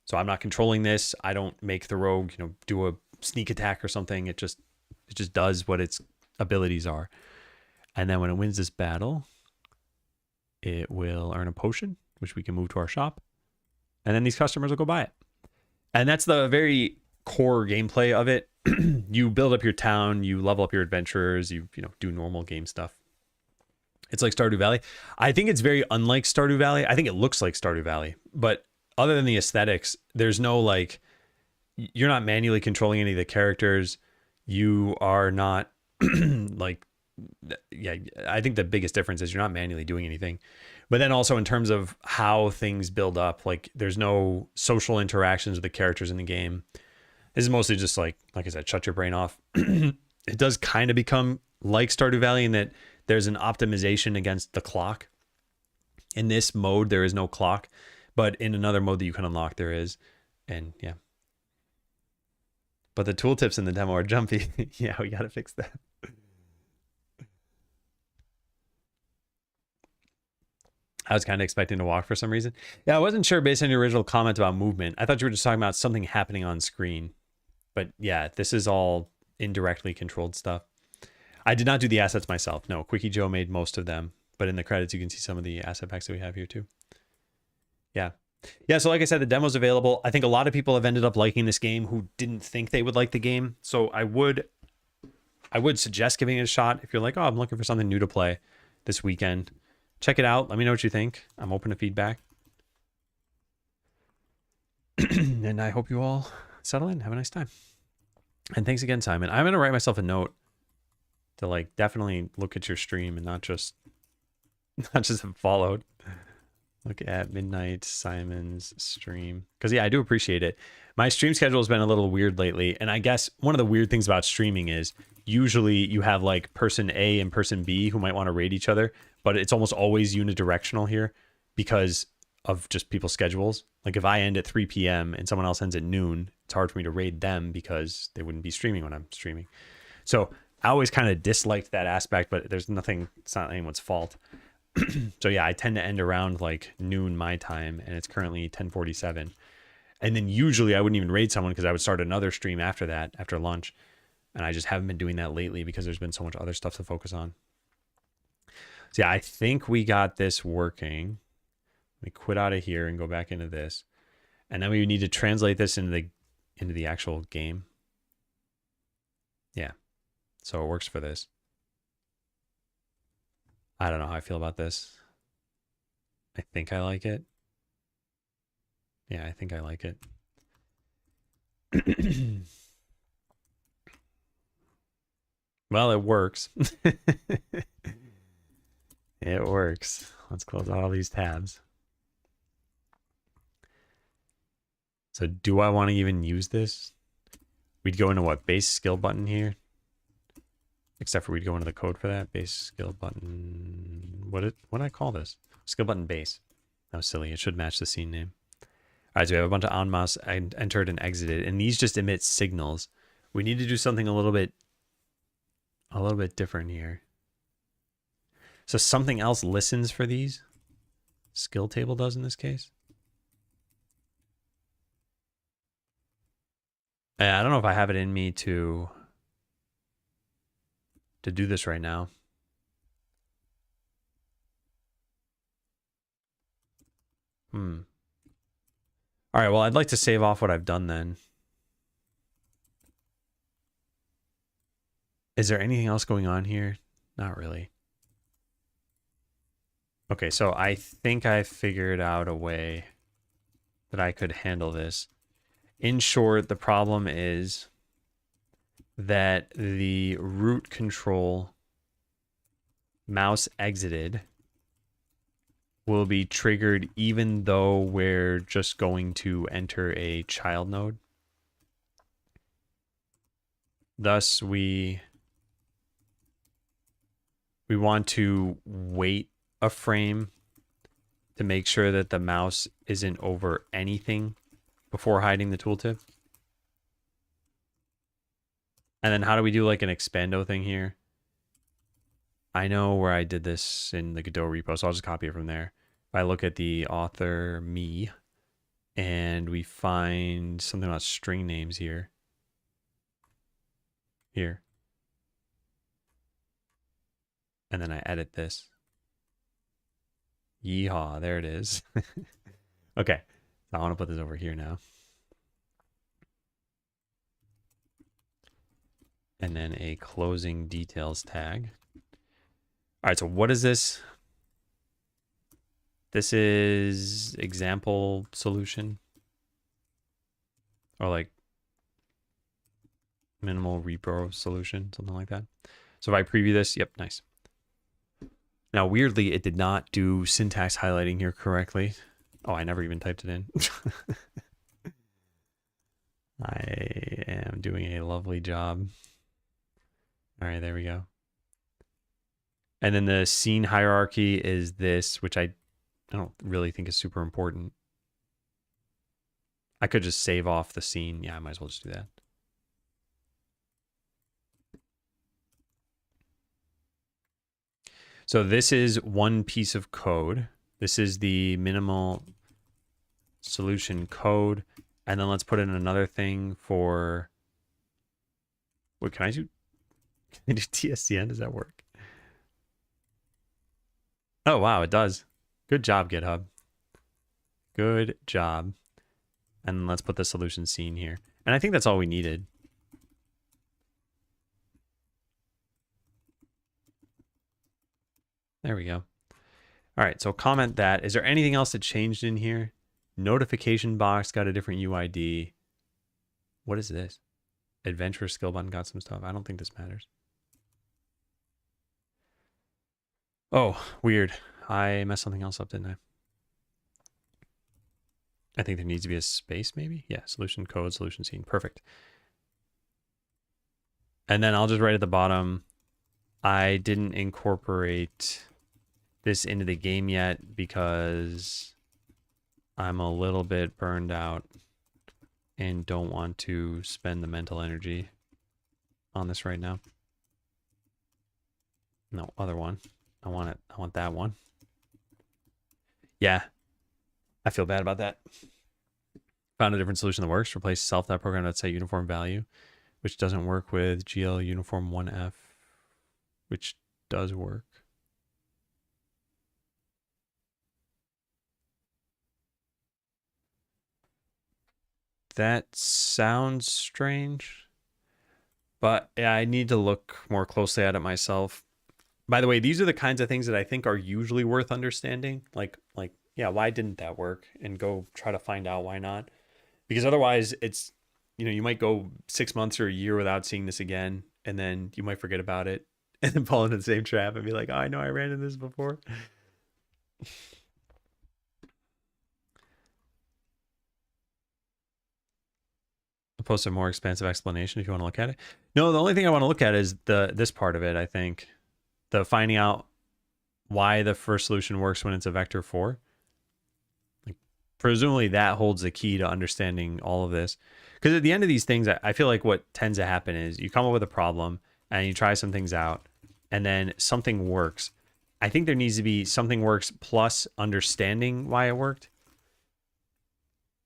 So I'm not controlling this. I don't make the rogue, do a sneak attack or something. It just does what its abilities are. And then when it wins this battle, it will earn a potion, which we can move to our shop. And then these customers will go buy it. And that's the very core gameplay of it. You build up your town, you level up your adventurers, you do normal game stuff. It's like Stardew Valley. I think it's very unlike Stardew Valley. I think it looks like Stardew Valley, but other than the aesthetics, there's no like, you're not manually controlling any of the characters. You are not like, yeah, I think the biggest difference is you're not manually doing anything. But then also in terms of how things build up, like there's no social interactions with the characters in the game. This is mostly just like I said, shut your brain off. It does kind of become like Stardew Valley in that there's an optimization against the clock. In this mode, there is no clock, but in another mode that you can unlock, there is. And yeah. But the tooltips in the demo are jumpy. Yeah, we got to fix that. I was kind of expecting to walk for some reason. Yeah, I wasn't sure based on your original comment about movement. I thought you were just talking about something happening on screen. But yeah, this is all indirectly controlled stuff. I did not do the assets myself. No, Quickie Joe made most of them. But in the credits, you can see some of the asset packs that we have here too. Yeah. Yeah, so like I said, the demo's available. I think a lot of people have ended up liking this game who didn't think they would like the game. So I would suggest giving it a shot if you're like, oh, I'm looking for something new to play this weekend. Check it out. Let me know what you think. I'm open to feedback. And I hope you all settle in. Have a nice time. And thanks again, Simon. I'm going to write myself a note to like definitely look at your stream and not just Not just have followed. Look at Midnight Simon's stream. Because, yeah, I do appreciate it. My stream schedule has been a little weird lately. And I guess one of the weird things about streaming is usually you have like person A and person B who might want to raid each other, but it's almost always unidirectional here because of just people's schedules. Like if I end at 3 p.m. and someone else ends at noon, it's hard for me to raid them because they wouldn't be streaming when I'm streaming. So I always kind of disliked that aspect, but there's nothing, it's not anyone's fault. So yeah, I tend to end around like noon my time, and it's currently 10:47. And then usually I wouldn't even raid someone because I would start another stream after that, after lunch. And I just haven't been doing that lately because there's been so much other stuff to focus on. So yeah, I think we got this working. Let me quit out of here and go back into this. And then we need to translate this into the actual game. Yeah. So it works for this. I don't know how I feel about this. I think I like it. Yeah, I think I like it. Well, it works. It works. Let's close all these tabs. So do I want to even use this? We'd go into what? Base skill button here? Except for we'd go into the code for that. Base skill button. What did I call this? Skill button base. That was silly. It should match the scene name. All right, so we have a bunch of en masse entered and exited, and these just emit signals. We need to do something a little bit different here. So something else listens for these. Skill table does in this case. I don't know if I have it in me to do this right now. All right, well, I'd like to save off what I've done then. Is there anything else going on here? Not really. Okay, so I think I figured out a way that I could handle this. In short, the problem is that the root control mouse exited will be triggered even though we're just going to enter a child node. Thus, we want to wait a frame to make sure that the mouse isn't over anything before hiding the tooltip. And then how do we do like an expando thing here? I know where I did this in the Godot repo, so I'll just copy it from there. If I look at the author me, and we find something about string names here. Here. And then I edit this. Yeehaw, there it is. Okay, so I want to put this over here now. And then a closing details tag. All right, so what is this? This is example solution. Or like minimal repro solution, something like that. So if I preview this, yep, nice. Now, weirdly, it did not do syntax highlighting here correctly. Oh, I never even typed it in. I am doing a lovely job. All right, there we go. And then the scene hierarchy is this, which I don't really think is super important. I could just save off the scene. Yeah, I might as well just do that. So this is one piece of code. This is the minimal solution code. And then let's put in another thing for... Wait, can I do TSCN? Does that work? Oh, wow, it does. Good job, GitHub. Good job. And let's put the solution scene here. And I think that's all we needed. There we go. All right, so comment that. Is there anything else that changed in here? Notification box got a different UID. What is this? Adventure skill button got some stuff. I don't think this matters. Oh, weird. I messed something else up, didn't I? I think there needs to be a space, maybe? Yeah, solution code, solution scene. Perfect. And then I'll just write at the bottom, I didn't incorporate this into the game yet because I'm a little bit burned out and don't want to spend the mental energy on this right now. No, other one. I want it. I want that one. Yeah. I feel bad about that. Found a different solution that works. Replace self.program.set uniform value, which doesn't work with GL uniform 1F, which does work. That sounds strange, but yeah, I need to look more closely at it myself. By the way, these are the kinds of things that I think are usually worth understanding. Like, yeah, why didn't that work? And go try to find out why not. Because otherwise it's, you might go 6 months or a year without seeing this again, and then you might forget about it and then fall into the same trap and be like, oh, I know I ran into this before. I'll post a more expansive explanation if you want to look at it. No, the only thing I want to look at is this part of it, I think. The finding out why the first solution works when it's a vector 4. Like, presumably that holds the key to understanding all of this. Because at the end of these things, I feel like what tends to happen is you come up with a problem and you try some things out and then something works. I think there needs to be something works plus understanding why it worked.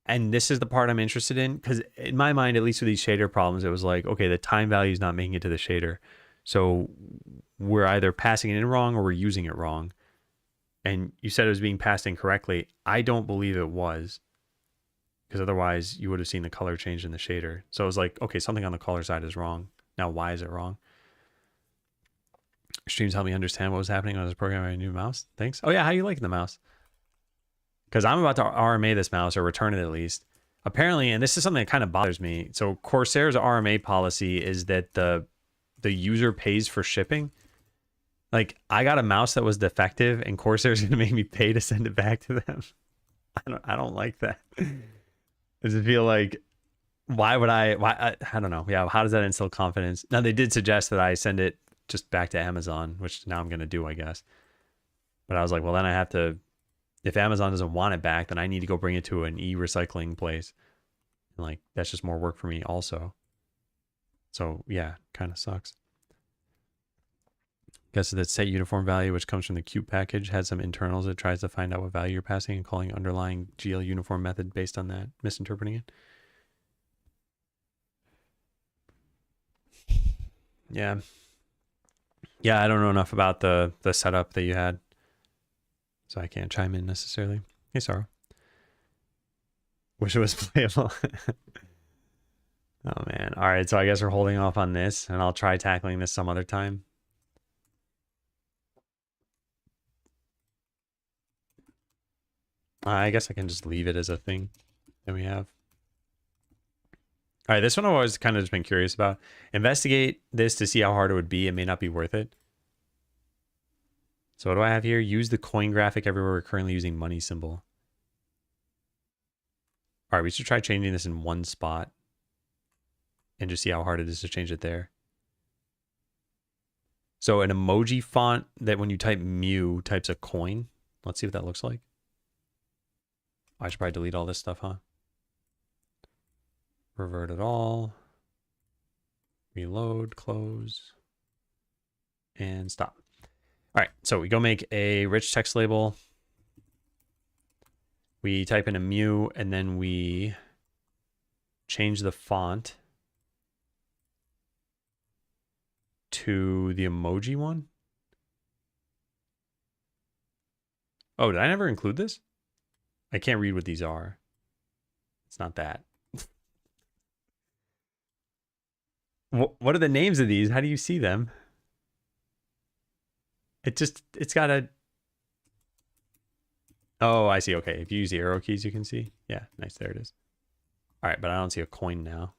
And this is the part I'm interested in, because in my mind, at least with these shader problems, it was like, okay, the time value is not making it to the shader. So we're either passing it in wrong or we're using it wrong. And you said it was being passed incorrectly. I don't believe it was, because otherwise you would have seen the color change in the shader. So it was like, okay, something on the color side is wrong. Now, why is it wrong? Streams helped me understand what was happening when I was programming a new mouse. Thanks. Oh yeah, how you liking the mouse? Because I'm about to RMA this mouse, or return it at least. Apparently, and this is something that kind of bothers me. So Corsair's RMA policy is that the user pays for shipping. Like, I got a mouse that was defective, and Corsair's going to make me pay to send it back to them. I don't like that. I just feel like, why would I don't know. Yeah, how does that instill confidence? Now, they did suggest that I send it just back to Amazon, which now I'm going to do, I guess. But I was like, well, then I have to, if Amazon doesn't want it back, then I need to go bring it to an e-recycling place. And like, that's just more work for me also. So yeah, kind of sucks. Guess that set uniform value, which comes from the Qt package, has some internals. It tries to find out what value you're passing and calling underlying GL uniform method based on that, misinterpreting it. Yeah. Yeah, I don't know enough about the setup that you had, so I can't chime in necessarily. Hey, Sorrow. Wish it was playable. Oh, man. All right, so I guess we're holding off on this, and I'll try tackling this some other time. I guess I can just leave it as a thing that we have. All right, this one I've always kind of just been curious about. Investigate this to see how hard it would be. It may not be worth it. So what do I have here? Use the coin graphic everywhere we're currently using money symbol. All right, we should try changing this in one spot and just see how hard it is to change it there. So an emoji font that when you type Mew types a coin. Let's see what that looks like. I should probably delete all this stuff, huh? Revert it all. Reload, close, and stop. All right, so we go make a rich text label. We type in a Mew, and then we change the font to the emoji one. Oh, did I never include this? I can't read what these are. It's not that. What are the names of these? How do you see them? It's got a... Oh, I see. Okay, if you use the arrow keys, you can see. Yeah, nice. There it is. All right, but I don't see a coin now.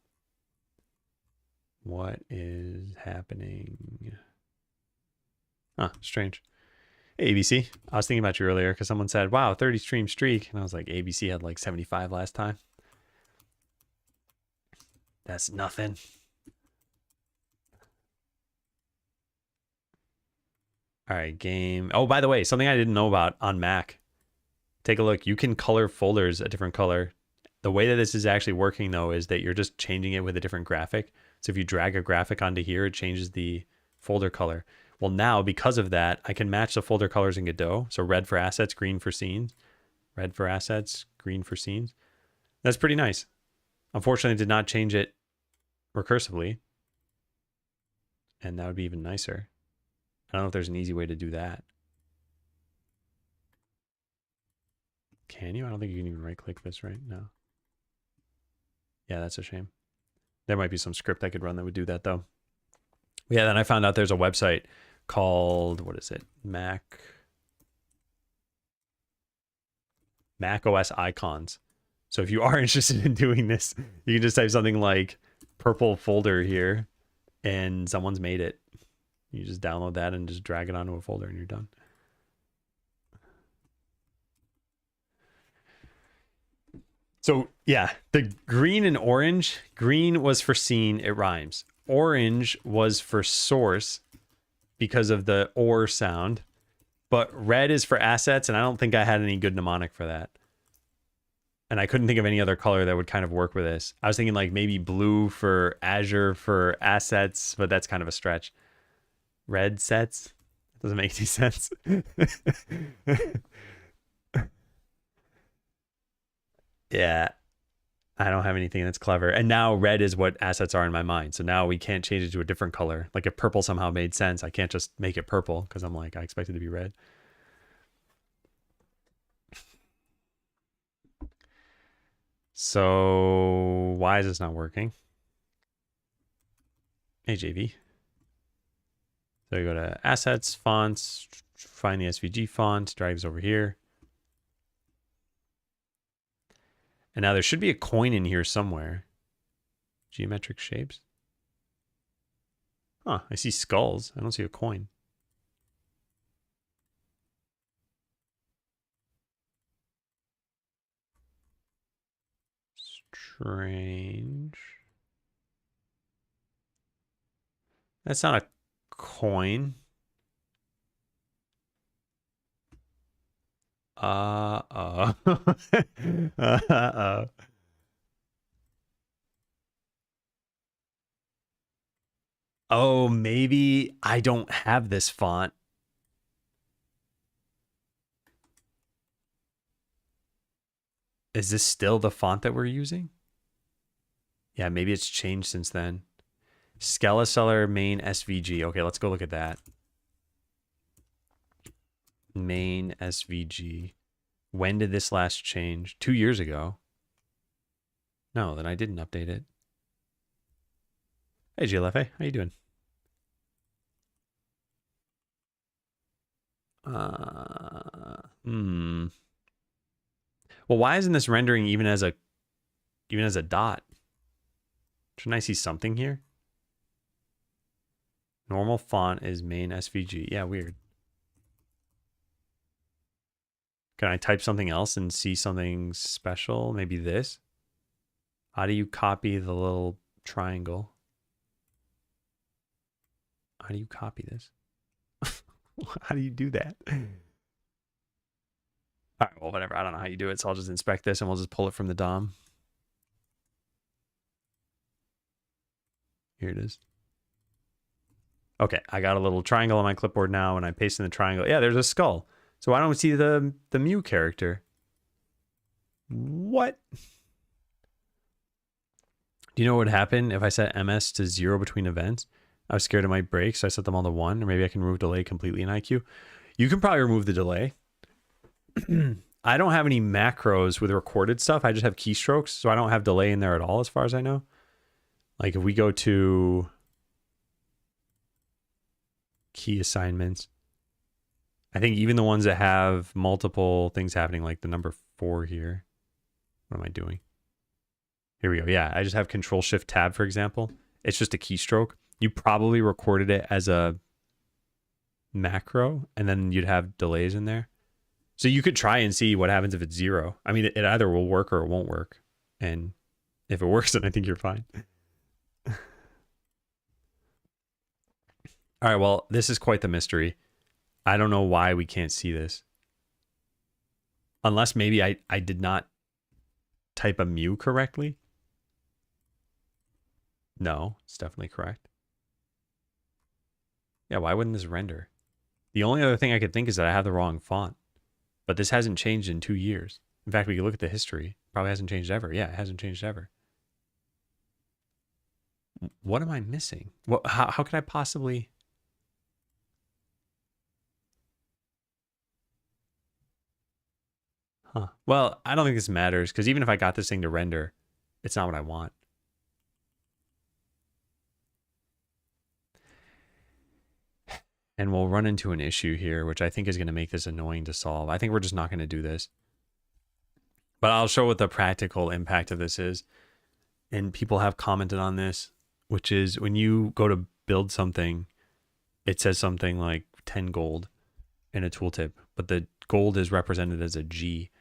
What is happening? Huh, strange. Hey, ABC. I was thinking about you earlier because someone said, wow, 30 stream streak. And I was like, ABC had like 75 last time. That's nothing. All right, game. Oh, by the way, something I didn't know about on Mac. Take a look. You can color folders a different color. The way that this is actually working, though, is that you're just changing it with a different graphic. So if you drag a graphic onto here, it changes the folder color. Well, now, because of that, I can match the folder colors in Godot. So red for assets, green for scenes. Red for assets, green for scenes. That's pretty nice. Unfortunately, I did not change it recursively. And that would be even nicer. I don't know if there's an easy way to do that. Can you? I don't think you can even right click this, right? No. Yeah, that's a shame. There might be some script I could run that would do that, though. Yeah, then I found out there's a website called, what is it? Mac OS Icons. So if you are interested in doing this, you can just type something like purple folder here, and someone's made it. You just download that and just drag it onto a folder, and you're done. So yeah, the green and orange. Green was for scene, it rhymes. Orange was for source because of the or sound. But red is for assets, and I don't think I had any good mnemonic for that. And I couldn't think of any other color that would kind of work with this. I was thinking like maybe blue for Azure for assets, but that's kind of a stretch. Red sets? Doesn't make any sense. Yeah. I don't have anything that's clever. And now red is what assets are in my mind. So now we can't change it to a different color. Like if purple somehow made sense, I can't just make it purple because I'm like, I expect it to be red. So why is this not working? Hey, JV. So you go to assets, fonts, find the SVG font, drag this over here. And now there should be a coin in here somewhere. Geometric shapes. Huh, I see skulls. I don't see a coin. Strange. That's not a coin. Uh-oh. Oh, maybe I don't have this font. Is this still the font that we're using? Yeah, maybe it's changed since then. Skeleseller main SVG. Okay, let's go look at that. Main SVG. When did this last change? 2 years ago. No, then I didn't update it. Hey, GLFA, how you doing? Well, why isn't this rendering even as a dot? Shouldn't I see something here? Normal font is main SVG. Yeah, weird. Can I type something else and see something special? Maybe this? How do you copy the little triangle? How do you copy this? How do you do that? All right, well, whatever. I don't know how you do it, so I'll just inspect this and we'll just pull it from the DOM. Here it is. Okay, I got a little triangle on my clipboard now, and I paste in the triangle. Yeah, there's a skull. So I don't see the Mew character. What? Do you know what would happen if I set MS to 0 between events? I was scared it might break, so I set them all to 1, or maybe I can remove delay completely in IQ. You can probably remove the delay. I don't have any macros with recorded stuff. I just have keystrokes, so I don't have delay in there at all as far as I know. Like if we go to key assignments, I think even the ones that have multiple things happening, like the number 4 here. What am I doing? Here we go. Yeah, I just have Control Shift Tab, for example. It's just a keystroke. You probably recorded it as a macro, and then you'd have delays in there. So you could try and see what happens if it's 0. I mean, it either will work or it won't work. And if it works, then I think you're fine. All right, well, this is quite the mystery. I don't know why we can't see this. Unless maybe I did not type a mu correctly. No, it's definitely correct. Yeah, why wouldn't this render? The only other thing I could think is that I have the wrong font. But this hasn't changed in 2 years. In fact, we can look at the history. Probably hasn't changed ever. Yeah, it hasn't changed ever. What am I missing? How could I possibly... Huh. Well, I don't think this matters, because even if I got this thing to render, it's not what I want. And we'll run into an issue here, which I think is going to make this annoying to solve. I think we're just not going to do this. But I'll show what the practical impact of this is. And people have commented on this, which is when you go to build something, it says something like 10 gold in a tooltip, but the gold is represented as a G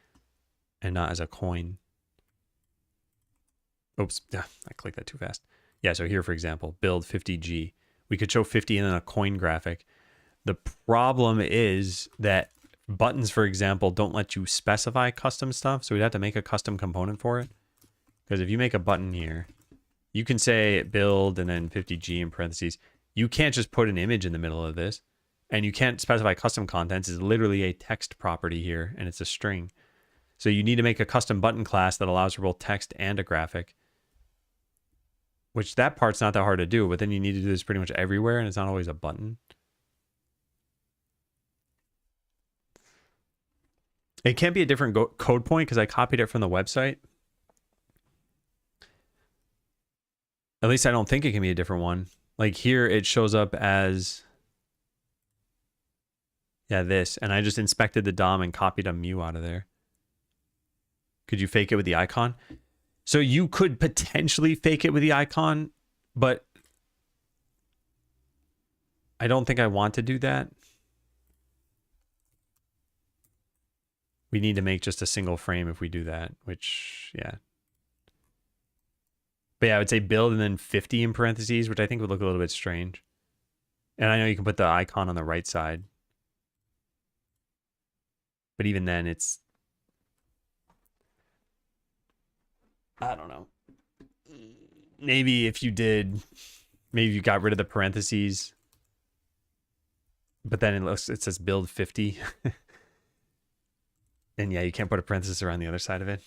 and not as a coin. Oops, I clicked that too fast. Yeah, so here, for example, build 50G. We could show 50 in a coin graphic. The problem is that buttons, for example, don't let you specify custom stuff, so we'd have to make a custom component for it. Because if you make a button here, you can say build and then 50G in parentheses. You can't just put an image in the middle of this, and you can't specify custom contents. It's literally a text property here, and it's a string. So you need to make a custom button class that allows for both text and a graphic, which that part's not that hard to do, but then you need to do this pretty much everywhere, and it's not always a button. It can't be a different code point because I copied it from the website. At least I don't think it can be a different one. Like here, it shows up as, yeah, this. And I just inspected the DOM and copied a mu out of there. Could you fake it with the icon? So you could potentially fake it with the icon, but I don't think I want to do that. We need to make just a single frame if we do that, which, yeah. But yeah, I would say build and then 50 in parentheses, which I think would look a little bit strange. And I know you can put the icon on the right side. But even then, it's... I don't know. Maybe if you did... Maybe you got rid of the parentheses. But then it says build 50. And yeah, you can't put a parenthesis around the other side of it.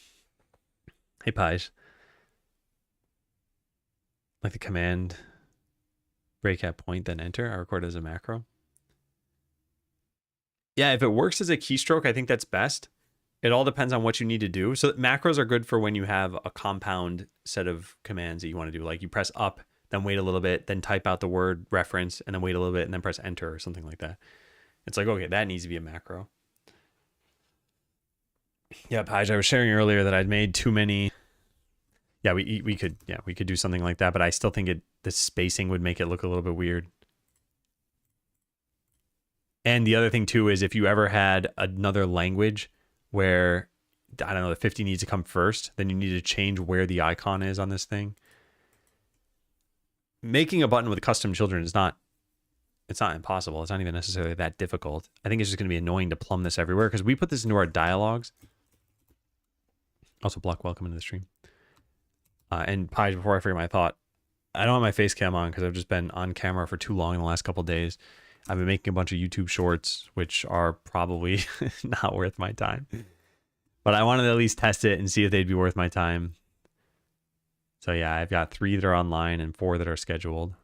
Hey, Paj. Like the command break at point, then enter. I record as a macro. Yeah, if it works as a keystroke, I think that's best. It all depends on what you need to do. So macros are good for when you have a compound set of commands that you want to do. Like you press up, then wait a little bit, then type out the word reference, and then wait a little bit, and then press enter or something like that. It's like, okay, that needs to be a macro. Yeah, Paj, I was sharing earlier that I'd made too many. Yeah, we could do something like that, but I still think the spacing would make it look a little bit weird. And the other thing too is if you ever had another language where, I don't know, the 50 needs to come first, then you need to change where the icon is on this thing. Making a button with custom children is not, it's not impossible. It's not even necessarily that difficult. I think it's just going to be annoying to plumb this everywhere because we put this into our dialogues. Also, Block, welcome into the stream. And Paj, before I forget my thought, I don't have my face cam on because I've just been on camera for too long in the last couple of days. I've been making a bunch of YouTube shorts, which are probably not worth my time. But I wanted to at least test it and see if they'd be worth my time. So yeah, I've got 3 that are online and 4 that are scheduled.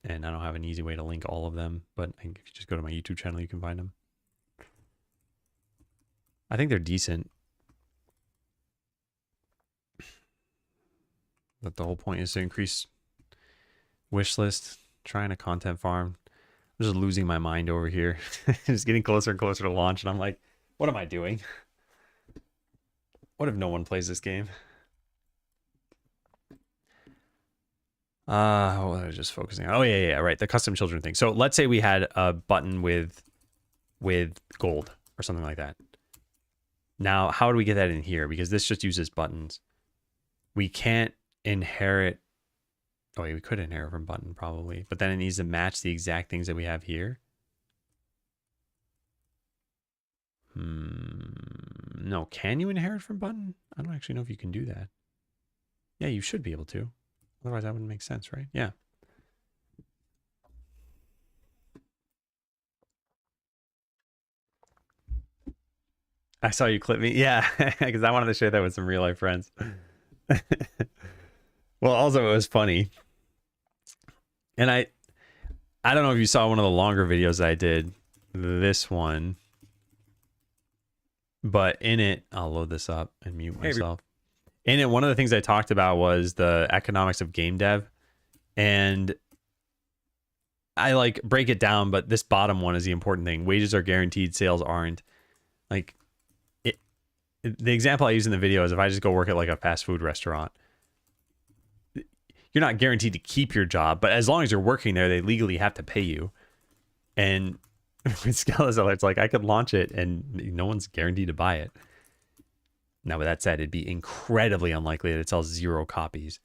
And I don't have an easy way to link all of them, but if you just go to my YouTube channel, you can find them. I think they're decent. But the whole point is to increase wish list, trying a content farm. I'm just losing my mind over here. Just getting closer and closer to launch, and I'm like, what am I doing? What if no one plays this game? What was I just focusing on? Oh yeah, right. The custom children thing. So let's say we had a button with gold or something like that. Now, how do we get that in here? Because this just uses buttons. We can't inherit. Oh, wait, we could inherit from button probably, but then it needs to match the exact things that we have here. No, can you inherit from button? I don't actually know if you can do that. Yeah, you should be able to. Otherwise, that wouldn't make sense, right? Yeah. I saw you clip me. Yeah, because I wanted to share that with some real life friends. Well, also it was funny. And I don't know if you saw one of the longer videos I did, this one. But in it, I'll load this up and mute myself. In it, one of the things I talked about was the economics of game dev. And I like break it down, but this bottom one is the important thing. Wages are guaranteed, sales aren't. Like the example I use in the video is if I just go work at like a fast food restaurant, you're not guaranteed to keep your job, but as long as you're working there, they legally have to pay you. And with Skeleseller, it's like I could launch it and no one's guaranteed to buy it. Now, with that said, it'd be incredibly unlikely that it sells 0 copies.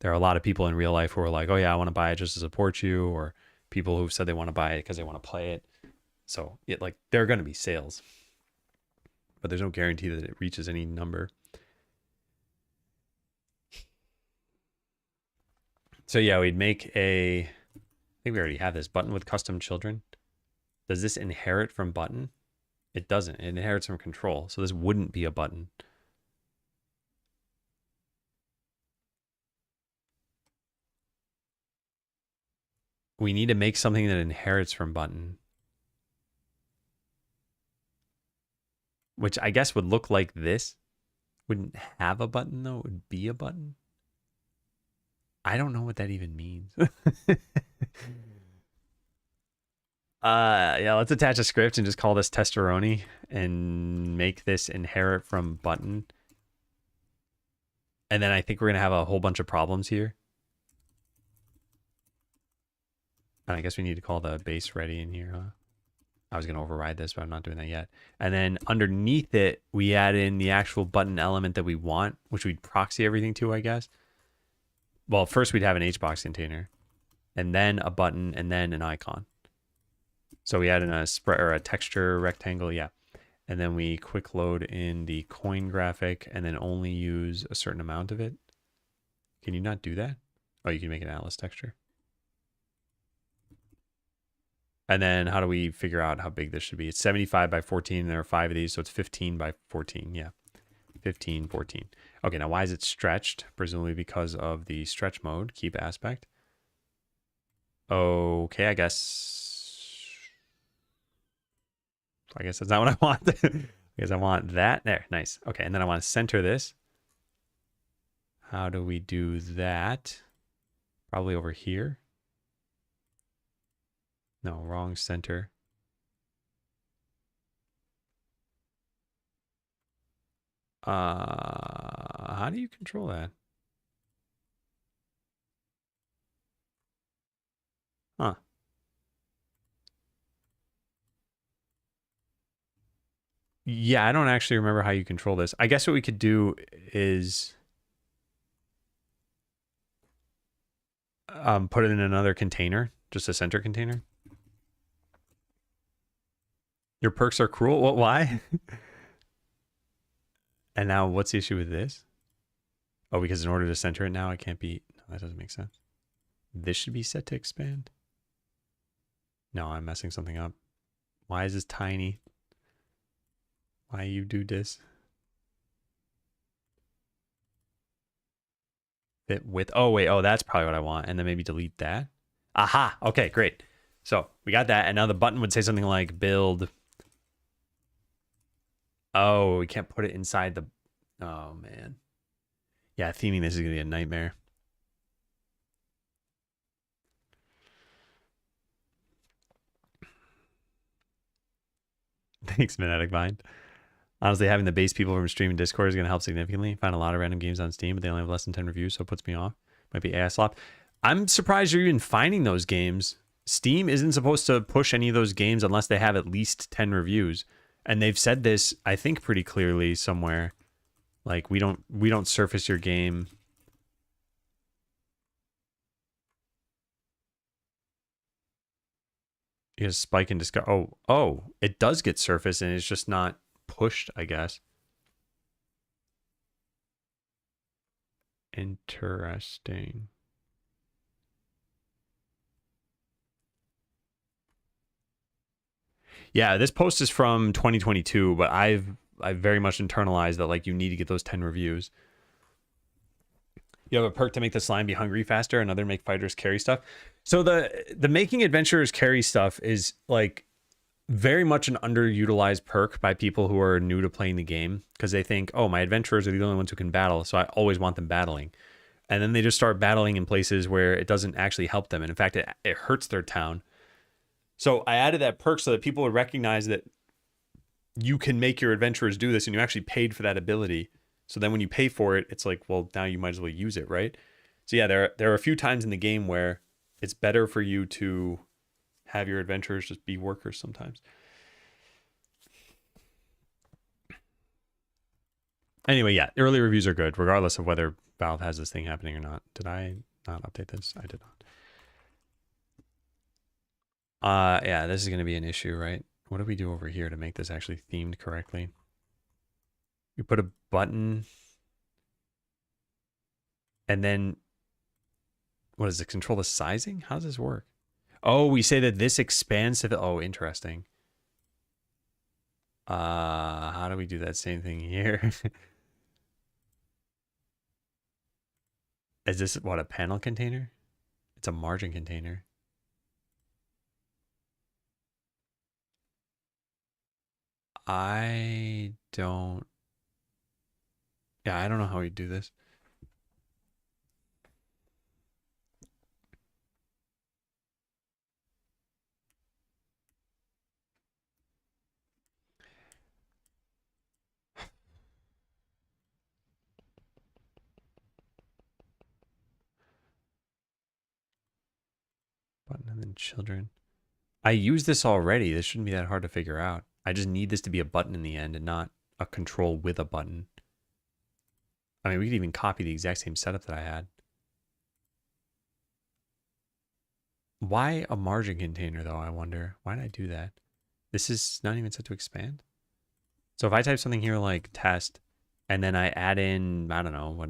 There are a lot of people in real life who are like, oh yeah, I want to buy it just to support you, or people who've said they want to buy it because they want to play it. So there are going to be sales, but there's no guarantee that it reaches any number. So yeah, we'd make I think we already have this button with custom children. Does this inherit from button? It doesn't. It inherits from control. So this wouldn't be a button. We need to make something that inherits from button. Which I guess would look like this. Wouldn't have a button though. It would be a button. I don't know what that even means. Yeah, let's attach a script and just call this testeroni and make this inherit from button. And then I think we're going to have a whole bunch of problems here. And I guess we need to call the base ready in here, huh? I was going to override this, but I'm not doing that yet. And then underneath it, we add in the actual button element that we want, which we'd proxy everything to, I guess. Well, first we'd have an HBox container, and then a button, and then an icon. So we add in a spread or a texture rectangle, yeah. And then we quick load in the coin graphic and then only use a certain amount of it. Can you not do that? Oh, you can make an atlas texture. And then how do we figure out how big this should be? It's 75 by 14, and there are 5 of these, so it's 15 by 14, yeah. 15, 14. Okay, now why is it stretched? Presumably because of the stretch mode, keep aspect. Okay, I guess that's not what I want. Because I want that. There, nice. Okay, and then I want to center this. How do we do that? Probably over here. No, wrong center. How do you control that? Huh. Yeah, I don't actually remember how you control this. I guess what we could do is put it in another container, just a center container. Your perks are cruel? What? Why? And now what's the issue with this? Oh, because in order to center it now, it can't be. No, that doesn't make sense. This should be set to expand. No, I'm messing something up. Why is this tiny? Why you do this? Fit width. Oh, wait. Oh, that's probably what I want. And then maybe delete that. Aha. Okay, great. So we got that. And now the button would say something like build. Oh, we can't put it inside the... Oh, man. Yeah, theming this is going to be a nightmare. Thanks, Magnetic Mind. Honestly, having the base people from stream and Discord is going to help significantly. Find a lot of random games on Steam, but they only have less than 10 reviews, so it puts me off. Might be AI slop. I'm surprised you're even finding those games. Steam isn't supposed to push any of those games unless they have at least 10 reviews. And they've said this, I think, pretty clearly somewhere. Like, we don't surface your game. You get a spike in discover. Oh, it does get surfaced and it's just not pushed, I guess. Interesting. Yeah, this post is from 2022, but I've very much internalized that like you need to get those 10 reviews. You have a perk to make the slime be hungry faster, another make fighters carry stuff. So the making adventurers carry stuff is like very much an underutilized perk by people who are new to playing the game because they think, oh, my adventurers are the only ones who can battle, so I always want them battling. And then they just start battling in places where it doesn't actually help them. And in fact, it hurts their town. So I added that perk so that people would recognize that you can make your adventurers do this and you actually paid for that ability. So then when you pay for it, it's like, well, now you might as well use it, right? So yeah, there are a few times in the game where it's better for you to have your adventurers just be workers sometimes. Anyway, yeah, early reviews are good, regardless of whether Valve has this thing happening or not. Did I not update this? I did not. Yeah, this is going to be an issue, right? What do we do over here to make this actually themed correctly? We put a button and then what does it control the sizing? How does this work? Oh, we say that this expands to the, oh, interesting. How do we do that same thing here? Is this what, a panel container? It's a margin container. I don't know how we do this. Button and then children. I use this already. This shouldn't be that hard to figure out. I just need this to be a button in the end and not a control with a button. I mean, we could even copy the exact same setup that I had. Why a margin container, though, I wonder? Why did I do that? This is not even set to expand? So if I type something here like test, and then I add in, I don't know,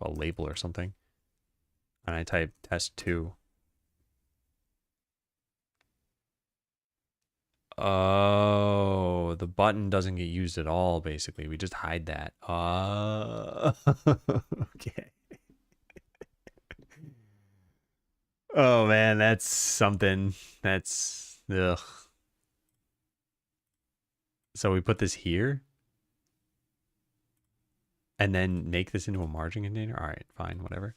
a label or something, and I type test 2. Oh, the button doesn't get used at all, basically. We just hide that. Okay. Oh, man, that's something. That's, ugh. So we put this here? And then make this into a margin container? All right, fine, whatever.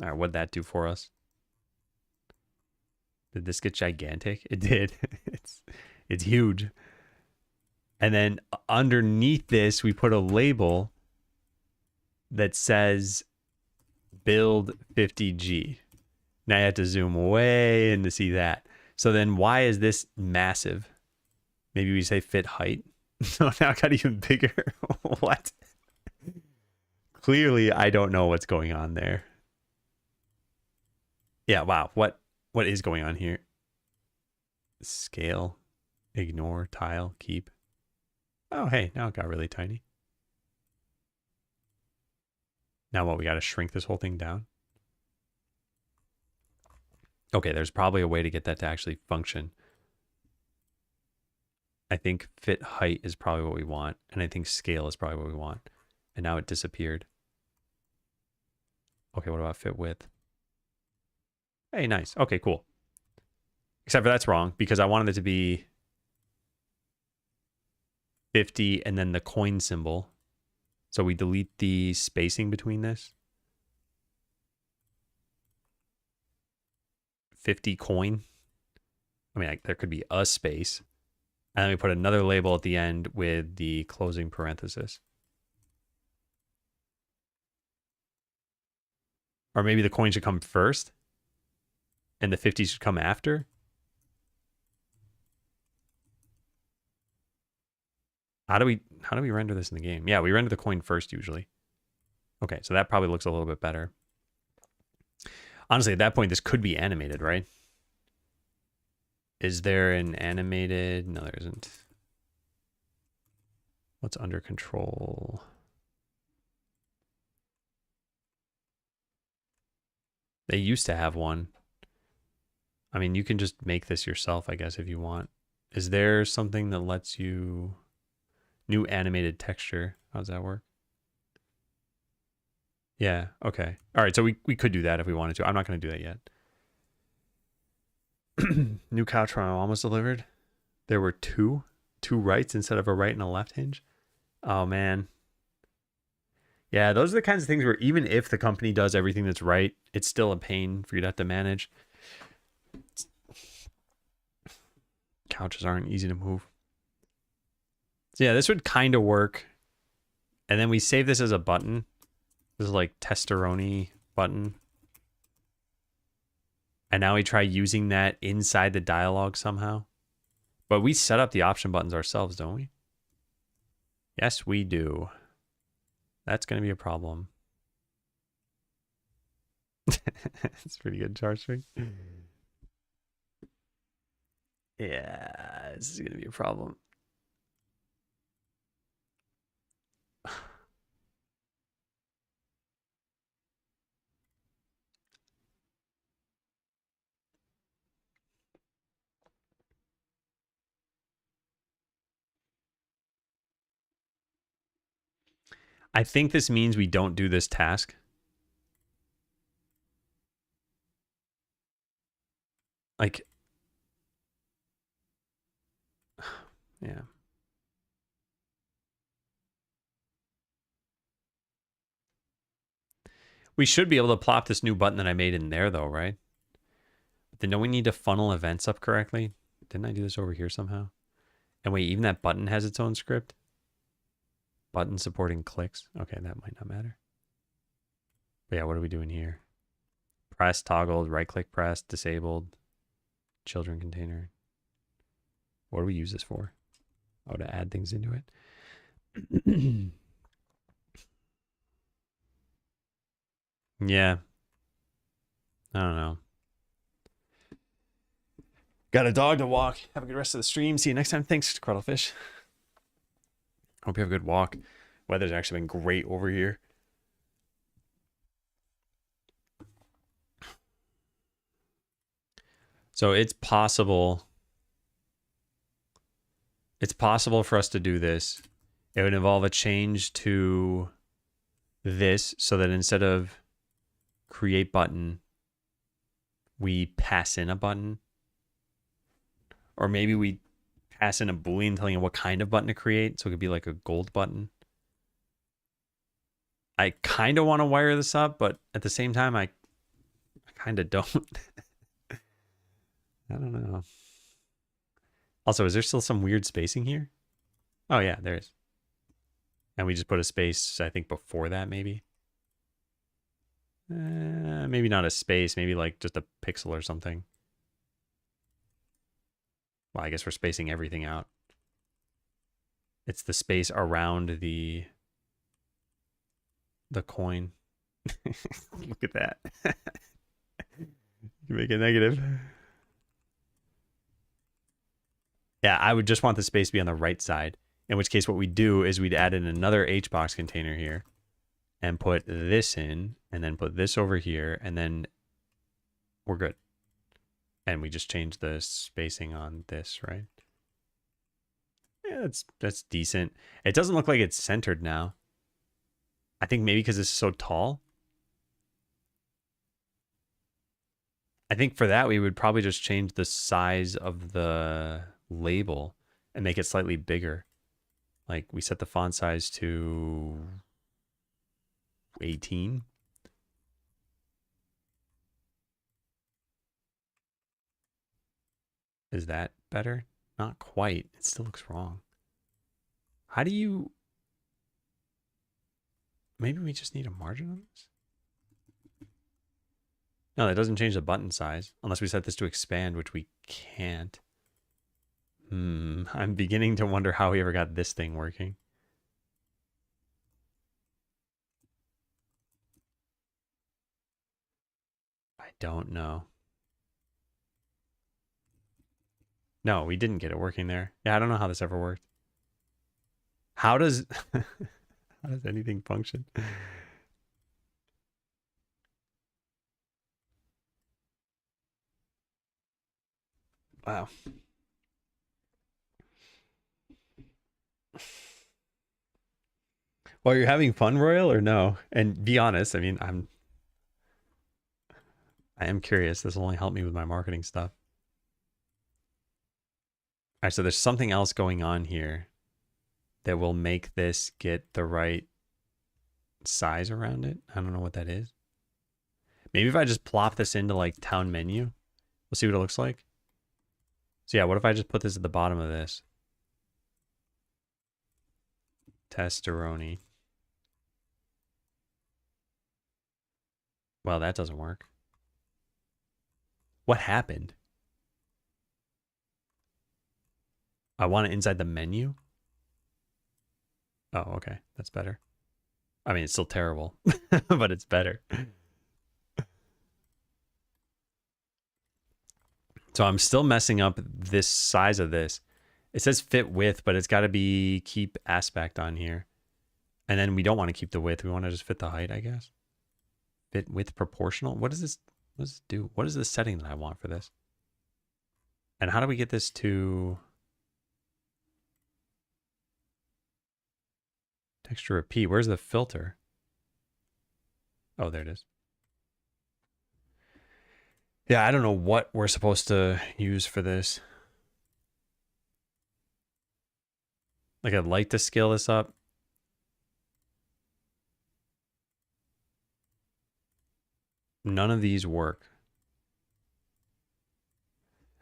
All right, what'd that do for us? Did this get gigantic? It did. It's huge. And then underneath this, we put a label that says build 50G. Now you have to zoom way in to see that. So then why is this massive? Maybe we say fit height. So now it got even bigger. What? Clearly, I don't know what's going on there. Yeah, wow. What is going on here? Scale, ignore, tile, keep. Oh, hey, now it got really tiny. Now what, we got to shrink this whole thing down? Okay, there's probably a way to get that to actually function. I think fit height is probably what we want, and I think scale is probably what we want. And now it disappeared. Okay, what about fit width? Hey, nice. Okay, cool. Except for that's wrong, because I wanted it to be 50 and then the coin symbol. So we delete the spacing between this. 50 coin. I mean, there could be a space. And then we put another label at the end with the closing parenthesis. Or maybe the coin should come first and the 50 should come after. How do we render this in the game? Yeah, we render the coin first usually. Okay, so that probably looks a little bit better. Honestly, at that point, this could be animated, right? Is there an animated? No, there isn't. What's under control? They used to have one. I mean, you can just make this yourself, I guess, if you want. Is there something that lets you... New animated texture. How does that work? Yeah, okay. All right, so we could do that if we wanted to. I'm not going to do that yet. New couch from my mom was delivered. There were two rights instead of a right and a left hinge. Oh, man. Yeah, those are the kinds of things where even if the company does everything that's right, it's still a pain for you to have to manage. Couches aren't easy to move. So yeah, this would kind of work. And then we save this as a button. This is like testeroni button. And now we try using that inside the dialogue somehow. But we set up the option buttons ourselves, don't we? Yes, we do. That's going to be a problem. It's pretty good charge string. Yeah, this is going to be a problem. I think this means we don't do this task. Like, yeah. We should be able to plop this new button that I made in there, though, right? Then don't we need to funnel events up correctly? Didn't I do this over here somehow? And wait, even that button has its own script? Button supporting clicks? Okay, that might not matter. But yeah, what are we doing here? Press, toggled, right-click press, disabled, children container. What do we use this for? Oh, to add things into it. Yeah. I don't know. Got a dog to walk. Have a good rest of the stream. See you next time. Thanks, Cuddlefish. Hope you have a good walk. Weather's actually been great over here. So it's possible. It's possible for us to do this. It would involve a change to this so that instead of create button, we pass in a button. Or maybe we pass in a Boolean telling you what kind of button to create. So it could be like a gold button. I kind of want to wire this up, but at the same time, I kind of don't. I don't know. Also, is there still some weird spacing here? Oh, yeah, there is. And we just put a space, I think, before that, maybe. Maybe not a space, maybe like just a pixel or something. Well, I guess we're spacing everything out. It's the space around the coin. Look at that. You make it negative. Yeah, I would just want the space to be on the right side. In which case what we do is we'd add in another HBox container here and put this in and then put this over here and then we're good. And we just change the spacing on this, right? Yeah, that's decent. It doesn't look like it's centered now. I think maybe because it's so tall. I think for that we would probably just change the size of the label and make it slightly bigger. Like we set the font size to 18. Is that better? Not quite. It still looks wrong. How do you... Maybe we just need a margin on this? No, that doesn't change the button size unless we set this to expand, which we can't. I'm beginning to wonder how we ever got this thing working. I don't know. No, we didn't get it working there. Yeah, I don't know how this ever worked. How does how does anything function? Wow. Well, you're having fun, Royal, or no? And be honest. I mean, I am curious. This will only help me with my marketing stuff. All right, so there's something else going on here that will make this get the right size around it. I don't know what that is. Maybe if I just plop this into like town menu, we'll see what it looks like. So yeah, what if I just put this at the bottom of this? Testeroni. Well, that doesn't work. What happened? I want it inside the menu? Oh, okay. That's better. I mean, it's still terrible, but it's better. So I'm still messing up this size of this. It says fit width, but it's got to be keep aspect on here. And then we don't want to keep the width. We want to just fit the height, I guess. Fit width proportional. What does this do? What is the setting that I want for this? And how do we get this to texture repeat? Where's the filter? Oh, there it is. Yeah, I don't know what we're supposed to use for this. Like, I'd like to scale this up. None of these work.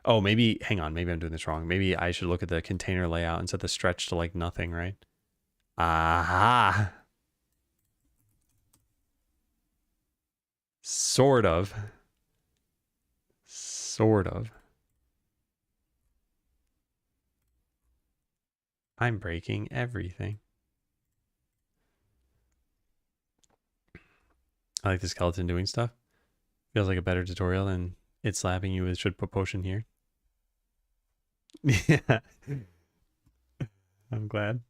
Oh, maybe, hang on, maybe I'm doing this wrong. Maybe I should look at the container layout and set the stretch to like nothing, right? Aha. Sort of. Sort of. I'm breaking everything. I like the skeleton doing stuff. Feels like a better tutorial than it slapping you with should put potion here. Yeah. I'm glad.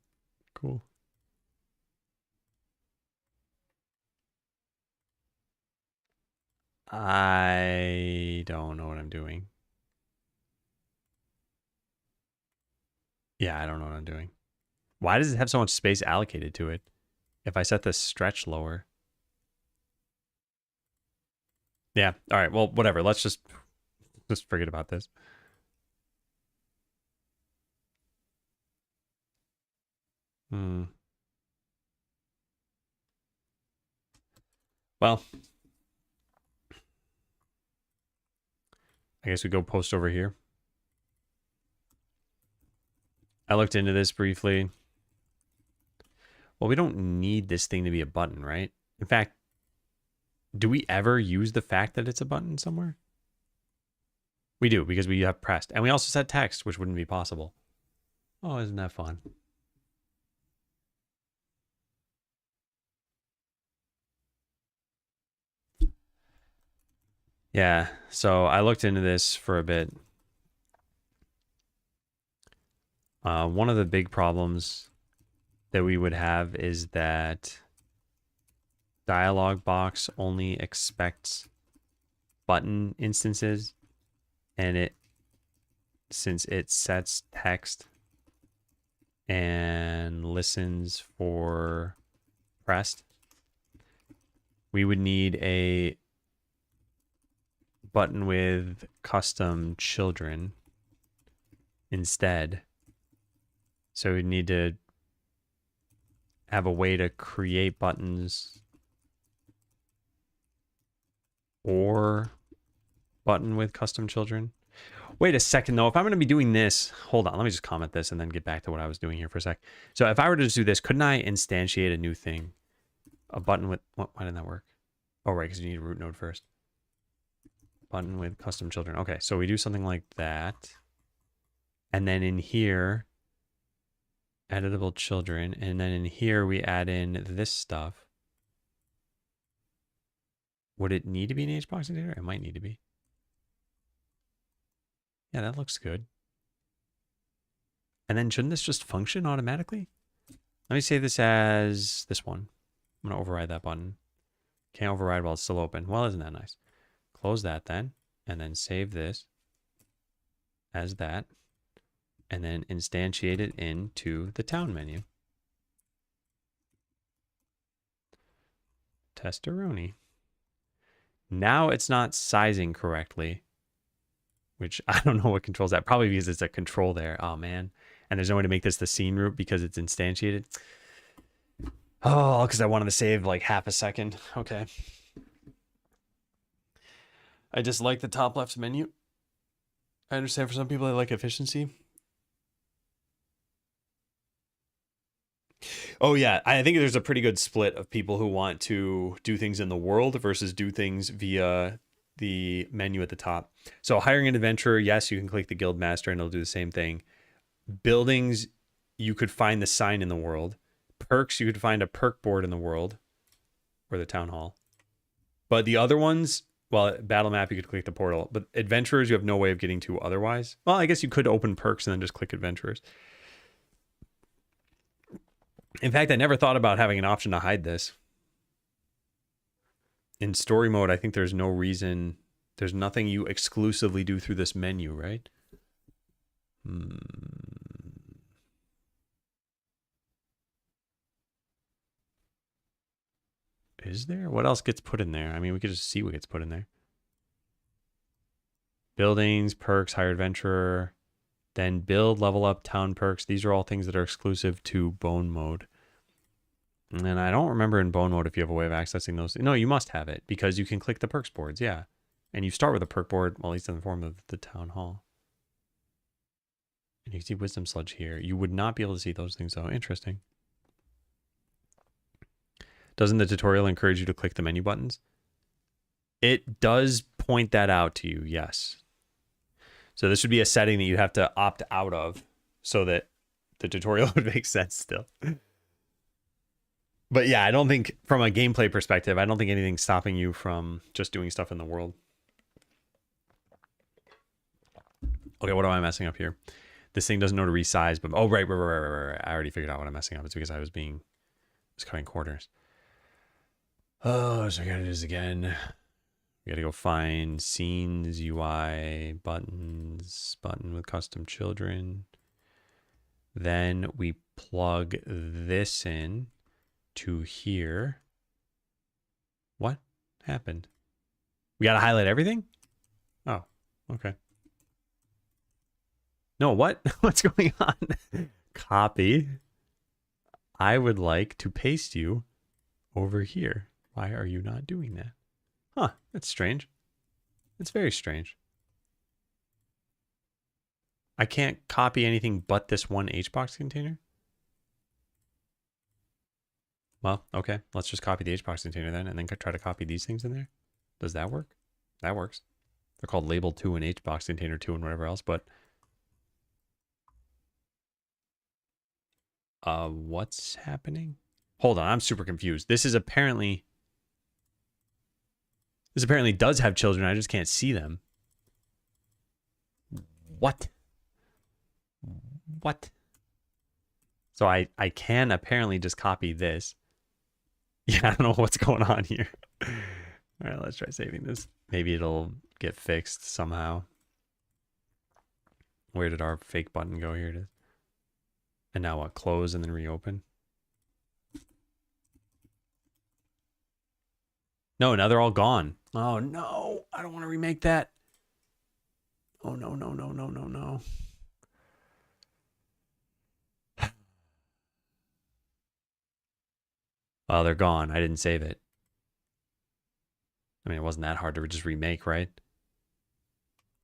Cool. I don't know what I'm doing. Yeah, I don't know what I'm doing. Why does it have so much space allocated to it? If I set the stretch lower. Yeah. All right. Well, whatever. Let's just forget about this. Well, I guess we go post over here. I looked into this briefly. Well, we don't need this thing to be a button, right? In fact, do we ever use the fact that it's a button somewhere? We do, because we have pressed. And we also set text, which wouldn't be possible. Oh, isn't that fun? Yeah, so I looked into this for a bit. One of the big problems that we would have is that dialog box only expects button instances, and since it sets text and listens for pressed, we would need a button with custom children instead. So we need to have a way to create buttons or button with custom children. Wait a second though, if I'm going to be doing this, hold on, let me just comment this and then get back to what I was doing here for a sec. So if I were to just do this, couldn't I instantiate a new thing? A button with, why didn't that work? Oh, right, because you need a root node first. button with custom children. Okay, so we do something like that. And then in here, editable children. And then in here, we add in this stuff. Would it need to be an HBox container? It might need to be. Yeah, that looks good. And then shouldn't this just function automatically? Let me save this as this one. I'm going to override that button. Can't override while it's still open. Well, isn't that nice? Close that then. And then save this as that. And then instantiate it into the town menu. Testaroni. Now it's not sizing correctly, which I don't know what controls that. Probably because it's a control there. Oh, man. And there's no way to make this the scene root because it's instantiated. Oh, because I wanted to save like half a second. Okay. I just like the top left menu. I understand for some people they like efficiency. Oh, yeah. I think there's a pretty good split of people who want to do things in the world versus do things via the menu at the top. So hiring an adventurer, yes, you can click the guild master and it'll do the same thing. Buildings, you could find the sign in the world. Perks, you could find a perk board in the world or the town hall. But the other ones, well, battle map, you could click the portal. But adventurers, you have no way of getting to otherwise. Well, I guess you could open perks and then just click adventurers. In fact, I never thought about having an option to hide this. In story mode, I think there's no reason. There's nothing you exclusively do through this menu, right? Is there? What else gets put in there? I mean, we could just see what gets put in there. Buildings, perks, hire adventurer, then build, level up, town perks. These are all things that are exclusive to bone mode. And I don't remember in bone mode if you have a way of accessing those. No, you must have it because you can click the perks boards, yeah. And you start with a perk board, well, at least in the form of the town hall. And you can see wisdom sludge here. You would not be able to see those things though. Interesting. Doesn't the tutorial encourage you to click the menu buttons? It does point that out to you, yes. So this would be a setting that you have to opt out of so that the tutorial would make sense still. But yeah, I don't think from a gameplay perspective, I don't think anything's stopping you from just doing stuff in the world. Okay, what am I messing up here? This thing doesn't know to resize, but oh, right. I already figured out what I'm messing up. It's because I was cutting corners. Oh, so I gotta do this again. We gotta go find scenes, UI, buttons, button with custom children. Then we plug this in to here. What happened? We gotta highlight everything? Oh, okay. No, what? What's going on? Copy. I would like to paste you over here. Why are you not doing that? Huh, that's strange. It's very strange. I can't copy anything but this one HBox container? Well, okay. Let's just copy the HBox container then and then try to copy these things in there. Does that work? That works. They're called label 2 and HBox container 2 and whatever else, but what's happening? Hold on, I'm super confused. This apparently does have children. I just can't see them. What? What? So I can apparently just copy this. Yeah, I don't know what's going on here. All right, let's try saving this. Maybe it'll get fixed somehow. Where did our fake button go? Here it is. And now what? Close and then reopen. No, now they're all gone. Oh no, I don't want to remake that. Oh no. Oh, they're gone. I didn't save it. I mean, it wasn't that hard to just remake, right?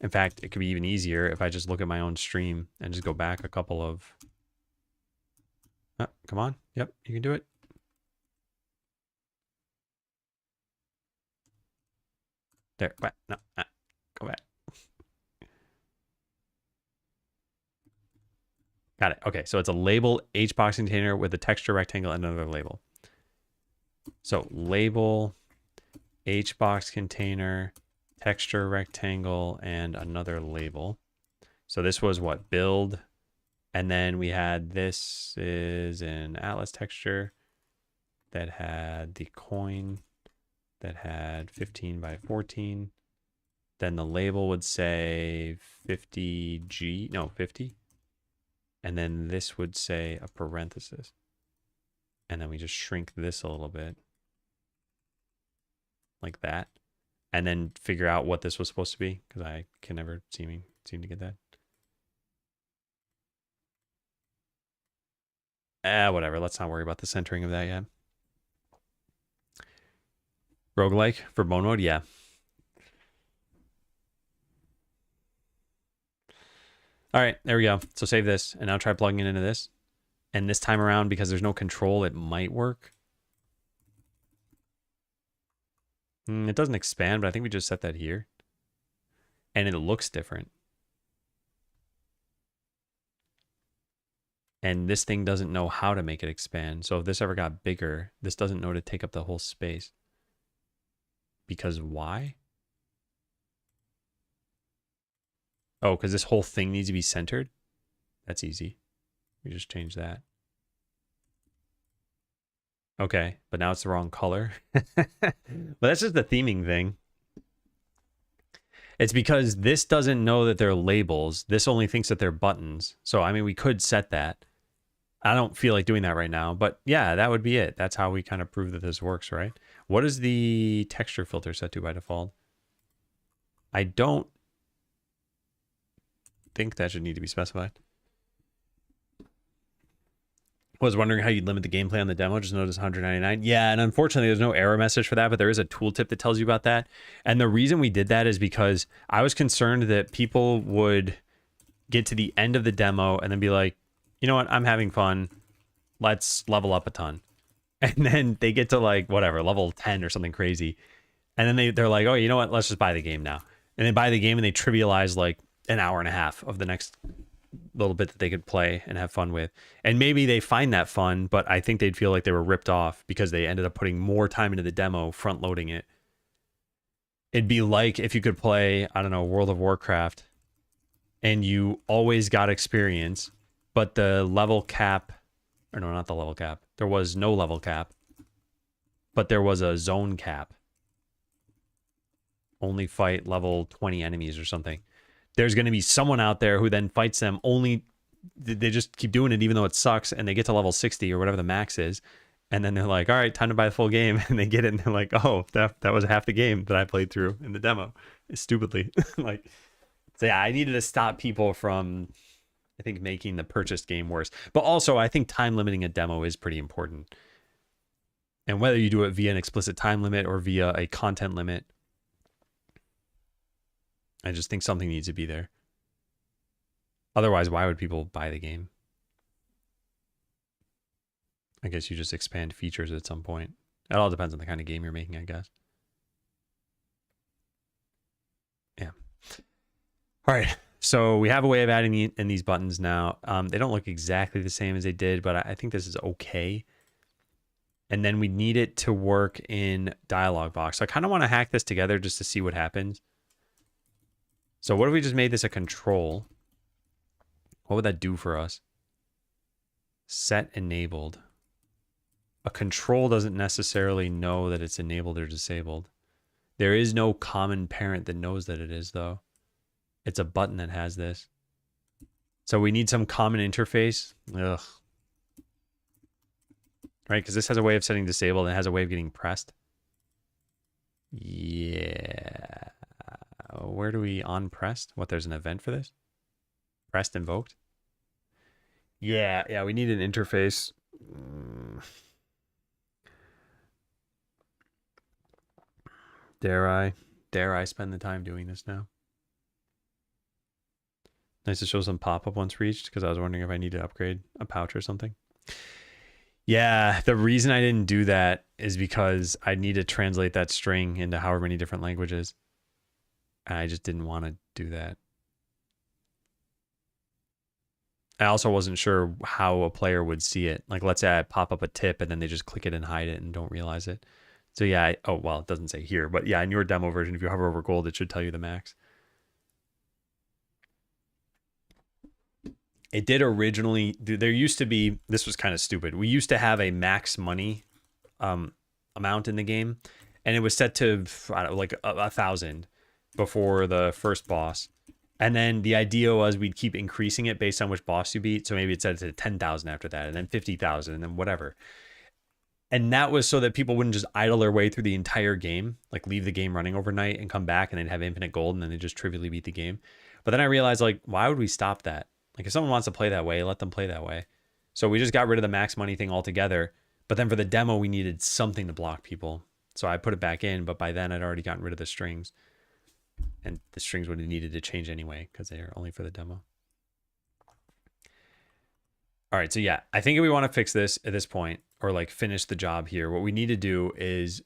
In fact, it could be even easier if I just look at my own stream and just go back a couple of... Oh, come on. Yep, you can do it. There. No. Go back. Got it. Okay, so it's a label HBox container with a texture rectangle and another label. So label HBox container, texture rectangle, and another label. So this was what? Build. And then we had, this is an Atlas texture that had the coin that had 15 by 14. Then the label would say 50G, no, 50. And then this would say a parenthesis. And then we just shrink this a little bit. Like that. And then figure out what this was supposed to be, because I can never seem to get that. Whatever. Let's not worry about the centering of that yet. Roguelike for bone mode? Yeah. All right, there we go. So save this, and now try plugging it into this. And this time around, because there's no control, it might work. It doesn't expand, but I think we just set that here. And it looks different. And this thing doesn't know how to make it expand. So if this ever got bigger, this doesn't know to take up the whole space. Because why? Oh, because this whole thing needs to be centered? That's easy. We just change that. Okay, but now it's the wrong color. But that's just the theming thing. It's because this doesn't know that they're labels. This only thinks that they're buttons. So, I mean, we could set that. I don't feel like doing that right now. But yeah, that would be it. That's how we kind of prove that this works, right? What is the texture filter set to by default? I don't think that should need to be specified. I was wondering how you'd limit the gameplay on the demo. Just notice 199. Yeah, and unfortunately, there's no error message for that, but there is a tooltip that tells you about that. And the reason we did that is because I was concerned that people would get to the end of the demo and then be like, you know what, I'm having fun. Let's level up a ton. And then they get to like, whatever, level 10 or something crazy. And then they're like, oh, you know what, let's just buy the game now. And they buy the game and they trivialize like an hour and a half of the next little bit that they could play and have fun with. And maybe they find that fun, but I think they'd feel like they were ripped off because they ended up putting more time into the demo, front loading it. It'd be like if you could play, I don't know, World of Warcraft and you always got experience, but the level cap, or no, not the level cap. There was no level cap, but there was a zone cap. Only fight level 20 enemies or something. There's going to be someone out there who then fights them only, they just keep doing it even though it sucks, and they get to level 60 or whatever the max is, and then they're like, all right, time to buy the full game, and they get it and they're like, oh, that was half the game that I played through in the demo, stupidly. Like, so yeah, I needed to stop people from, I think, making the purchased game worse. But also, I think time limiting a demo is pretty important. And whether you do it via an explicit time limit or via a content limit, I just think something needs to be there. Otherwise, why would people buy the game? I guess you just expand features at some point. It all depends on the kind of game you're making, I guess. Yeah. All right. So we have a way of adding in these buttons now. They don't look exactly the same as they did, but I think this is okay. And then we need it to work in dialog box. So I kind of want to hack this together just to see what happens. So what if we just made this a control? What would that do for us? Set enabled. A control doesn't necessarily know that it's enabled or disabled. There is no common parent that knows that it is, though. It's a button that has this. So we need some common interface. Ugh. Right, because this has a way of setting disabled and it has a way of getting pressed. Yeah. Where do we on pressed? What, there's an event for this? Pressed invoked? Yeah, we need an interface. Dare I spend the time doing this now? Nice to show some pop-up once reached, because I was wondering if I need to upgrade a pouch or something. Yeah, the reason I didn't do that is because I need to translate that string into however many different languages. And I just didn't want to do that. I also wasn't sure how a player would see it. Like, let's say I pop up a tip and then they just click it and hide it and don't realize it. So yeah, oh, well, it doesn't say here, but yeah, in your demo version, if you hover over gold, it should tell you the max. It did originally, there used to be, this was kind of stupid. We used to have a max money amount in the game, and it was set to, I don't know, like 1,000 before the first boss. And then the idea was we'd keep increasing it based on which boss you beat. So maybe it set to 10,000 after that, and then 50,000, and then whatever. And that was so that people wouldn't just idle their way through the entire game, like leave the game running overnight and come back and they'd have infinite gold and then they just trivially beat the game. But then I realized, like, why would we stop that? Like, if someone wants to play that way, let them play that way. So we just got rid of the max money thing altogether. But then for the demo, we needed something to block people. So I put it back in, but by then I'd already gotten rid of the strings. And the strings would have needed to change anyway because they are only for the demo. All right, so yeah, I think if we want to fix this at this point, or like finish the job here, what we need to do is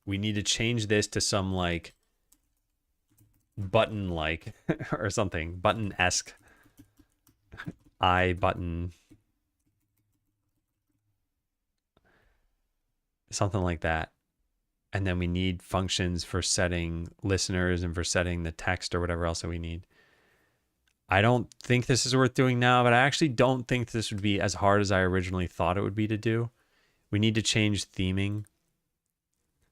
we need to change this to some like button like or something, button-esque. I button, something like that. And then we need functions for setting listeners and for setting the text or whatever else that we need. I don't think this is worth doing now, but I actually don't think this would be as hard as I originally thought it would be to do. We need to change theming.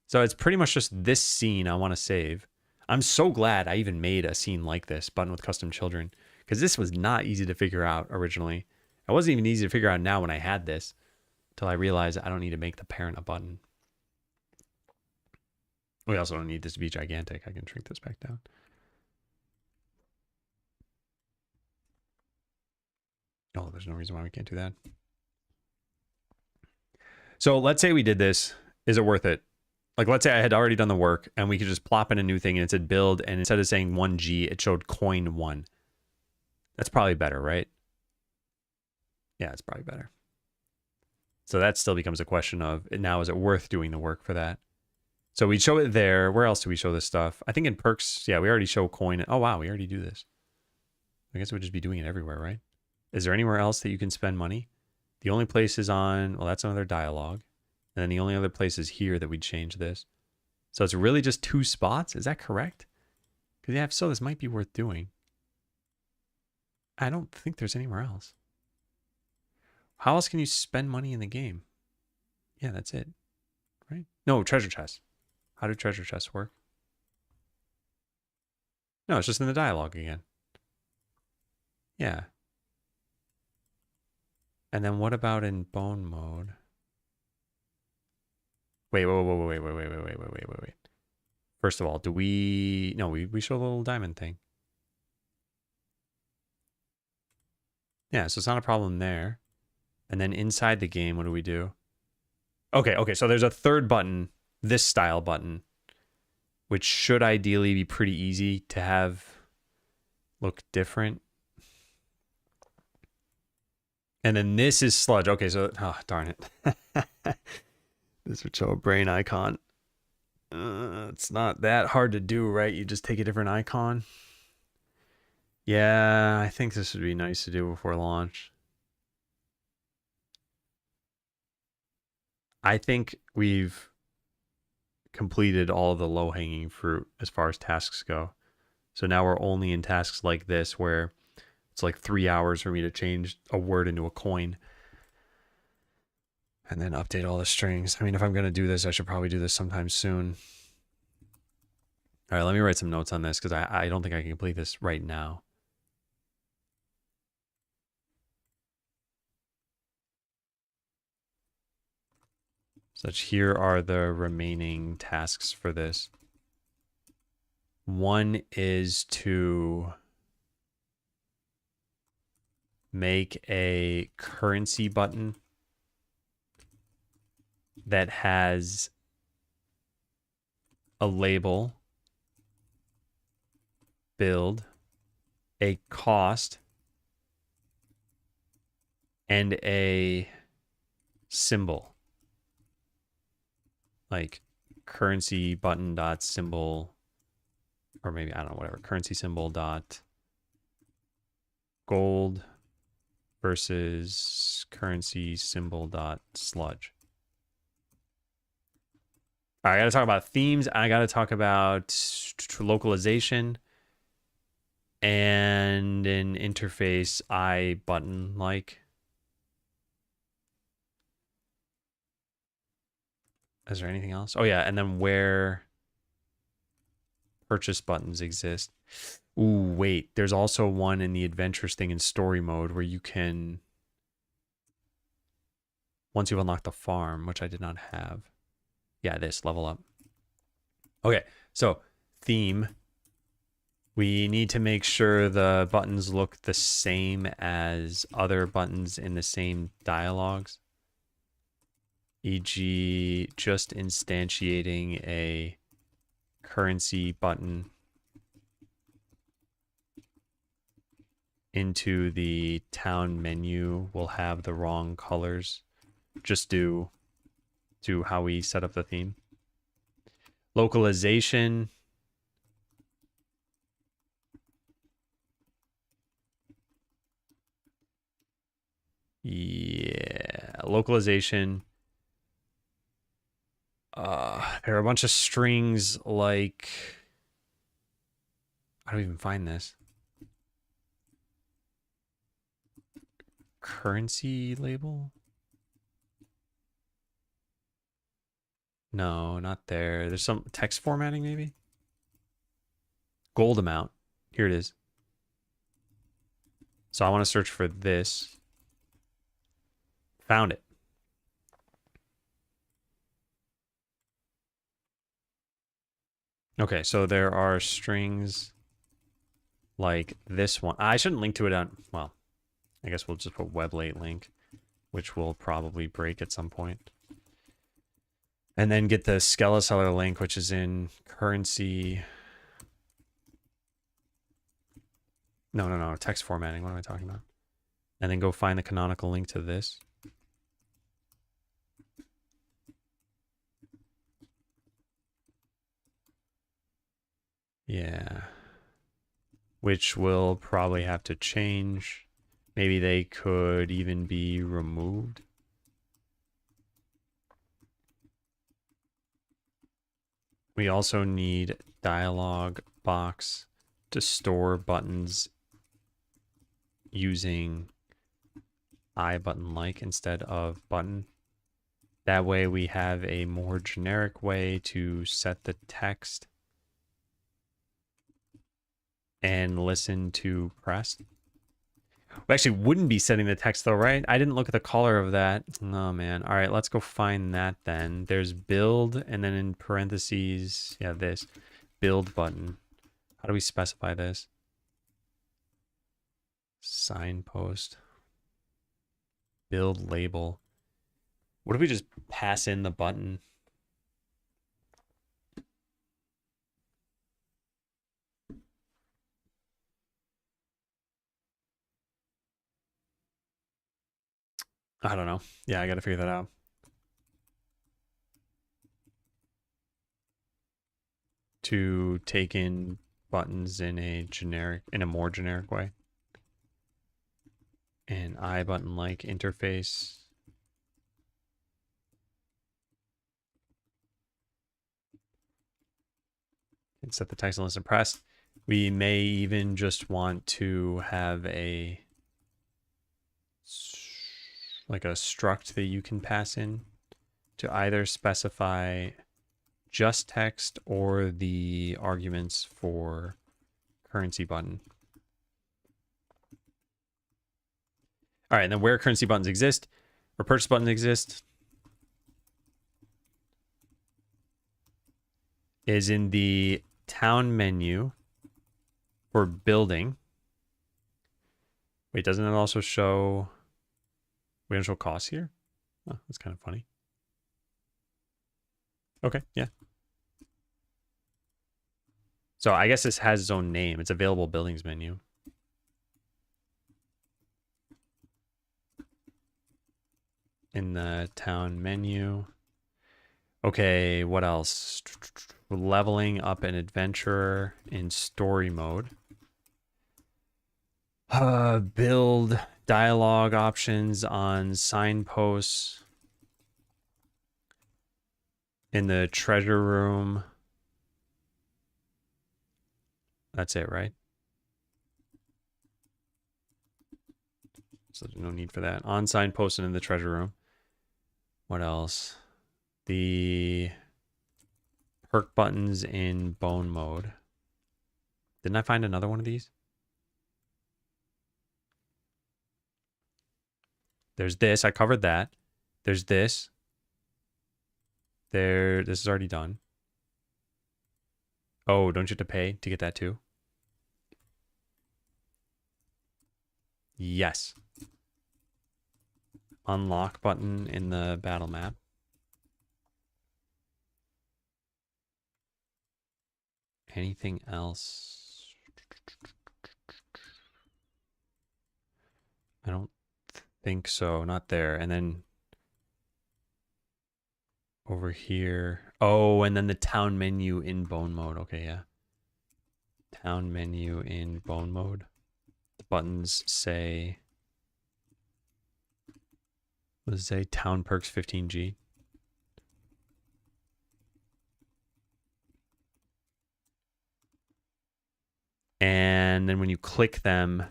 So it's pretty much just this scene I want to save. I'm so glad I even made a scene like this, button with custom children, because this was not easy to figure out originally. It wasn't even easy to figure out now when I had this, until I realized I don't need to make the parent a button. We also don't need this to be gigantic. I can shrink this back down. Oh, there's no reason why we can't do that. So let's say we did this. Is it worth it? Like, let's say I had already done the work and we could just plop in a new thing and it said build, and instead of saying 1G, it showed coin 1. That's probably better, right? Yeah, it's probably better. So that still becomes a question of, now is it worth doing the work for that? So we show it there. Where else do we show this stuff? I think in perks, yeah, we already show coin. Oh, wow, we already do this. I guess we'd just be doing it everywhere, right? Is there anywhere else that you can spend money? The only place is on, well, that's another dialogue. And then the only other place is here that we'd change this. So it's really just 2 spots? Is that correct? Because yeah, if so, this might be worth doing. I don't think there's anywhere else. How else can you spend money in the game? Yeah, that's it. Right? No, treasure chests. How do treasure chests work? No, it's just in the dialogue again. Yeah. And then what about in bone mode? Wait. First of all, do we... No, we show the little diamond thing. Yeah, so it's not a problem there. And then inside the game, what do we do? Okay, so there's a third button, this style button, which should ideally be pretty easy to have look different. And then this is sludge. Okay, so, oh, darn it. This would show a brain icon. It's not that hard to do, right? You just take a different icon. Yeah, I think this would be nice to do before launch. I think we've completed all the low-hanging fruit as far as tasks go. So now we're only in tasks like this where it's like 3 hours for me to change a word into a coin and then update all the strings. I mean, if I'm going to do this, I should probably do this sometime soon. All right, let me write some notes on this because I don't think I can complete this right now. So here are the remaining tasks for this. One is to make a currency button that has a label, build, a cost, and a symbol. Like currency button dot symbol or maybe, I don't know, whatever, currency symbol dot gold versus currency symbol dot sludge. All right, I got to talk about themes. I got to talk about localization and an interface I button like. Is there anything else? Oh yeah, and then where purchase buttons exist. Ooh, wait. There's also one in the adventures thing in story mode where you can, once you've unlocked the farm, which I did not have. Yeah, this level up. Okay, so theme. We need to make sure the buttons look the same as other buttons in the same dialogues. E.g., just instantiating a currency button into the town menu will have the wrong colors just due to how we set up the theme. Localization. Yeah, localization. There are a bunch of strings like, I don't even find this. Currency label? No, not there. There's some text formatting maybe? Gold amount. Here it is. So I want to search for this. Found it. Okay, so there are strings like this one. I shouldn't link to it on, well, I guess we'll just put weblate link, which will probably break at some point. And then get the Skeleseller link, which is in currency. No, text formatting. What am I talking about? And then go find the canonical link to this. Yeah. Which will probably have to change. Maybe they could even be removed. We also need dialog box to store buttons using I button like instead of button. That way we have a more generic way to set the text and listen to pressed. We actually wouldn't be setting the text though, right? I didn't look at the color of that. Oh man. All right, let's go find that then. There's build and then in parentheses, yeah, this build button. How do we specify this? Signpost. Build label. What if we just pass in the button? I don't know. Yeah, I got to figure that out. To take in buttons in a more generic way. An I button like interface. And set the text and listen press. We may even just want to have a struct that you can pass in to either specify just text or the arguments for currency button. All right, and then where currency buttons exist or purchase buttons exist is in the town menu for building. Wait, doesn't it also show, we don't show costs here? Oh, that's kind of funny. Okay, yeah. So I guess this has its own name. It's available buildings menu. In the town menu. Okay, what else? We're leveling up an adventurer in story mode. Build dialogue options on signposts in the treasure room. That's it, right? So there's no need for that. On signpost and in the treasure room. What else? The perk buttons in bone mode. Didn't I find another one of these? There's this. I covered that. There's this. This is already done. Oh, don't you have to pay to get that too? Yes. Unlock button in the battle map. Anything else? I don't think so. Not there. And then over here. Oh, and then the town menu in bone mode. Okay, yeah. Town menu in bone mode. The buttons say... What does it say? Town perks 15G. And then when you click them,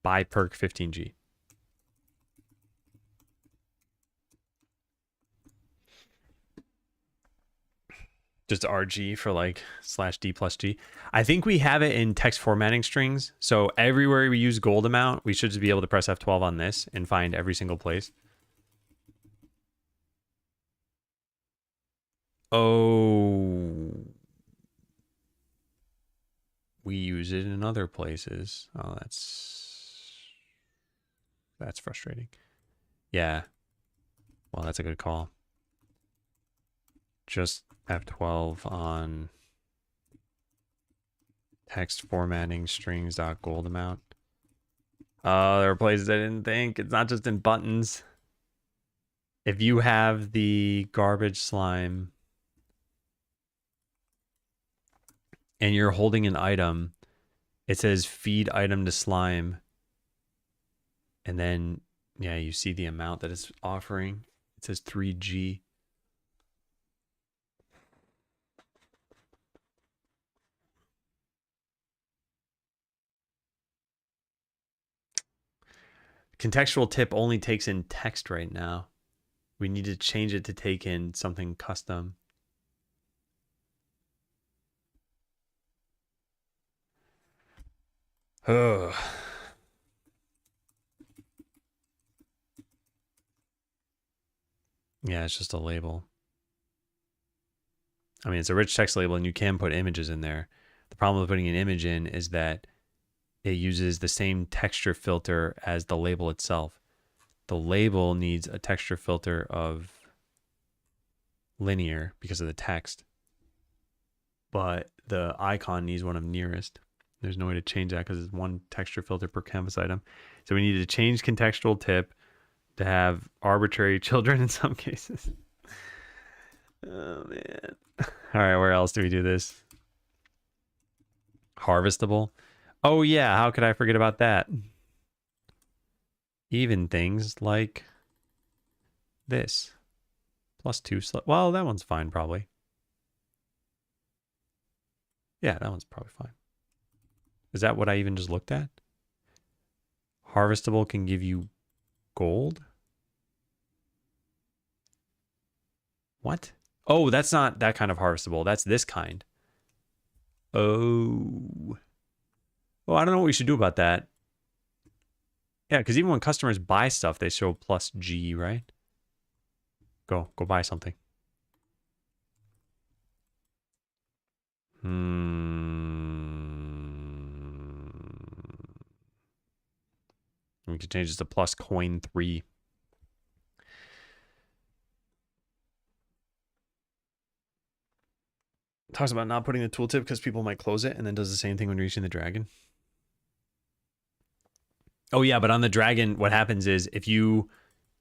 buy perk 15G. Just RG for like /D+G. I think we have it in text formatting strings. So everywhere we use gold amount, we should just be able to press F12 on this and find every single place. Oh. We use it in other places. Oh, that's frustrating. Yeah. Well, that's a good call. Just F12 on text formatting strings.gold amount. Oh, there are places I didn't think. It's not just in buttons. If you have the garbage slime and you're holding an item, it says feed item to slime. And then, yeah, you see the amount that it's offering. It says 3G. Contextual tip only takes in text right now. We need to change it to take in something custom. Oh. Yeah, it's just a label. I mean, it's a rich text label and you can put images in there. The problem with putting an image in is that it uses the same texture filter as the label itself. The label needs a texture filter of linear because of the text, but the icon needs one of nearest. There's no way to change that because it's one texture filter per canvas item. So we need to change contextual tip to have arbitrary children in some cases. Oh, man. All right, where else do we do this? Harvestable. Oh, yeah, how could I forget about that? Even things like this. +2. Well, that one's fine, probably. Yeah, that one's probably fine. Is that what I even just looked at? Harvestable can give you gold? What? Oh, that's not that kind of harvestable. That's this kind. Oh. Well, I don't know what we should do about that. Yeah, because even when customers buy stuff, they show +G, right? Go buy something. We can change this to +coin3. Talks about not putting the tooltip because people might close it, and then does the same thing when reaching the dragon. Oh yeah, but on the dragon, what happens is if you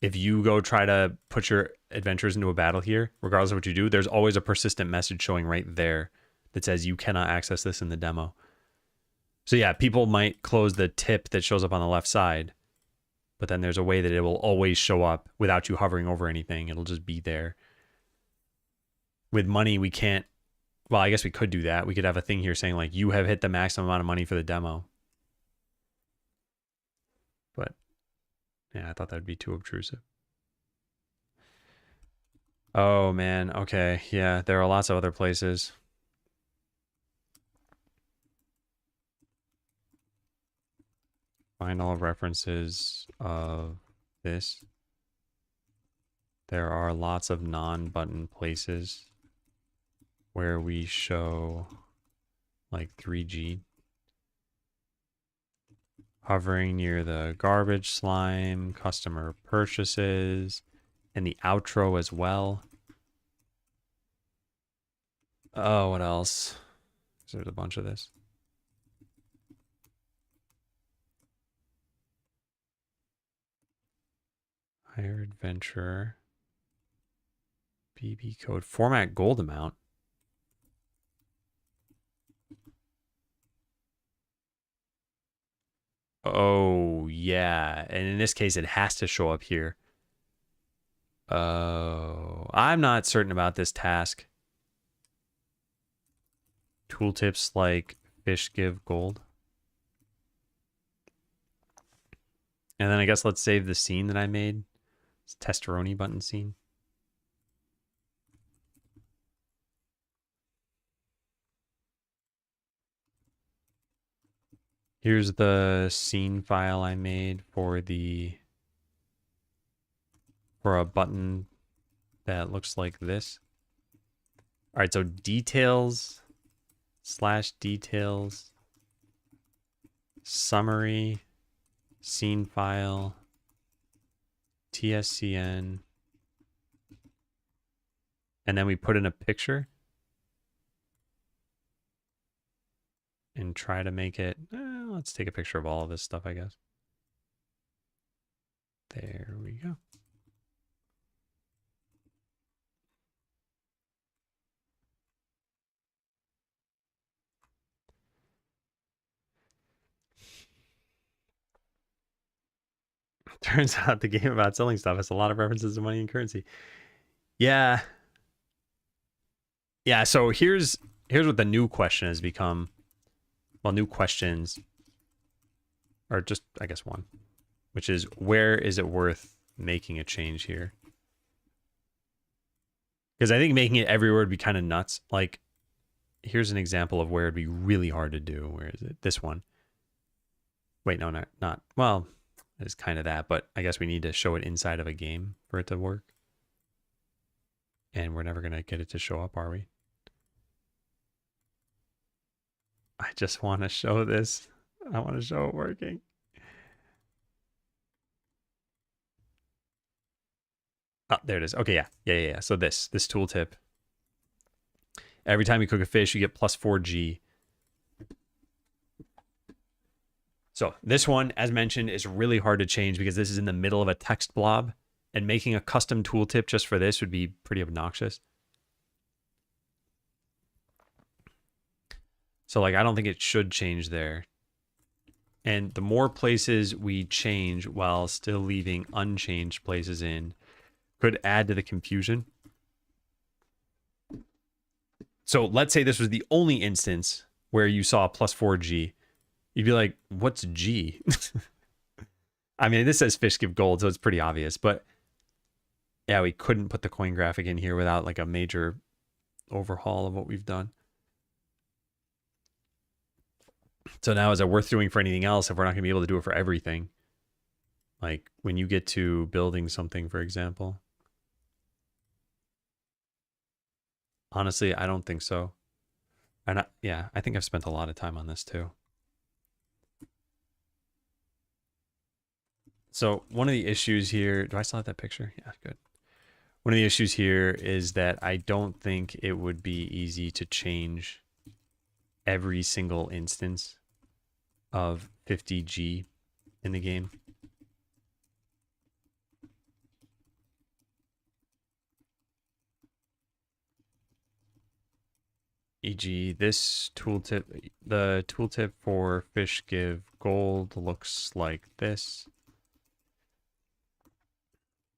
if you go try to put your adventures into a battle here, regardless of what you do, there's always a persistent message showing right there that says you cannot access this in the demo. So yeah, people might close the tip that shows up on the left side, but then there's a way that it will always show up without you hovering over anything. It'll just be there. With money, we can't, well, I guess we could do that. We could have a thing here saying like, you have hit the maximum amount of money for the demo. But yeah, I thought that would be too obtrusive. Oh man, okay. Yeah, there are lots of other places. Find all references of this. There are lots of non-button places where we show like 3G. Hovering near the garbage slime, customer purchases, and the outro as well. Oh, what else? There's a bunch of this. Hire adventurer. BB code. Format gold amount. Oh, yeah. And in this case, it has to show up here. Oh, I'm not certain about this task. Tooltips like fish give gold. And then I guess let's save the scene that I made. It's testeroni button scene. Here's the scene file I made for a button that looks like this. All right, so details / details summary scene file tscn, and then we put in a picture and try to make it, let's take a picture of all of this stuff, I guess. There we go. Turns out the game about selling stuff has a lot of references to money and currency. Yeah. Yeah, so here's what the new question has become. Well, new questions, or just, I guess, one, which is, where is it worth making a change here? Because I think making it everywhere would be kind of nuts. Like, here's an example of where it'd be really hard to do. Where is it? This one. Wait, no, not. Well, it's kind of that, but I guess we need to show it inside of a game for it to work. And we're never going to get it to show up, are we? I just want to show this. I want to show it working. Oh, there it is. Okay, yeah. So this tooltip. Every time you cook a fish, you get plus 4G. So this one, as mentioned, is really hard to change because this is in the middle of a text blob, and making a custom tooltip just for this would be pretty obnoxious. So like, I don't think it should change there. And the more places we change while still leaving unchanged places in could add to the confusion. So let's say this was the only instance where you saw plus 4G. You'd be like, what's G? I mean, this says fish give gold, so it's pretty obvious. But yeah, we couldn't put the coin graphic in here without like a major overhaul of what we've done. So now, is it worth doing for anything else if we're not going to be able to do it for everything? Like when you get to building something, for example. Honestly, I don't think so. And I think I've spent a lot of time on this too. So one of the issues here, do I still have that picture? Yeah, good. One of the issues here is that I don't think it would be easy to change every single instance of 50G in the game. E.g., this tooltip, the tooltip for fish give gold looks like this.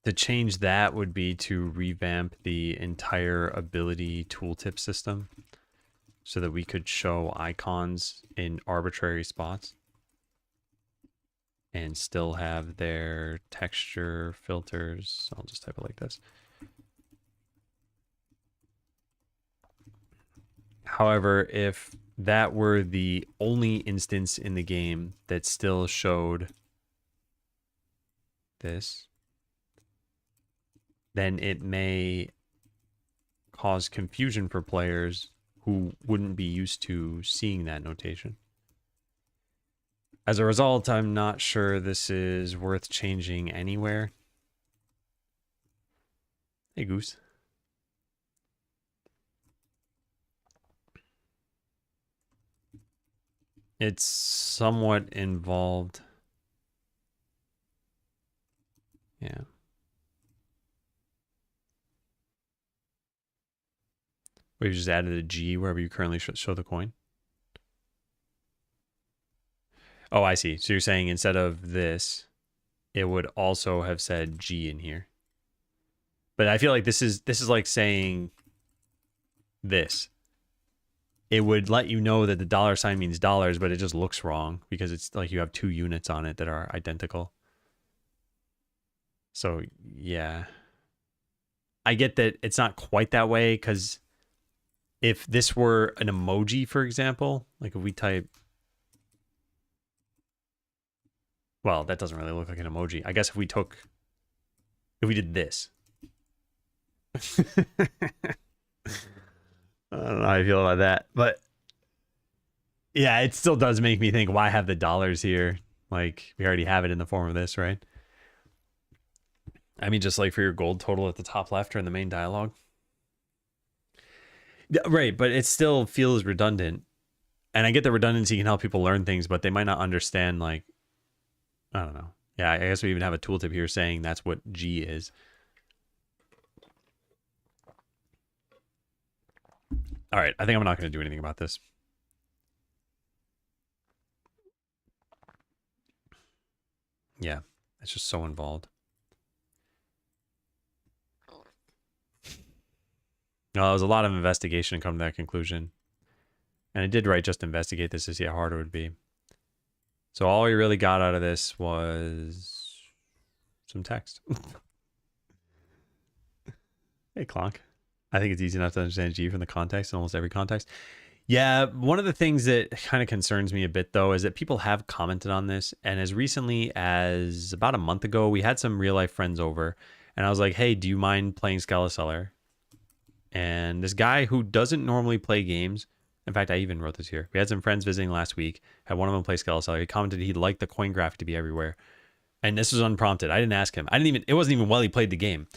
To change that would be to revamp the entire ability tooltip system so that we could show icons in arbitrary spots and still have their texture filters. I'll just type it like this. However, if that were the only instance in the game that still showed this, then it may cause confusion for players who wouldn't be used to seeing that notation. As a result, I'm not sure this is worth changing anywhere. Hey, Goose. It's somewhat involved. Yeah. We've just added a G wherever you currently show the coin. Oh, I see. So you're saying instead of this, it would also have said G in here. But I feel like this is like saying this. It would let you know that the dollar sign means dollars, but it just looks wrong because it's like you have 2 units on it that are identical. So, yeah. I get that it's not quite that way because if this were an emoji, for example, like if we type, well, that doesn't really look like an emoji. I guess if we did this. I don't know how I feel about that, but yeah, it still does make me think, why have the dollars here? Like, we already have it in the form of this, right? I mean, just like for your gold total at the top left or in the main dialogue. Yeah, right, but it still feels redundant. And I get that redundancy can help people learn things, but they might not understand, like, I don't know. Yeah, I guess we even have a tooltip here saying that's what G is. All right, I think I'm not going to do anything about this. Yeah, it's just so involved. No, it was a lot of investigation to come to that conclusion. And I did write just investigate this to see how hard it would be. So all we really got out of this was some text. Hey, Clonk. I think it's easy enough to understand G from the context in almost every context. Yeah, one of the things that kind of concerns me a bit, though, is that people have commented on this. And as recently as about a month ago, we had some real-life friends over. And I was like, hey, do you mind playing Skeleseller? And this guy who doesn't normally play games, in fact, I even wrote this here. We had some friends visiting last week, had one of them play Skeleseller. He commented he'd like the coin graphic to be everywhere. And this was unprompted. I didn't ask him. It wasn't even while he played the game.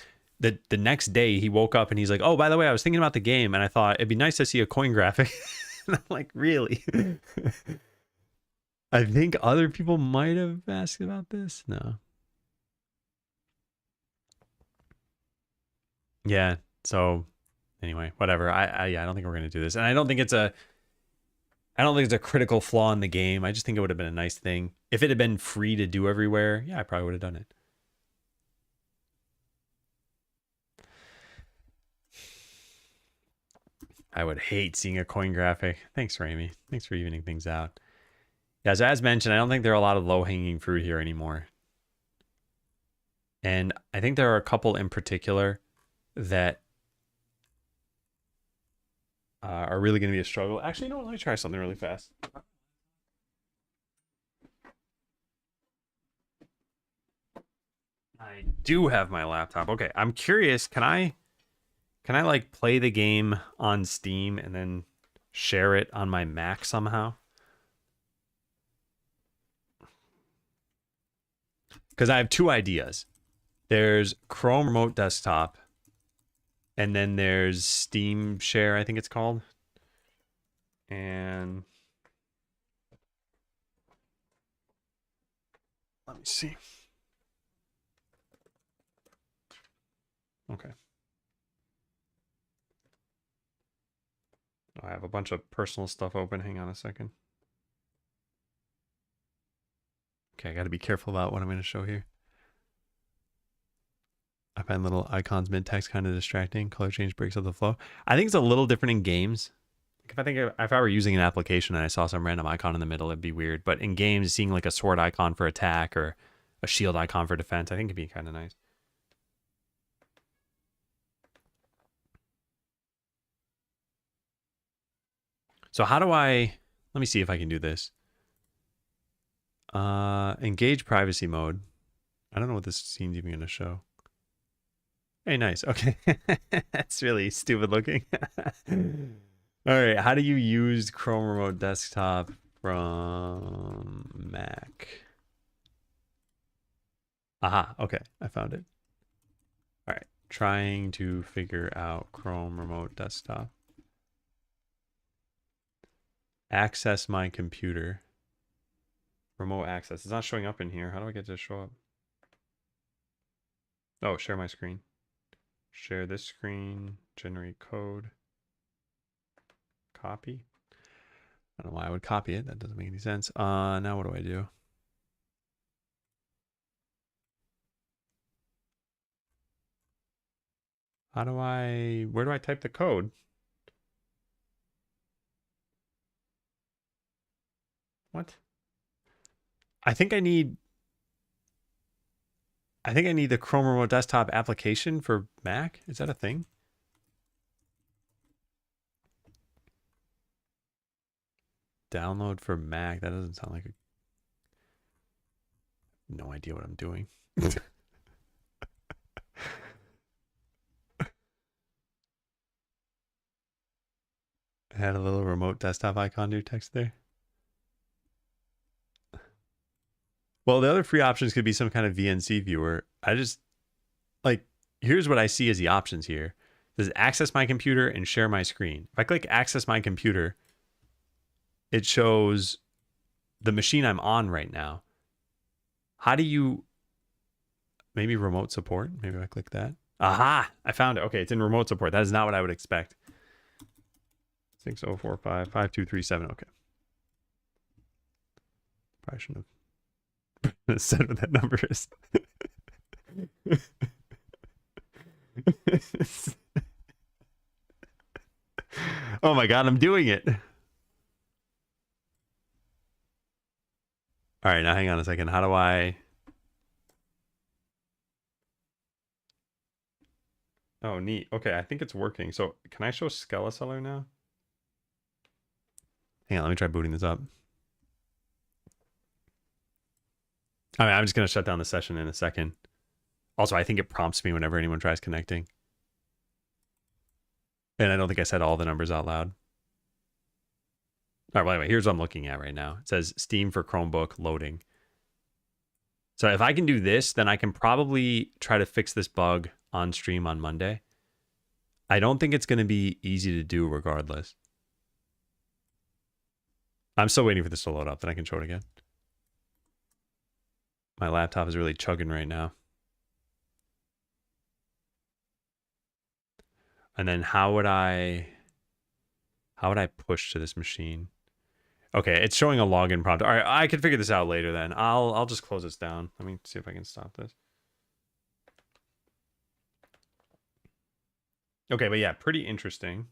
The next day he woke up and he's like, oh, by the way, I was thinking about the game and I thought it'd be nice to see a coin graphic. And I'm like, really? I think other people might have asked about this. No. Yeah. So anyway, whatever. I don't think we're gonna do this. And I don't think it's a critical flaw in the game. I just think it would have been a nice thing. If it had been free to do everywhere, yeah, I probably would have done it. I would hate seeing a coin graphic. Thanks, Ramy. Thanks for evening things out. Yeah, so as mentioned, I don't think there are a lot of low-hanging fruit here anymore. And I think there are a couple in particular that are really going to be a struggle. Actually, no, let me try something really fast. I do have my laptop. Okay, I'm curious. Can I like play the game on Steam and then share it on my Mac somehow? Because I have two ideas. There's Chrome Remote Desktop, and then there's Steam Share, I think it's called. And let me see. Okay. I have a bunch of personal stuff open. Hang on a second. Okay, I got to be careful about what I'm going to show here. I find little icons mid-text kind of distracting. Color change breaks up the flow. I think it's a little different in games. Like if I were using an application and I saw some random icon in the middle, it'd be weird. But in games, seeing like a sword icon for attack or a shield icon for defense, I think it'd be kind of nice. So how do I... Let me see if I can do this. Engage privacy mode. I don't know what this scene's even going to show. Hey, nice. Okay. That's really stupid looking. All right. How do you use Chrome Remote Desktop from Mac? Aha. Okay. I found it. All right. Trying to figure out Chrome Remote Desktop. Access my computer. Remote access. It's not showing up in here. How do I get to show up? Oh, share my screen. Share this screen. Generate code. Copy. I don't know why I would copy it. That doesn't make any sense. Now what do I do? Where do I type the code? What? I think I need the Chrome Remote Desktop application for Mac. Is that a thing? Download for Mac. That doesn't sound like no idea what I'm doing. I had a little remote desktop icon do text there. Well, the other free options could be some kind of VNC viewer. I just, like, here's what I see as the options here. This is access my computer and share my screen. If I click access my computer, it shows the machine I'm on right now. How do you, maybe remote support? Maybe I click that. Aha, I found it. Okay, it's in remote support. That is not what I would expect. 60455237. Okay. Probably shouldn't have said what that number is. Oh my God, I'm doing it. All right, now hang on a second. How do I... Oh, neat. Okay, I think it's working. So can I show Skeleseller now? Hang on, let me try booting this up. I mean, I'm just going to shut down the session in a second. Also, I think it prompts me whenever anyone tries connecting. And I don't think I said all the numbers out loud. All right, well, anyway, here's what I'm looking at right now. It says Steam for Chromebook loading. So if I can do this, then I can probably try to fix this bug on stream on Monday. I don't think it's going to be easy to do regardless. I'm still waiting for this to load up, then I can show it again. My laptop is really chugging right now. And then how would I push to this machine? Okay, it's showing a login prompt. All right, I can figure this out later then. I'll just close this down. Let me see if I can stop this. Okay, but yeah, pretty interesting.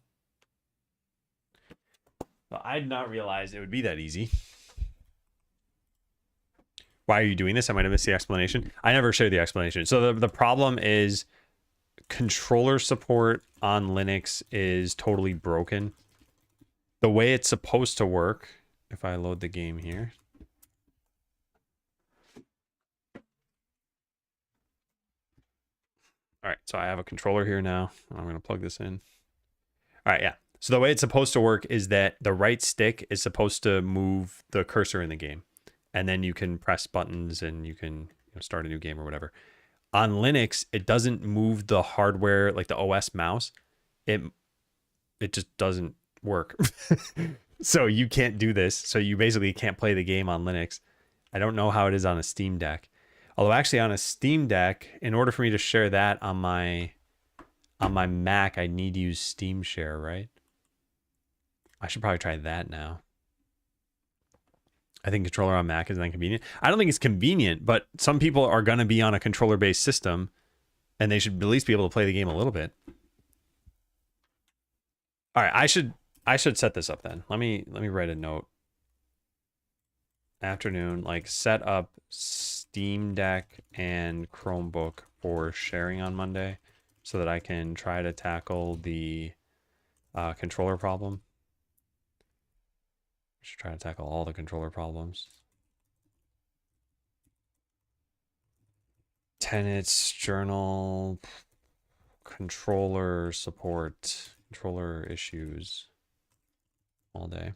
Well, I did not realize it would be that easy. Why are you doing this? I might have missed the explanation. I never showed the explanation. So the problem is controller support on Linux is totally broken. The way it's supposed to work, if I load the game here. All right, so I have a controller here now. I'm going to plug this in. All right, yeah. So the way it's supposed to work is that the right stick is supposed to move the cursor in the game. And then you can press buttons and you can start a new game or whatever. On Linux, it doesn't move the hardware, like the OS mouse. It just doesn't work. So you can't do this. So you basically can't play the game on Linux. I don't know how it is on a Steam Deck. Although actually on a Steam Deck, in order for me to share that on my Mac, I need to use Steam Share, right? I should probably try that now. I think controller on Mac is inconvenient. I don't think it's convenient, but some people are going to be on a controller-based system, and they should at least be able to play the game a little bit. All right, I should set this up then. Let me write a note. Afternoon, like set up Steam Deck and Chromebook for sharing on Monday, so that I can try to tackle the controller problem. I should try to tackle all the controller problems. Tenets, journal, controller support, controller issues all day.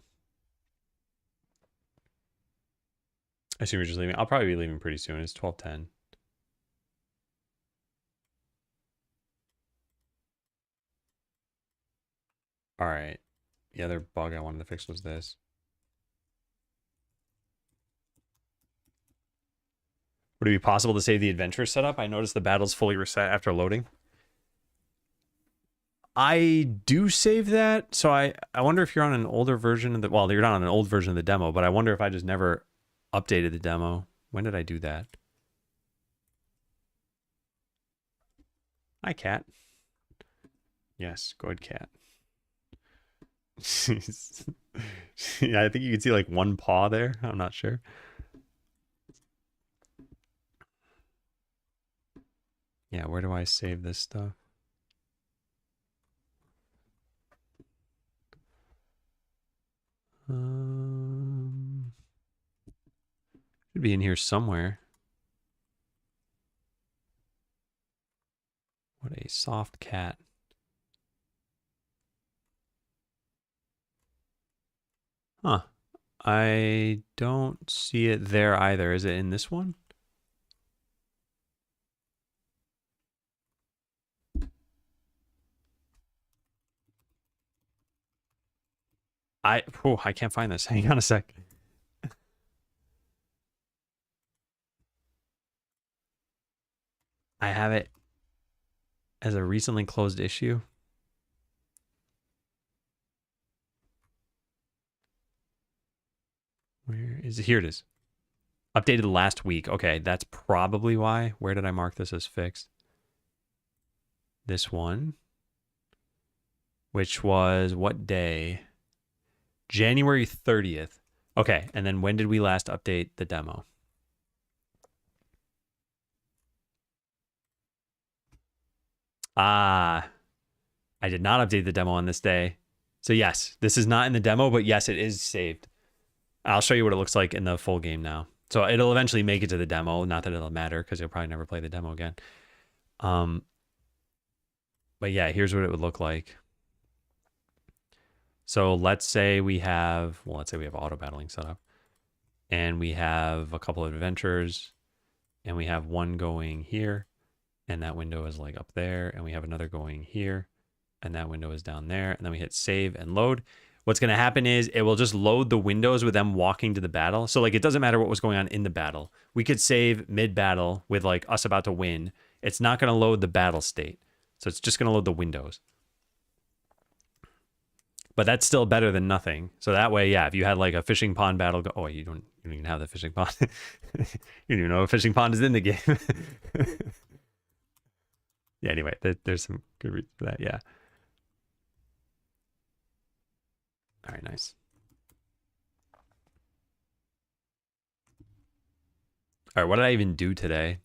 I assume you're just leaving. I'll probably be leaving pretty soon. It's 12:10. All right. The other bug I wanted to fix was this. Would it be possible to save the adventure setup? I noticed the battle's fully reset after loading. I do save that, so I wonder if you're on an older version of the... Well, you're not on an old version of the demo, but I wonder if I just never updated the demo. When did I do that? Hi, cat. Yes, good cat. Yeah, I think you can see like one paw there. I'm not sure. Yeah, where do I save this stuff? Should be in here somewhere. What a soft cat. Huh. I don't see it there either. Is it in this one? I can't find this. Hang on a sec. I have it as a recently closed issue. Where is it? Here it is. Updated last week. Okay, that's probably why. Where did I mark this as fixed? This one. Which was what day? January 30th. Okay, and then when did we last update the demo? I did not update the demo on this day. So yes, this is not in the demo, but yes, it is saved. I'll show you what it looks like in the full game now. So it'll eventually make it to the demo. Not that it'll matter because you'll probably never play the demo again. But yeah, here's what it would look like. So let's say we have, well, let's say we have auto battling set up, and we have a couple of adventures, and we have one going here, and that window is like up there, and we have another going here, and that window is down there, and then we hit save and load. What's going to happen is it will just load the windows with them walking to the battle. So like it doesn't matter what was going on in the battle. We could save mid-battle with like us about to win. It's not going to load the battle state. So it's just going to load the windows. But that's still better than nothing. So that way, yeah, if you had like a fishing pond battle, oh, you don't even have the fishing pond. You don't even know a fishing pond is in the game. Yeah, anyway, there's some good reasons for that, yeah. All right, nice. All right, what did I even do today?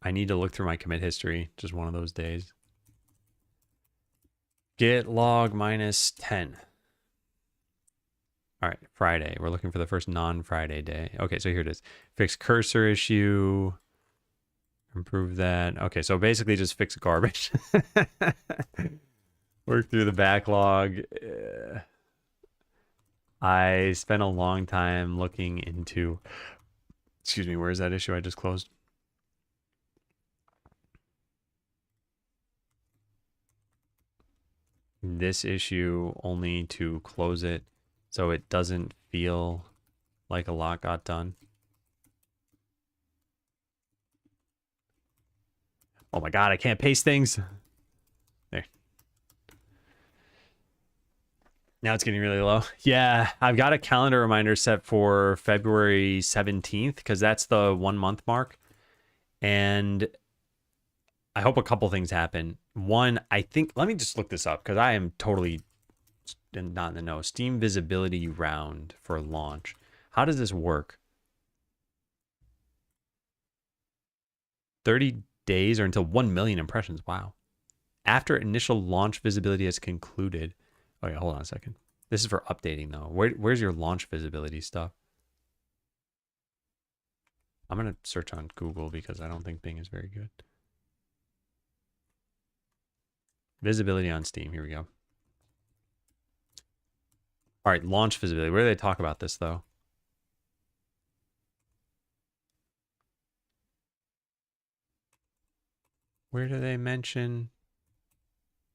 I need to look through my commit history. Just one of those days. Git log -10. All right, Friday. We're looking for the first non-Friday day. Okay, so here it is. Fix cursor issue. Improve that. Okay, so basically just fix garbage. Work through the backlog. I spent a long time looking into... Excuse me, where is that issue I just closed? This issue only to close it so it doesn't feel like a lot got done. Oh my god, I can't paste things. There. Now it's getting really low. Yeah, I've got a calendar reminder set for February 17th because that's the 1 month mark. And I hope a couple things happen. One, I think, let me just look this up because I am totally not in the know. Steam visibility round for launch. How does this work? 30 days or until 1 million impressions. Wow. After initial launch visibility has concluded. Oh, yeah, hold on a second. This is for updating, though. Where's your launch visibility stuff? I'm going to search on Google because I don't think Bing is very good. Visibility on Steam. Here we go. All right, launch visibility. Where do they talk about this, though? Where do they mention...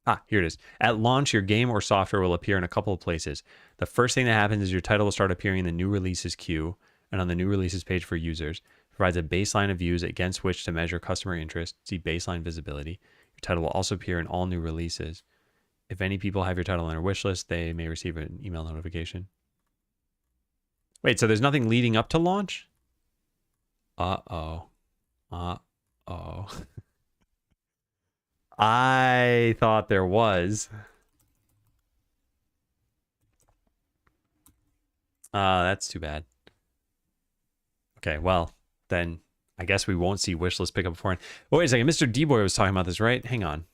Ah, here it is. At launch, your game or software will appear in a couple of places. The first thing that happens is your title will start appearing in the new releases queue and on the new releases page for users. It provides a baseline of views against which to measure customer interest. See baseline visibility. Your title will also appear in all new releases. If any people have your title on their wish list, they may receive an email notification. Wait, so there's nothing leading up to launch? Uh-oh. Uh-oh. I thought there was. That's too bad. Okay, well, then I guess we won't see wishlist pickup beforehand. Oh, wait a second. Mr. D-Boy was talking about this, right? Hang on.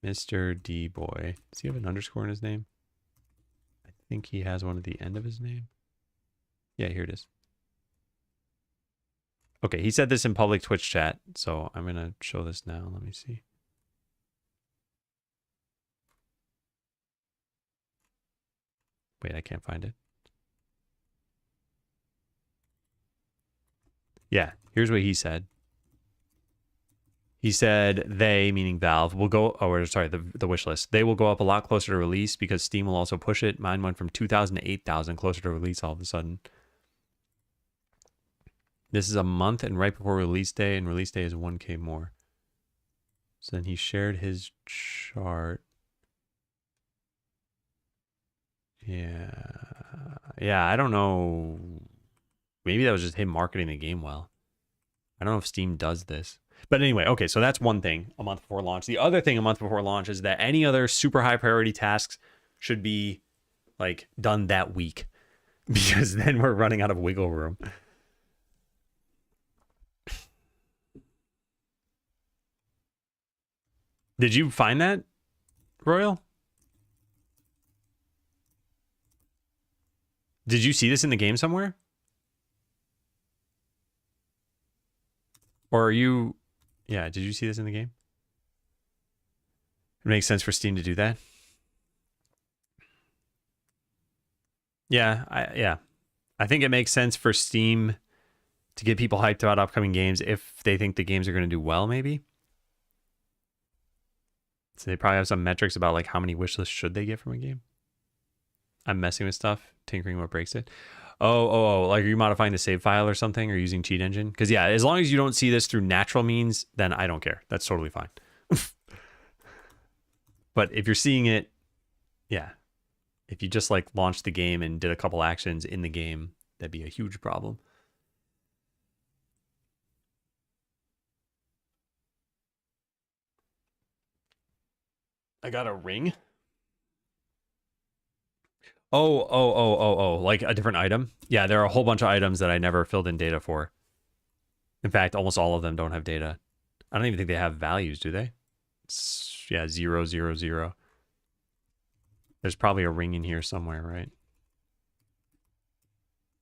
Mr. D-Boy. Does he have an underscore in his name? I think he has one at the end of his name. Yeah, here it is. Okay, he said this in public Twitch chat, so I'm going to show this now. Let me see. Wait, I can't find it. Yeah, here's what he said. He said they, meaning Valve, will go, oh, sorry, the wish list. They will go up a lot closer to release because Steam will also push it. Mine went from 2,000 to 8,000 closer to release all of a sudden. This is a month and right before release day, and release day is 1K more. So then he shared his chart. Yeah, I don't know. Maybe that was just him marketing the game well. I don't know if Steam does this. But anyway, okay, so that's one thing a month before launch. The other thing a month before launch is that any other super high priority tasks should be like done that week because then we're running out of wiggle room. Did you find that, Royal? Did you see this in the game somewhere? Or are you... Yeah, did you see this in the game? It makes sense for Steam to do that. Yeah, I think it makes sense for Steam to get people hyped about upcoming games if they think the games are going to do well, maybe. So they probably have some metrics about like how many wish lists should they get from a game. I'm messing with stuff, tinkering what breaks it. Oh, like are you modifying the save file or something or using cheat engine? Because yeah, as long as you don't see this through natural means, then I don't care. That's totally fine. But if you're seeing it, yeah. If you just like launched the game and did a couple actions in the game, that'd be a huge problem. I got a ring. Oh, like a different item? Yeah, there are a whole bunch of items that I never filled in data for. In fact, almost all of them don't have data. I don't even think they have values, do they? It's, yeah, 0, 0, 0. There's probably a ring in here somewhere, right?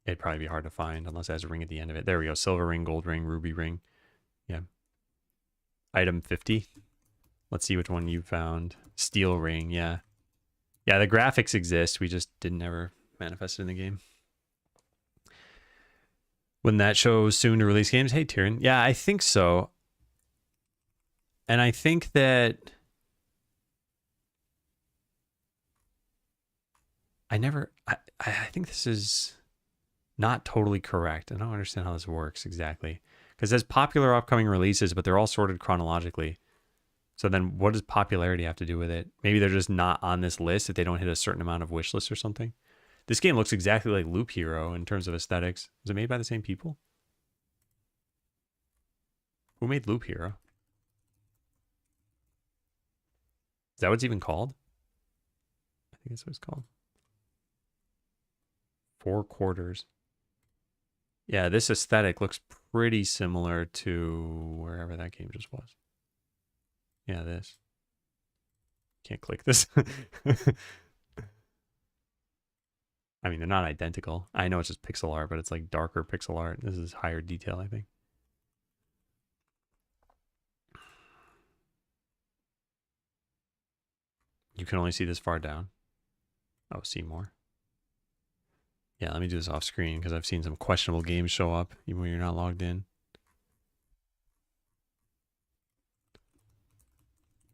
It'd probably be hard to find unless it has a ring at the end of it. There we go. Silver ring, gold ring, ruby ring. Yeah. Item 50. Let's see which one you found. Steel ring, yeah. Yeah, the graphics exist. We just didn't ever manifest it in the game. When that shows soon to release games. Hey, Tyrion. Yeah, I think so. And I think that... I think this is not totally correct. I don't understand how this works exactly. Because there's popular upcoming releases, but they're all sorted chronologically. So then what does popularity have to do with it? Maybe they're just not on this list if they don't hit a certain amount of wish lists or something. This game looks exactly like Loop Hero in terms of aesthetics. Was it made by the same people? Who made Loop Hero? Is that what it's even called? I think that's what it's called. 4 quarters. Yeah, this aesthetic looks pretty similar to wherever that game just was. Yeah, this. Can't click this. I mean, they're not identical. I know it's just pixel art, but it's like darker pixel art. This is higher detail, I think. You can only see this far down. Oh, see more. Yeah, let me do this off screen because I've seen some questionable games show up even when you're not logged in.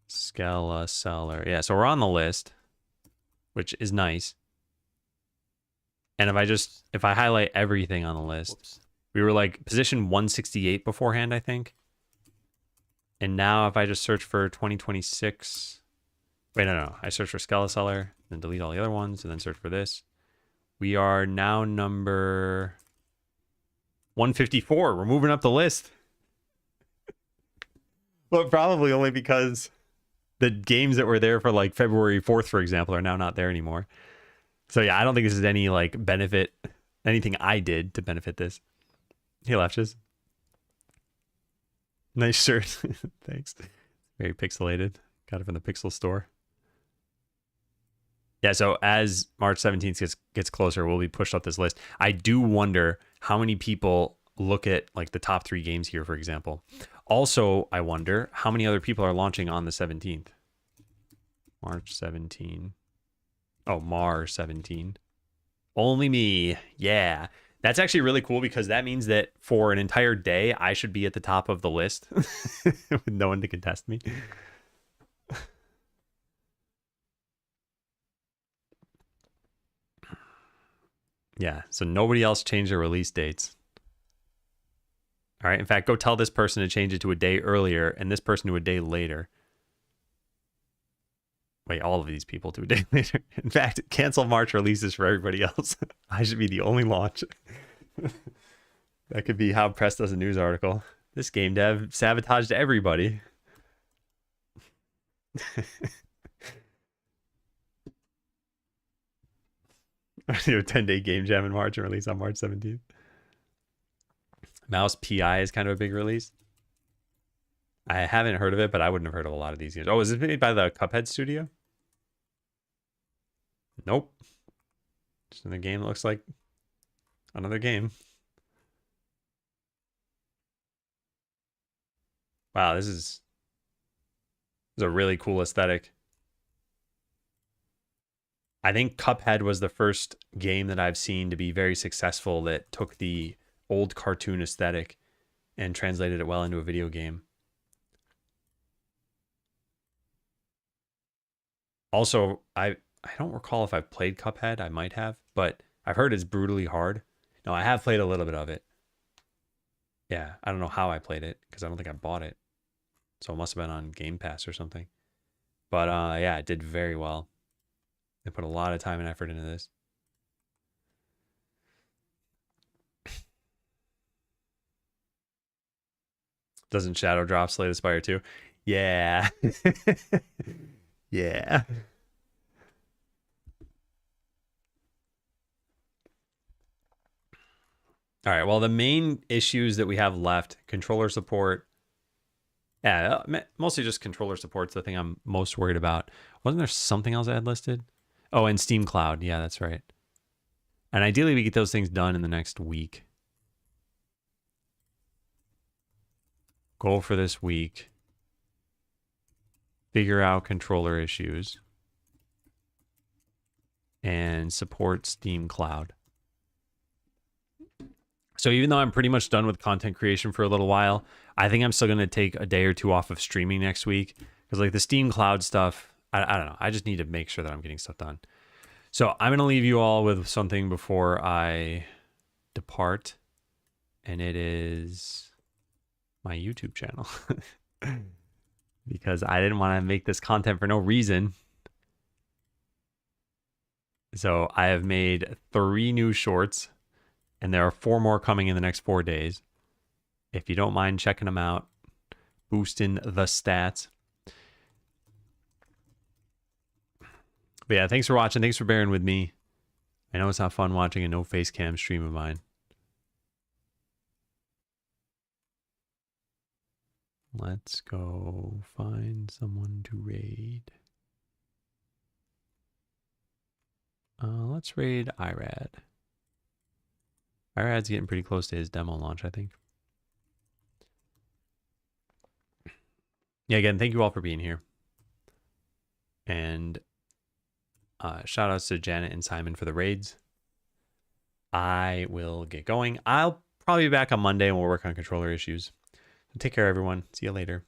Skeleseller. Yeah, so we're on the list, which is nice. And if I highlight everything on the list, we were like position 168 beforehand, I think. And now if I just search for 2026, wait, no. I search for Skeleseller, then delete all the other ones, and then search for this. We are now number 154. We're moving up the list. But probably only because the games that were there for like February 4th, for example, are now not there anymore. So yeah, I don't think this is any like benefit, anything I did to benefit this. Hey, Lefches. Nice shirt. Thanks. Very pixelated. Got it from the Pixel store. Yeah, so as March 17th gets closer, we'll be pushed up this list. I do wonder how many people look at like the top 3 games here, for example. Also, I wonder how many other people are launching on the 17th. March 17. Oh, Mar 17. Only me. Yeah. That's actually really cool because that means that for an entire day, I should be at the top of the list with no one to contest me. Yeah, so nobody else changed their release dates. All right, in fact, go tell this person to change it to a day earlier and this person to a day later. Wait, all of these people to a day later. In fact, cancel March releases for everybody else. I should be the only launch. That could be how press does a news article. This game dev sabotaged everybody. I do a 10-day game jam in March and release on March 17th. Mouse PI is kind of a big release. I haven't heard of it, but I wouldn't have heard of a lot of these games. Oh, is it made by the Cuphead studio? Nope. Just another game that looks like another game. Wow, this is a really cool aesthetic. I think Cuphead was the first game that I've seen to be very successful that took the old cartoon aesthetic and translated it well into a video game. Also, I don't recall if I've played Cuphead. I might have, but I've heard it's brutally hard. No, I have played a little bit of it. Yeah, I don't know how I played it because I don't think I bought it. So it must have been on Game Pass or something. But yeah, it did very well. They put a lot of time and effort into this. Doesn't Shadow Drop Slay the Spire 2? Yeah. Yeah. All right, well, the main issues that we have left, controller support. Yeah, mostly just controller support's the thing I'm most worried about. Wasn't there something else I had listed? Oh, and Steam Cloud. Yeah, that's right. And ideally, we get those things done in the next week. Goal for this week. Figure out controller issues. And support Steam Cloud. So even though I'm pretty much done with content creation for a little while, I think I'm still going to take a day or two off of streaming next week. Because like the Steam Cloud stuff, I don't know. I just need to make sure that I'm getting stuff done. So I'm going to leave you all with something before I depart. And it is my YouTube channel. because I didn't want to make this content for no reason. So I have made 3 new shorts, and there are 4 more coming in the next 4 days. If you don't mind checking them out, boosting the stats. But yeah, thanks for watching. Thanks for bearing with me. I know it's not fun watching a no face cam stream of mine. Let's go find someone to raid. Let's raid Irad. Irad's getting pretty close to his demo launch, I think. Yeah, again, thank you all for being here. And shout outs to Janet and Simon for the raids. I will get going. I'll probably be back on Monday and we'll work on controller issues. Take care, everyone. See you later.